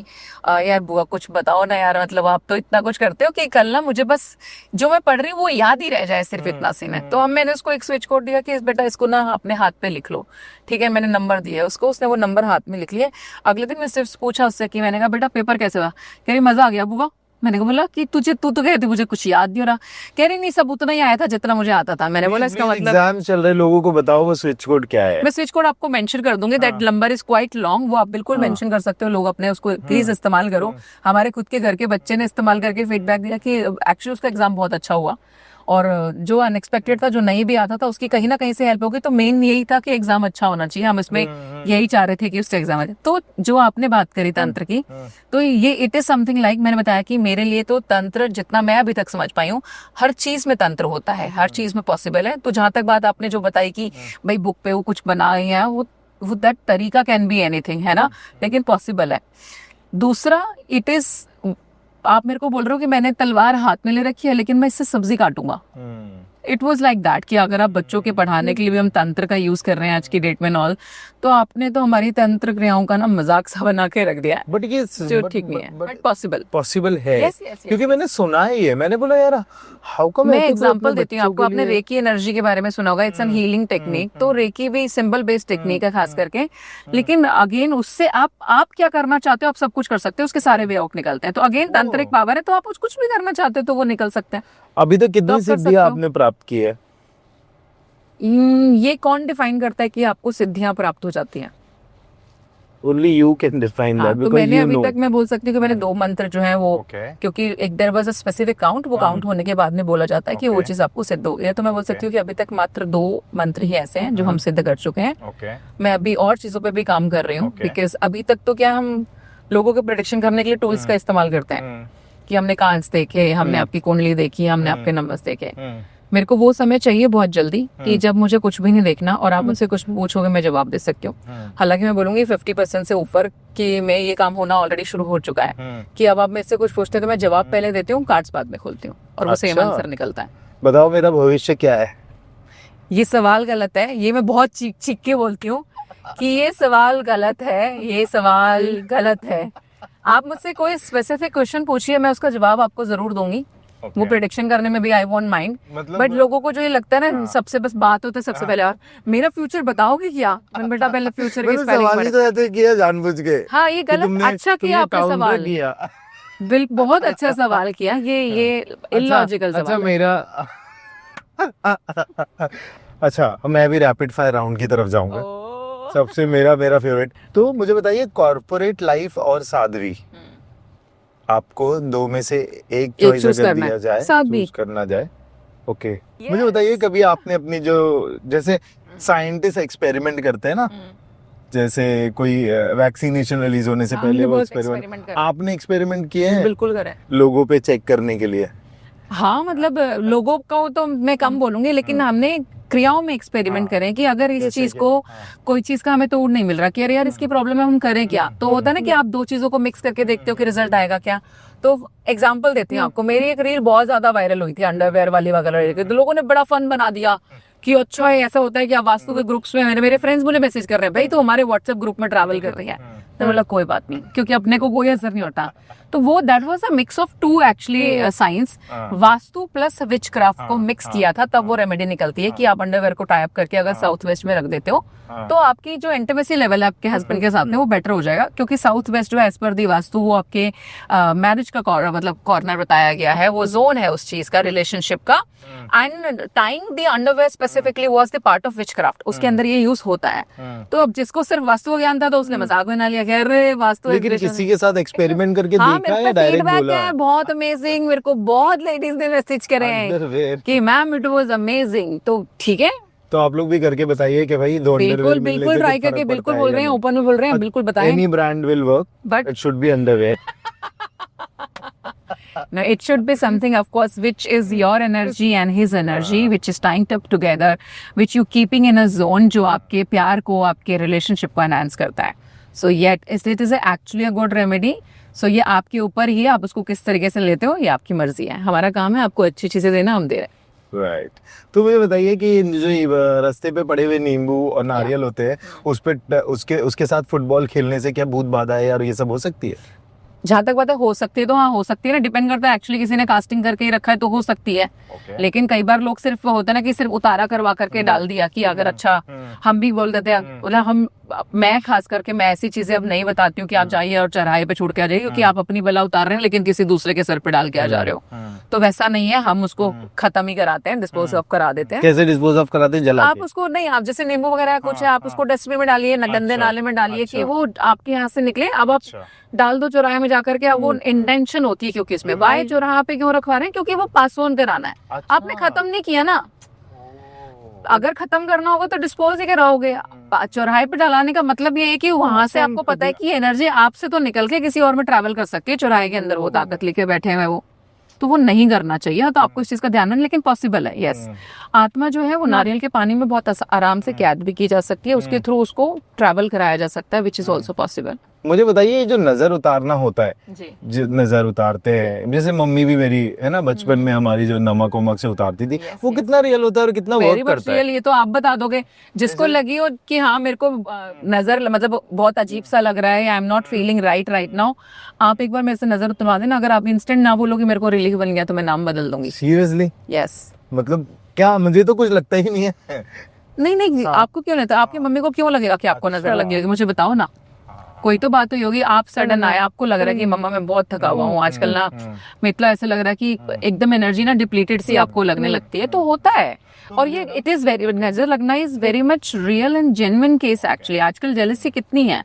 यार बुआ कुछ बताओ ना यार, मतलब आप तो इतना कुछ करते हो कि कल ना मुझे बस जो मैं पढ़ रही हूँ वो याद ही रह जाए, सिर्फ इतना सीन है। तो हम मैंने उसको एक स्विच कोड दिया कि बेटा इसको ना अपने हाथ पे लिख लो, ठीक है। मैंने नंबर दिया उसको, उसने वो नंबर हाथ में लिख लिया। अगले दिन मैं सिर्फ पूछा उससे कि मैंने कहा बेटा पेपर कैसे हुआ? कह रही मजा आ गया बुआ। मैंने कहा बोला कि तू तो कहती मुझे कुछ याद नहीं हो रहा। कह रही नहीं, सब उतना ही आया था जितना मुझे आता था। मैंने बोला इसका मतलब एग्जाम चल रहे लोगों को बताओ वो स्विच कोड क्या है। मैं स्विच कोड आपको मेंशन कर दूंगी, that number is quite long, वो आप बिल्कुल मेंशन कर सकते हो। लोग अपने उसको प्लीज इस्तेमाल करो। हमारे खुद के घर के बच्चे ने इस्तेमाल करके फीडबैक दिया कि एक्चुअली उसका एग्जाम बहुत अच्छा हुआ, और जो अनएक्सपेक्टेड था, जो नहीं भी आता था, उसकी कहीं ना कहीं से हेल्प होगी। तो मेन यही था कि एग्जाम अच्छा होना चाहिए, हम इसमें यही चाह रहे थे कि उससे एग्जाम अच्छा। तो जो आपने बात करी तंत्र की, तो ये इट इज समथिंग लाइक, मैंने बताया कि मेरे लिए तो तंत्र, जितना मैं अभी तक समझ पाई हूँ, हर चीज में तंत्र होता है, हर चीज में पॉसिबल है। तो जहां तक बात आपने जो बताई कि भाई बुक पे वो कुछ बनाए हैं, वो दैट तरीका कैन बी एनीथिंग, है ना, लेकिन पॉसिबल है। दूसरा, इट इज, आप मेरे को बोल रहे हो कि मैंने तलवार हाथ में ले रखी है लेकिन मैं इससे सब्जी काटूंगा। इट वॉज लाइक दैट कि अगर आप बच्चों के पढ़ाने के लिए भी हम तंत्र का यूज कर रहे हैं आज की डेट में नॉल, तो आपने तो हमारी तंत्र क्रियाओं का ना मजाक सा बना के रख दिया है, बट ये जो ठीक नहीं है, बट पॉसिबल पॉसिबल है। Yes, yes, yes. क्योंकि मैंने सुना है ये, मैंने बोला यार हाउ कम। मैं एग्जांपल देती हूँ आपको। आपने रेकी एनर्जी के बारे में सुना होगा, इट्स एन हीलिंग टेक्निक। तो रेकी भी सिंबल बेस्ड टेक्निक है खास करके, लेकिन अगेन उससे आप क्या करना चाहते हो आप सब कुछ कर सकते हो, उसके सारे वे आउट निकलते हैं। तो अगेन तंत्रिक पावर है, तो आप कुछ भी करना चाहते हो तो वो निकल सकता है। अभी तक तो कितनी आप कर सकते सिद्धियां हो। आपने प्राप्त की है? ये कौन डिफाइन करता है कि आपको सिद्धियां प्राप्त हो जाती हैं? Only you can define हाँ, that तो because मैंने you अभी know. तक मैं बोल सकती हूँ कि मैंने 2 मंत्र जो है वो, Okay. क्योंकि एक there was a specific count, वो काउंट होने के बाद में बोला जाता है कि वो चीज आपको सिद्ध हो गई है। तो मैं बोल सकती हूँ कि अभी तक मात्र 2 मंत्र ही ऐसे हैं जो हम सिद्ध कर चुके हैं। Okay. मैं अभी और चीजों पे भी काम कर रही हूँ, बिकॉज अभी तक तो क्या हम लोगों के प्रेडिक्शन करने के लिए टूल्स का इस्तेमाल करते हैं कि हमने कांच देखे, हमने आपकी कुंडली देखी, हमने आपके नंबर्स देखे। मेरे को वो समय चाहिए बहुत जल्दी कि जब मुझे कुछ भी नहीं देखना और आप मुझसे कुछ पूछोगे मैं जवाब दे सकती हूँ। हालांकि मैं बोलूंगी 50% से ऊपर कि मैं ये काम होना ऑलरेडी शुरू हो चुका है कि अब आप मेरे से कुछ पूछते हैं तो मैं जवाब पहले देती हूँ, कार्ड्स बाद में खोलती हूँ और वो सेम आंसर निकलता है। बताओ मेरा भविष्य क्या है? ये सवाल गलत है, ये मैं बहुत चीख चीख के बोलती हूँ कि ये सवाल गलत है, ये सवाल गलत है। आप मुझसे कोई स्पेसिफिक क्वेश्चन पूछिए, मैं उसका जवाब आपको जरूर दूंगी। वो प्रेडिक्शन करने में भी आई वोंट माइंड, बट लोगों को जो ये लगता है ना, सबसे बस बात होता है सबसे पहले यार मेरा फ्यूचर बताओगे क्या? मैंने बेटा पहले फ्यूचर की स्पेलिंग सवाल ही तो ऐसे किया जानबूझ के। हाँ ये गलत। अच्छा किया आपने सवाल किया। बहुत अच्छा सवाल किया। ये इलॉजिकल अच्छा सवाल है। मेरा अच्छा मैं भी रैपिड फायर राउंड की तरफ जाऊंगा। सबसे मेरा फेवरेट। तो मुझे बताइए, कॉर्पोरेट लाइफ और साध्वी, आपको 2 में से एक चॉइस choose अगर करना दिया है। जाए, साध्वी। चूज करना जाए, ओके। मुझे बताइए कभी आपने अपनी जो, जैसे साइंटिस्ट एक्सपेरिमेंट करते हैं ना, जैसे कोई वैक्सीनेशन रिलीज होने से पहले वो एक्सपेरिमेंट, आपने एक्सपेरिमेंट किए हैं? बिल्कुल करें लोगों पे चेक करने के लिए? हाँ, मतलब लोगों को तो मैं कम बोलूंगी, लेकिन हमने क्रियाओं में एक्सपेरिमेंट करें कि अगर इस चीज को कोई चीज का हमें तोड़ नहीं मिल रहा कि अरे यार इसकी प्रॉब्लम है, हम करें क्या। तो होता है ना कि आप 2 चीजों को मिक्स करके देखते हो कि रिजल्ट आएगा क्या। तो एग्जांपल देती हूँ आपको, मेरी एक रील बहुत ज्यादा वायरल हुई थी अंडरवेयर वाली वगैरह, तो लोगों ने बड़ा फन बना दिया कि अच्छा है, ऐसा होता है कि आप वास्तु के ग्रुप्स में, मेरे फ्रेंड्स मुझे मैसेज कर रहे हैं भाई तो हमारे व्हाट्सएप ग्रुप में ट्रैवल कर रही है। तो बोला कोई बात नहीं, क्योंकि अपने को कोई असर नहीं होता। तो वो that was a mix of 2 actually science, vastu plus which craft को मिक्स किया था, तब वो रेमेडी निकलती है कि आप अंडरवेयर को टाई अप करके अगर साउथ वेस्ट में रख देते हो तो आपकी जो इंटीमेसी लेवल है आपके हस्बैंड के साथ में वो बेटर हो जाएगा। क्योंकि साउथ वेस्ट जो है एज पर दी वास्तु वो आपके मैरिज का मतलब कॉर्नर बताया गया है, वो जोन है उस चीज का, रिलेशनशिप का। And tying the underwear specifically was the part of which craft, उसके अंदर ये यूज होता है। तो अब जिसको सिर्फ वास्तु ज्ञान था तो उसने मजाक बना लिया कि अरे वास्तु, लेकिन किसी के साथ एक्सपेरिमेंट करके देखा या डायरेक्ट बोला? बहुत अमेजिंग, मेरे को बहुत लेडीज ने मैसेज करे हैं कि मैम इट वाज अमेजिंग। तो ठीक है, तो आप लोग भी करके बताइए कि भाई दो बिल्कुल बिल्कुल ट्राई करके, बिल्कुल बोल रहे हैं, ओपन में बोल रहे हैं, बिल्कुल बताएं। Any brand will work but it should be underwear. No, it should be something, of course, which is your energy and his energy, which is tying up together, which you keeping in a zone जो आपके प्यार को, आपके relationship को enhance करता है. So yet, it is actually a good remedy. So ये आपके ऊपर ही है, आप उसको किस तरीके से लेते हो, ये आपकी मर्जी है. हमारा काम है आपको अच्छी चीजें देना, हम दे रहे हैं. राइट. तो मुझे बताइए कि जो ये रास्ते पे पड़े हुए नींबू और नारियल होते हैं, उस पे उसके साथ फुटबॉल खेलने से क्या भूत बाधा है और ये सब हो सकती है? जहाँ तक बात है हो सकती है, तो हाँ हो सकती है ना, डिपेंड करता है. एक्चुअली किसी ने कास्टिंग करके ही रखा है तो हो सकती है. लेकिन कई बार लोग सिर्फ होता है ना कि सिर्फ उतारा करवा करके डाल दिया कि अगर अच्छा हम भी बोल देते हैं, बोला मैं खास करके मैं ऐसी चीजें अब नहीं बताती हूँ कि आप जाइए और चढ़ाई पे छूट के आ जाइए, क्योंकि आप अपनी बला उतार रहे हैं लेकिन किसी दूसरे के सर पे डाल के आ जा रहे हो. तो वैसा नहीं है, हम उसको खत्म ही कराते हैं, डिस्पोज ऑफ करा देते हैं. कैसे डिस्पोज ऑफ कराते हैं? जला आप उसको नहीं, आप जैसे नींबू वगैरह कुछ है, आप उसको डस्टबिन में डालिए, गंदे नाले में डालिए कि वो आपके यहाँ से निकले. अब आप डाल दो चौराहे में जाकर के. अब वो इंटेंशन होती है, क्योंकि इसमें वाई चौराहा पे क्यों रखवा रहे हैं, क्योंकि वो पास ऑन कराना है. आपने खत्म नहीं किया ना. अगर खत्म करना होगा तो डिस्पोज ही कराओगे. चौराहे पे डालाने का मतलब ये है कि वहां से आपको पता है कि एनर्जी आपसे तो निकल के किसी और में ट्रैवल कर सकती है. चौराहे के अंदर वो ताकत लेके बैठे हुए वो, तो वो नहीं करना चाहिए. तो आपको इस चीज का ध्यान है, लेकिन पॉसिबल है. यस, आत्मा जो है वो नारियल के पानी में बहुत आराम से कैद भी की जा सकती है. उसके थ्रू उसको ट्रैवल कराया जा सकता है, विच इज ऑल्सो पॉसिबल. मुझे बताइए, ये जो नजर उतारना होता है, जी, जो नजर उतारते हैं, जैसे मम्मी भी मेरी है ना बचपन में हमारी जो नमक वमक से उतारती थी, वो कितना रियल होता है और कितना वर्क करता है? ये तो आप बता दोगे. जिसको लगी हो कि हाँ मेरे को नजर मतलब बहुत अजीब सा लग रहा है, आई am not feeling right now, आप एक बार मेरे से नजर उतरवा देना. अगर आप इंस्टेंट ना बोलोगे मेरे को रिलीफ बन गया, तो मैं नाम बदल दूंगी. सीरियसली? यस. मतलब क्या, मुझे तो कुछ लगता ही नहीं है. नहीं, आपको क्यों लगता है? आपकी मम्मी को क्यों लगेगा कि आपको नजर लगी होगी? मुझे बताओ ना. कोई तो बात हुई होगी, आप सडन आया, आपको लग रहा है कि मम्मा मैं बहुत थका हुआ हूँ आजकल ना, मतलब ऐसे लग रहा है कि एकदम एनर्जी ना डिप्लीटेड सी आपको लगने लगती है. तो होता है. और ये इट इज वेरी, नजर लगना is very much real and genuine case actually. आजकल जेलसी कितनी है,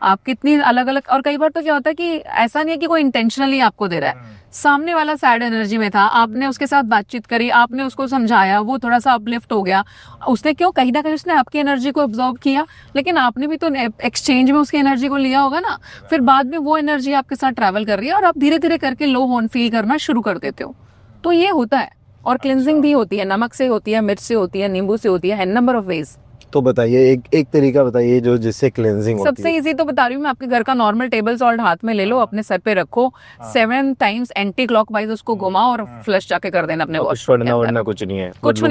आप कितनी अलग अलग. और कई बार तो क्या होता है कि ऐसा नहीं है कि कोई इंटेंशनली आपको दे रहा है, सामने वाला सैड एनर्जी में था, आपने उसके साथ बातचीत करी, आपने उसको समझाया, वो थोड़ा सा अपलिफ्ट हो गया. उसने क्यों, कहीं ना कहीं उसने आपकी एनर्जी को अब्जॉर्ब किया, लेकिन आपने भी तो एक्सचेंज में उसकी एनर्जी को लिया होगा ना. फिर बाद में वो एनर्जी आपके साथ ट्रैवल कर रही है और आप धीरे धीरे करके लो होन फील करना शुरू कर देते हो. तो ये होता है. और क्लिनजिंग भी होती है, नमक से होती है, मिर्च से होती है, नींबू से होती है, एन नंबर ऑफ वेज. तो बताइए एक तरीका बताइए जो जिससे क्लेंजिंग होती है. सबसे इजी तो बता रही हूँ मैं, आपके घर का नॉर्मल टेबल सॉल्ट हाथ में ले लो, अपने सर पे रखो, 7 टाइम्स एंटी क्लॉकवाइज उसको घुमाओ और फ्लश जाके कर देना अपने वॉशरूम के अंदर. कुछ नहीं है, कुछ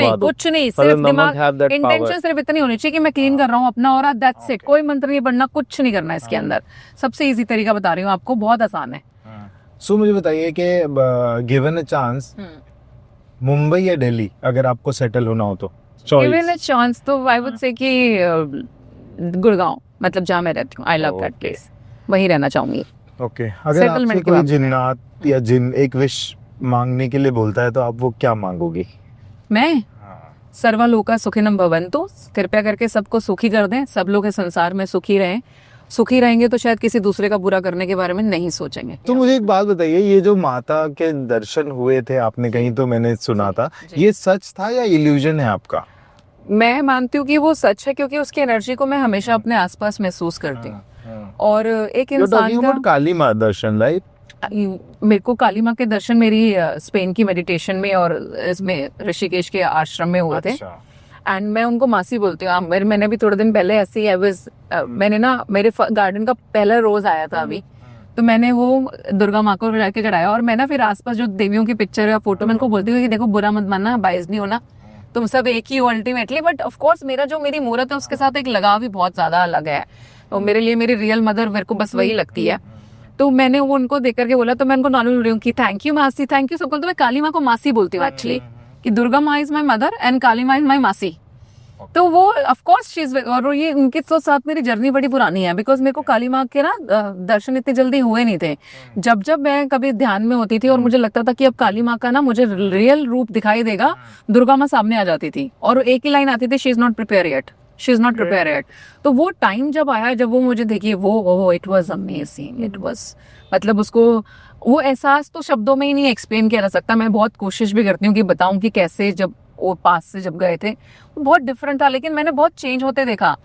नहीं, सिर्फ दिमाग, इंटेंशन सिर्फ इतनी होनी चाहिए कि मैं क्लीन कर रहा हूँ अपना और दैट्स इट. कोई मंत्र नहीं पढ़ना, कुछ नहीं करना इसके अंदर. सबसे इजी तरीका बता रही हूँ आपको, बहुत आसान है. सो मुझे बताइए कि गिवन अ चांस, मुंबई या दिल्ली अगर आपको सेटल होना हो तो गिवन अ चांस, तो आई वुड से कि गुड़गांव, मतलब जहाँ मैं रहती हूँ, आई लव दैट प्लेस, वहीं रहना चाहूंगी. ओके. अगर आपसे कोई जिन्नात या जिन एक विश मांगने के लिए बोलता है तो आप वो क्या मांगोगी? मैं सर्वलोका सुखिनम भवन्तु, कृपया करके सबको सुखी कर दें, सब लोग इस संसार में सुखी रहें. सुखी रहेंगे तो शायद किसी दूसरे का बुरा करने के बारे में नहीं सोचेंगे. तो मुझे एक बात बताइए, ये जो माता के दर्शन हुए थे आपने कहीं, तो मैंने सुना था, ये सच था या इल्यूजन है आपका? मैं मानती हूँ कि वो सच है, क्योंकि उसकी एनर्जी को मैं हमेशा अपने आसपास महसूस करती हूँ. और एक इंसान का काली माँ दर्शन, राइट? मेरे को काली माँ के दर्शन मेरी स्पेन की मेडिटेशन में और इसमें ऋषिकेश के आश्रम में हुए थे. एंड मैं उनको मासी बोलती हूँ. मैंने भी थोड़े दिन पहले ऐसे ही मैंने ना, मेरे गार्डन का पहला रोज आया था अभी, तो मैंने वो दुर्गा माँ को जाके चढ़ाया. और मैं ना फिर आसपास जो देवियों की पिक्चर या फोटो, मैं उनको बोलती हूँ कि देखो बुरा मत मानना, बाइज नहीं होना, तुम सब एक ही हो अल्टीमेटली. बट ऑफ कोर्स मेरी मूर्त है, उसके साथ एक लगाव भी बहुत ज्यादा अलग है. तो मेरे लिए मेरी रियल मदर मेरे को बस वही लगती है. तो मैंने वो उनको देख करके बोला, तो मैं उनको नॉर्मल बोल रही हूँ कि थैंक यू मासी, थैंक यू सबको. तो मैं काली माँ को मासी बोलती हूँ एक्चुअली, कि दुर्गा माँ इज माई मदर एंड काली माँ इज माई मासी. तो वो ऑफ कोर्स चीज, और ये उनके साथ मेरी जर्नी बड़ी पुरानी है, बिकॉज मेरे को काली माँ के ना दर्शन इतनी जल्दी हुए नहीं थे. जब मैं कभी ध्यान में होती थी और मुझे लगता था कि अब काली माँ का ना मुझे रियल रूप दिखाई देगा, दुर्गा माँ सामने आ जाती थी और एक ही लाइन आती थी, she is not prepare yet, she is not prepare yet. तो वो टाइम जब आया, जब वो मुझे देखिए, वो it was amazing. It was, मतलब उसको वो एहसास तो शब्दों में ही नहीं एक्सप्लेन किया जा सकता. मैं बहुत कोशिश भी करती हूँ कि बताऊं कि कैसे, जब वो पास से जब गए थे बहुत डिफरेंट था, लेकिन मैंने बहुत चेंज होते देखा.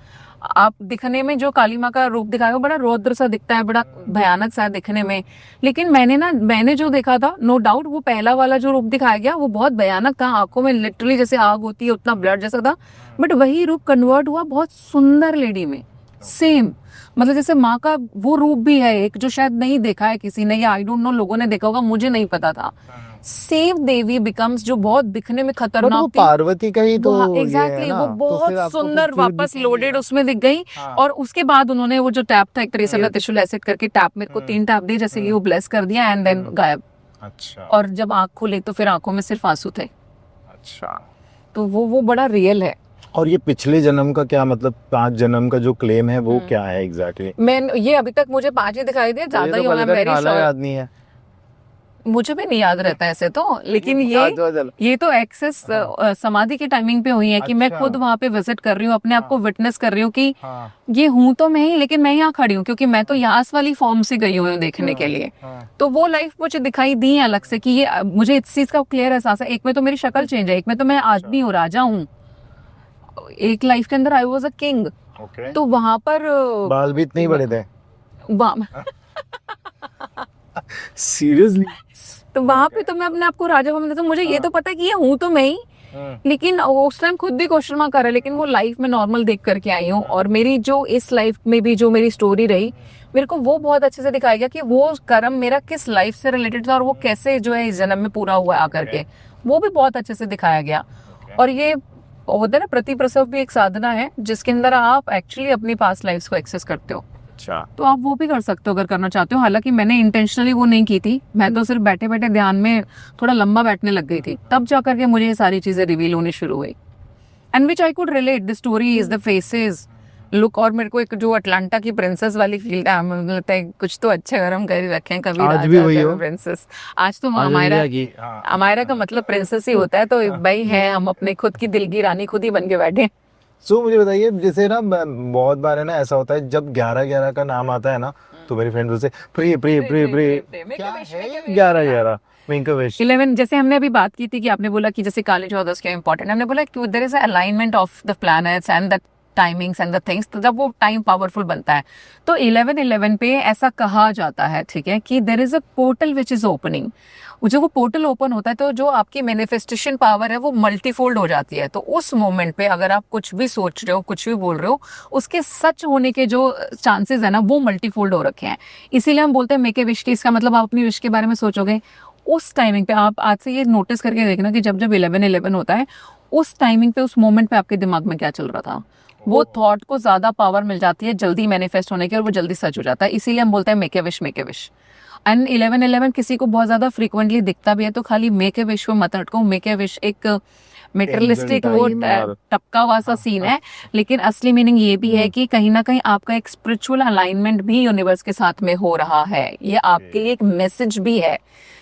आप दिखने में जो काली माँ का रूप दिखाया वो बड़ा रौद्र सा दिखता है, बड़ा भयानक सा है दिखने में, लेकिन मैंने जो देखा था, नो डाउट वो पहला वाला जो रूप दिखाया गया वो बहुत भयानक था, आंखों में लिटरली जैसे आग होती है उतना ब्लड जैसा था, बट वही रूप कन्वर्ट हुआ बहुत सुंदर लेडी में, सेम मतलब जैसे माँ का वो रूप भी है एक जो शायद नहीं देखा है किसी ने, या आई डोंट नो लोगों ने देखा होगा, मुझे नहीं पता था। सेम देवी बिकम्स जो बहुत दिखने में बट वो खतरनाक थी, पार्वती का ही तो ये है एग्जैक्टली ना, वो तो फिर बहुत आपको सुंदर फिर वापस दिखेगी लोडेड ना। उसमें दिख गई। हाँ। और उसके बाद उन्होंने वो जो टैप था एक तरह से लतिशुल एसिड करके टैप मेरे को 3 टैप दिए जैसे कि वो ब्लेस कर दिया एंड देन गायब। अच्छा और जब आंख खुली तो फिर आंखों में सिर्फ आंसू थे, अच्छा। तो वो बड़ा रियल है। और ये पिछले जन्म का क्या मतलब, 5 जन्म का जो क्लेम है वो क्या है एग्जैक्टली? मैं ये अभी तक मुझे 5 ही दिखाई दिए, ज्यादा ही होना वेरी श्योर, याद नहीं है मुझे भी नहीं याद रहता ऐसे तो, लेकिन चलो। ये तो एक्सेस समाधि के टाइमिंग पे हुई है कि मैं अच्छा। खुद वहां पे विजिट कर रही हूँ, अपने आप को विटनेस कर रही हूँ कि हाँ, ये हूं तो मैं ही, लेकिन मैं यहाँ खड़ी हूँ क्योंकि मैं तो यास वाली फॉर्म से गई हूँ देखने के लिए। हाँ। तो वो लाइफ मुझे दिखाई दी है अलग से कि ये मुझे इस चीज का क्लियर एहसास है। एक में तो मेरी शक्ल चेंज है, एक में तो मैं आदमी हूँ, राजा हूँ। एक लाइफ के अंदर I was a king, okay. तो वहां पर बाल भी इतने ही बड़े थे सीरियसली? तो वहां पे तो मैं अपने आप को राजा बना, तो मुझे ये तो पता है कि ये हूं तो मैं ही, लेकिन उस टाइम खुद भी क्वेश्चन मार्क कर रहा है, लेकिन वो लाइफ में नॉर्मल देख करके आई हूँ। और मेरी जो इस लाइफ में भी जो मेरी स्टोरी रही, मेरे को वो बहुत अच्छे से दिखाया गया कि वो कर्म मेरा किस लाइफ से रिलेटेड था और वो कैसे जो है इस जन्म में पूरा हुआ आकर के, वो भी बहुत अच्छे से दिखाया गया। और ये होता है ना, प्रति प्रसव भी एक साधना है जिसके अंदर आप एक्चुअली अपनी पास्ट लाइफ को एक्सेस करते हो। अच्छा। तो आप वो भी कर सकते हो अगर करना चाहते हो। हालांकि मैंने इंटेंशनली वो नहीं की थी, मैं तो सिर्फ बैठे बैठे ध्यान में थोड़ा लंबा बैठने लग गई थी, तब जाकर के मुझे ये सारी चीजें रिवील होनी शुरू हुई, and which I could relate the stories, the faces, look. और मेरे को एक जो अटलांटा की प्रिंसेस वाली फील है, मुझे लगता है कुछ तो अच्छे गरम कर रखे हैं, कभी आज भी वही राजा हो? कभी प्रिंसेस। आज तो हमारा का मतलब प्रिंसेस ही होता है, तो भाई है हम अपने खुद की दिल की रानी खुद ही बन के बैठे हैं। सो मुझे बताइए, जैसे ना बहुत बार है ना ऐसा होता है जब 11-11 का नाम आता है ना, तो मेरी फ्रेंड से प्रिय प्रिय प्रिय प्रिय क्या है 11-11 मेक अ विश 11 जैसे हमने अभी बात की थी कि आपने बोला कि जैसे काली चौदस क्या इंपॉर्टेंट, हमने बोला कि there is a alignment of the planets and the timings and the things, तो जब वो टाइम पावरफुल बनता है तो 11-11 पे ऐसा कहा जाता है, ठीक है, कि there is a portal which is opening. जो वो पोर्टल ओपन होता है तो जो आपकी मैनिफेस्टेशन पावर है वो मल्टीफोल्ड हो जाती है। तो उस मोमेंट पे अगर आप कुछ भी सोच रहे हो, कुछ भी बोल रहे हो, उसके सच होने के जो चांसेस है ना वो मल्टीफोल्ड हो रखे हैं। इसीलिए हम बोलते हैं मेक ए विश, की इसका मतलब आप अपनी विश के बारे में सोचोगे उस टाइमिंग पे। आप आज से ये नोटिस करके देखना कि जब जब 11-11 होता है उस टाइमिंग पे, उस मोमेंट पे आपके दिमाग में क्या चल रहा था, वो थॉट को ज्यादा पावर मिल जाती है जल्दी मैनिफेस्ट होने की, और वो जल्दी सच हो जाता है। इसीलिए हम बोलते हैं make a wish, make a wish. And 11-11 किसी को बहुत ज्यादा फ्रीक्वेंटली दिखता भी है, तो खाली मेक ए विश को मत अटको। मेक ए विश एक मेटेरियलिस्टिक वो टपका हुआ सा सीन है, लेकिन असली मीनिंग ये भी है कि कहीं ना कहीं आपका एक स्पिरिचुअल अलाइनमेंट भी यूनिवर्स के साथ में हो रहा है। ये आपके लिए एक मैसेज भी है,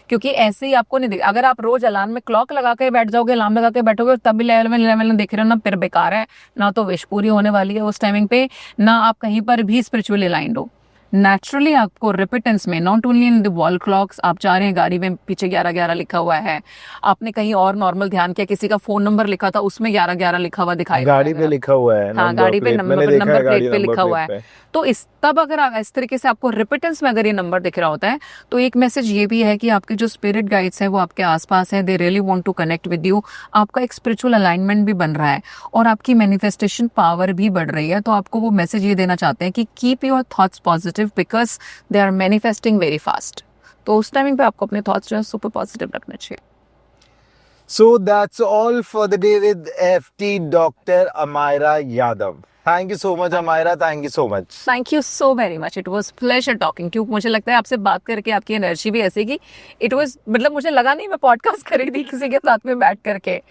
क्योंकि ऐसे ही आपको नहीं अगर आप रोज अलार्म में क्लॉक लगा के बैठ जाओगे, अलार्म लगा के बैठोगे, तब भी 11-11 देख रहे हो ना, फिर बेकार है ना। तो विश पूरी होने वाली है उस टाइमिंग पे, ना आप कहीं पर भी स्पिरिचुअली अलाइंड हो। नेचुरली आपको रिपिटेंस में, not only in the wall clocks, आप जा रहे हैं गाड़ी में पीछे 11-11 लिखा हुआ है, आपने कहीं और नॉर्मल ध्यान किया किसी का फोन नंबर लिखा था उसमें 11-11 लिखा हुआ दिखाई गाड़ी पे लिखा हुआ है, हाँ गाड़ी पे नंबर प्लेट पे लिखा हुआ है। तो तब अगर इस तरीके से आपको रिपिटेंस में अगर ये नंबर दिख रहा होता है, तो एक मैसेज ये भी है कि आपके जो स्पिरिट गाइड्स हैं वो आपके आसपास हैं, they really want to connect with you. आपका एक स्पिरिचुअल अलाइनमेंट भी बन रहा है और आपकी मैनिफेस्टेशन पावर भी बढ़ रही है। तो आपको वो मैसेज ये देना चाहते हैं कि keep your thoughts positive because they are manifesting very fast. तो उस टाइमिंग पे आपको अपने थॉट्स जो है सुपर पॉजिटिव रखने चाहिए। So that's all for the day with FT Dr. Amira Yadav. Thank you so much, Amira. Thank you so much. Thank you so very much, it was pleasure talking. क्योंकि मुझे लगता है आपसे बात करके आपकी एनर्जी भी ऐसी कि इट वॉज, मतलब मुझे लगा नहीं मैं पॉडकास्ट कर रही थी किसी के साथ में बैठ करके।